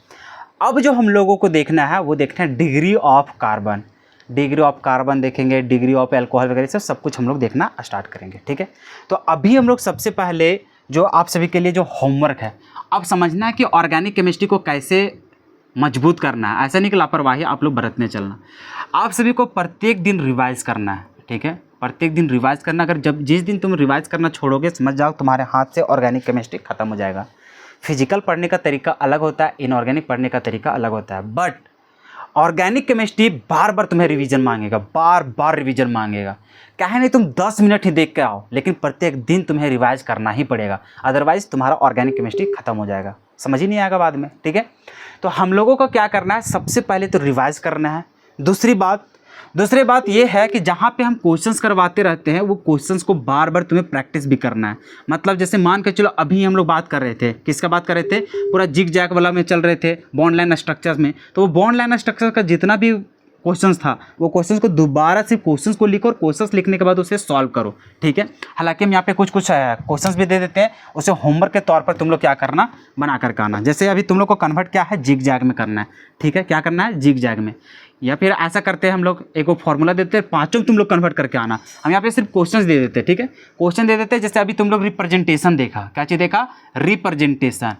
अब जो हम लोगों को देखना है वो देखना है degree of carbon, degree of carbon देखेंगे, डिग्री ऑफ एल्कोहल वगैरह सब कुछ हम लोग देखना स्टार्ट करेंगे, ठीक है। तो अभी हम लोग सबसे पहले जो आप सभी के लिए जो होमवर्क है, अब समझना है कि ऑर्गेनिक केमिस्ट्री को कैसे मजबूत करना है। ऐसा नहीं कि लापरवाही आप लोग बरतने चलना, आप सभी को प्रत्येक दिन रिवाइज करना है, ठीक है। प्रत्येक दिन रिवाइज करना, अगर जिस दिन तुम रिवाइज करना छोड़ोगे, समझ जाओ तुम्हारे हाथ से ऑर्गेनिक केमिस्ट्री खत्म हो जाएगा। फिजिकल पढ़ने का तरीका अलग होता है, इनऑर्गेनिक पढ़ने का तरीका अलग होता है, बट ऑर्गेनिक केमिस्ट्री बार बार तुम्हें रिवीजन मांगेगा, बार बार रिवीजन मांगेगा। कहे नहीं तुम 10 मिनट ही देख के आओ, लेकिन प्रत्येक दिन तुम्हें रिवाइज करना ही पड़ेगा, अदरवाइज तुम्हारा ऑर्गेनिक केमिस्ट्री खत्म हो जाएगा, समझ ही नहीं आएगा बाद में, ठीक है। तो हम लोगों को क्या करना है, सबसे पहले तो रिवाइज करना है। दूसरी बात ये है कि जहाँ पे हम क्वेश्चंस करवाते रहते हैं, वो क्वेश्चंस को बार बार तुम्हें प्रैक्टिस भी करना है। मतलब जैसे मान के चलो, अभी हम लोग बात कर रहे थे, किसका बात कर रहे थे, पूरा जिग जैग वाला में चल रहे थे, बॉन्ड लाइन स्ट्रक्चर्स में। तो वो बॉन्ड लाइन स्ट्रक्चर का जितना भी क्वेश्चंस था, वो क्वेश्चंस को दोबारा से क्वेश्चंस को लिखो और क्वेश्चंस लिखने के बाद उसे सॉल्व करो, ठीक है। हालांकि हम यहाँ पे कुछ क्वेश्चंस भी दे देते हैं, उसे होमवर्क के तौर पर तुम लोग क्या करना, बना करके आना। जैसे अभी तुम लोग को कन्वर्ट क्या है, जिग जैग में करना है, ठीक है। क्या करना है, जिग जैग में। या फिर ऐसा करते हैं हम लोग, एक वो फॉर्मूला देते हैं, पांचों तुम लोग कन्वर्ट करके आना। हम यहाँ पे सिर्फ क्वेश्चंस दे देते हैं, ठीक है। क्वेश्चन दे देते हैं, जैसे अभी तुम लोग रिप्रेजेंटेशन देखा, क्या चीज़ देखा, रिप्रेजेंटेशन।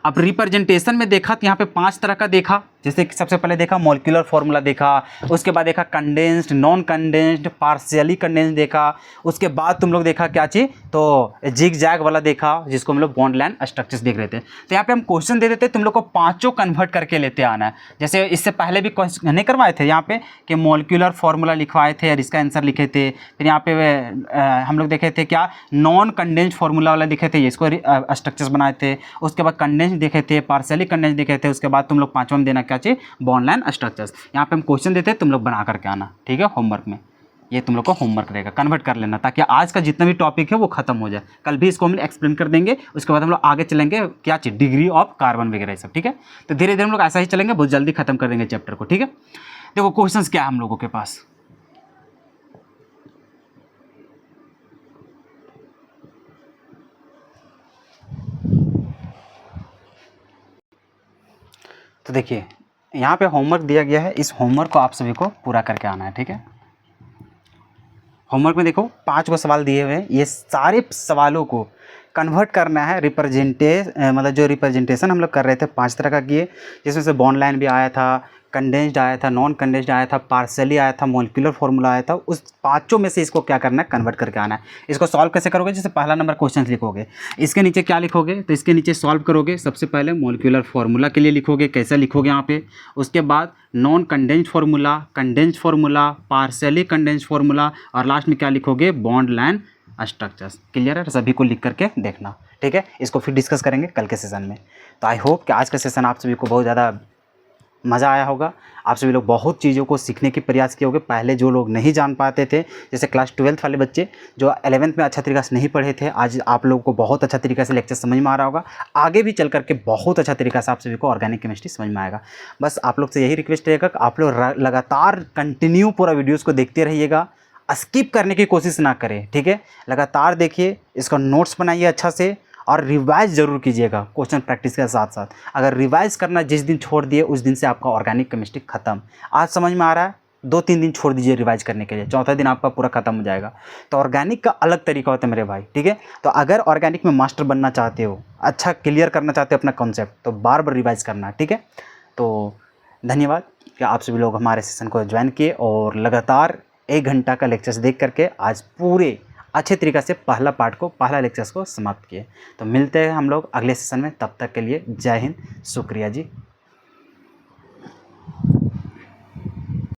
अब रिप्रेजेंटेशन में देखा तो यहाँ पे 5 तरह का देखा। जैसे कि सबसे पहले देखा मॉलिक्यूलर फार्मूला देखा, उसके बाद देखा condensed, non condensed, partially condensed देखा। उसके बाद तुम लोग देखा क्या चीज़, तो जिग जैग वाला देखा, जिसको हम लोग बॉन्ड लाइन स्ट्रक्चर्स देख रहे थे। तो यहाँ पे हम क्वेश्चन दे देते, तुम लोग को पाँचों कन्वर्ट करके लेते आना है। जैसे इससे पहले भी क्वेश्चन नहीं करवाए थे यहाँ पे कि मॉलिक्यूलर फार्मूला लिखवाए थे और इसका आंसर लिखे थे। फिर यहाँ पे हम लोग देखे थे क्या, नॉन कंडेंस्ड फार्मूला वाला लिखे थे, इसको स्ट्रक्चर्स बनाए थे। उसके बाद कंडेंस्ड देखे थे, पार्शियली कंडेंस्ड देखे थे। उसके बाद तुम लोग पाँचों में देना क्या चाहिए, बॉन्ड लाइन स्ट्रक्चर्स। यहाँ पे हम क्वेश्चन देते हैं, तुम लोग बना करके आना, ठीक है। होमवर्क में ये तुम लोग को होमवर्क रहेगा, कन्वर्ट कर लेना, ताकि आज का जितना भी टॉपिक है वो खत्म हो जाए। कल भी इसको हम एक्सप्लेन कर देंगे, उसके बाद हम लोग आगे चलेंगे क्या चीज़, डिग्री ऑफ कार्बन वगैरह सब, ठीक है। तो धीरे धीरे हम लोग ऐसा ही चलेंगे, बहुत जल्दी खत्म कर देंगे चैप्टर को, ठीक है। देखो क्वेश्चंस क्या है हम लोगों के पास। तो देखिए यहाँ पे होमवर्क दिया गया है, इस होमवर्क को आप सभी को पूरा करके आना है, ठीक है। होमवर्क में देखो 5 को सवाल दिए हुए हैं, ये सारे सवालों को कन्वर्ट करना है मतलब जो रिप्रेजेंटेशन हम लोग कर रहे थे 5 तरह का किए, जिसमें से बॉन्ड लाइन भी आया था, कंडेंस्ड आया था, नॉन कंडेंस्ड आया था, पार्शियली आया था, मॉलिक्यूलर फार्मूला आया था। उस पाँचों में से इसको क्या करना है, कन्वर्ट करके आना है। इसको सॉल्व कैसे करोगे, जैसे पहला नंबर क्वेश्चन लिखोगे, इसके नीचे क्या लिखोगे, तो इसके नीचे सॉल्व करोगे। सबसे पहले मॉलिक्यूलर फार्मूला के लिए लिखोगे, कैसा लिखोगे यहाँ पे। उसके बाद non condensed formula, condensed formula, partially condensed formula, और लास्ट में क्या लिखोगे, बॉन्ड लाइन स्ट्रक्चर्स। क्लियर है, सभी को लिख करके देखना, ठीक है। इसको फिर डिस्कस करेंगे कल के सेशन में। तो आई होप कि आज का सेशन आप सभी को बहुत ज़्यादा मज़ा आया होगा। आप सभी लोग बहुत चीज़ों को सीखने की प्रयास किए होंगे। पहले जो लोग नहीं जान पाते थे, जैसे क्लास 12th वाले बच्चे जो 11th में अच्छा तरीक़ा से नहीं पढ़े थे, आज आप लोगों को बहुत अच्छा तरीक़ा से लेक्चर समझ में आ रहा होगा। आगे भी चल करके बहुत अच्छा तरीक़ा से आप सभी को ऑर्गेनिक केमिस्ट्री समझ में आएगा। बस आप लोग से यही रिक्वेस्ट रहेगा कि आप लोग लगातार कंटिन्यू पूरा वीडियोज़ को देखते रहिएगा, स्किप करने की कोशिश ना करें, ठीक है। लगातार देखिए, इसका नोट्स बनाइए अच्छा से, और रिवाइज ज़रूर कीजिएगा क्वेश्चन प्रैक्टिस के साथ साथ। अगर रिवाइज करना जिस दिन छोड़ दिए, उस दिन से आपका ऑर्गेनिक केमिस्ट्री खत्म। आज समझ में आ रहा है, 2-3 दिन छोड़ दीजिए रिवाइज करने के लिए, चौथा दिन आपका पूरा खत्म हो जाएगा। तो ऑर्गेनिक का अलग तरीका होता है मेरे भाई, ठीक है। तो अगर ऑर्गेनिक में मास्टर बनना चाहते हो, अच्छा क्लियर करना चाहते हो अपना कॉन्सेप्ट, तो बार बार रिवाइज करना, ठीक है। तो धन्यवाद कि आप सभी लोग हमारे सेशन को ज्वाइन किए और लगातार 1 घंटा का लेक्चर्स देख करके आज पूरे अच्छे तरीक़े से पहला लेक्चर्स को समाप्त किए। तो मिलते हैं हम लोग अगले सेशन में, तब तक के लिए जय हिंद, शुक्रिया जी।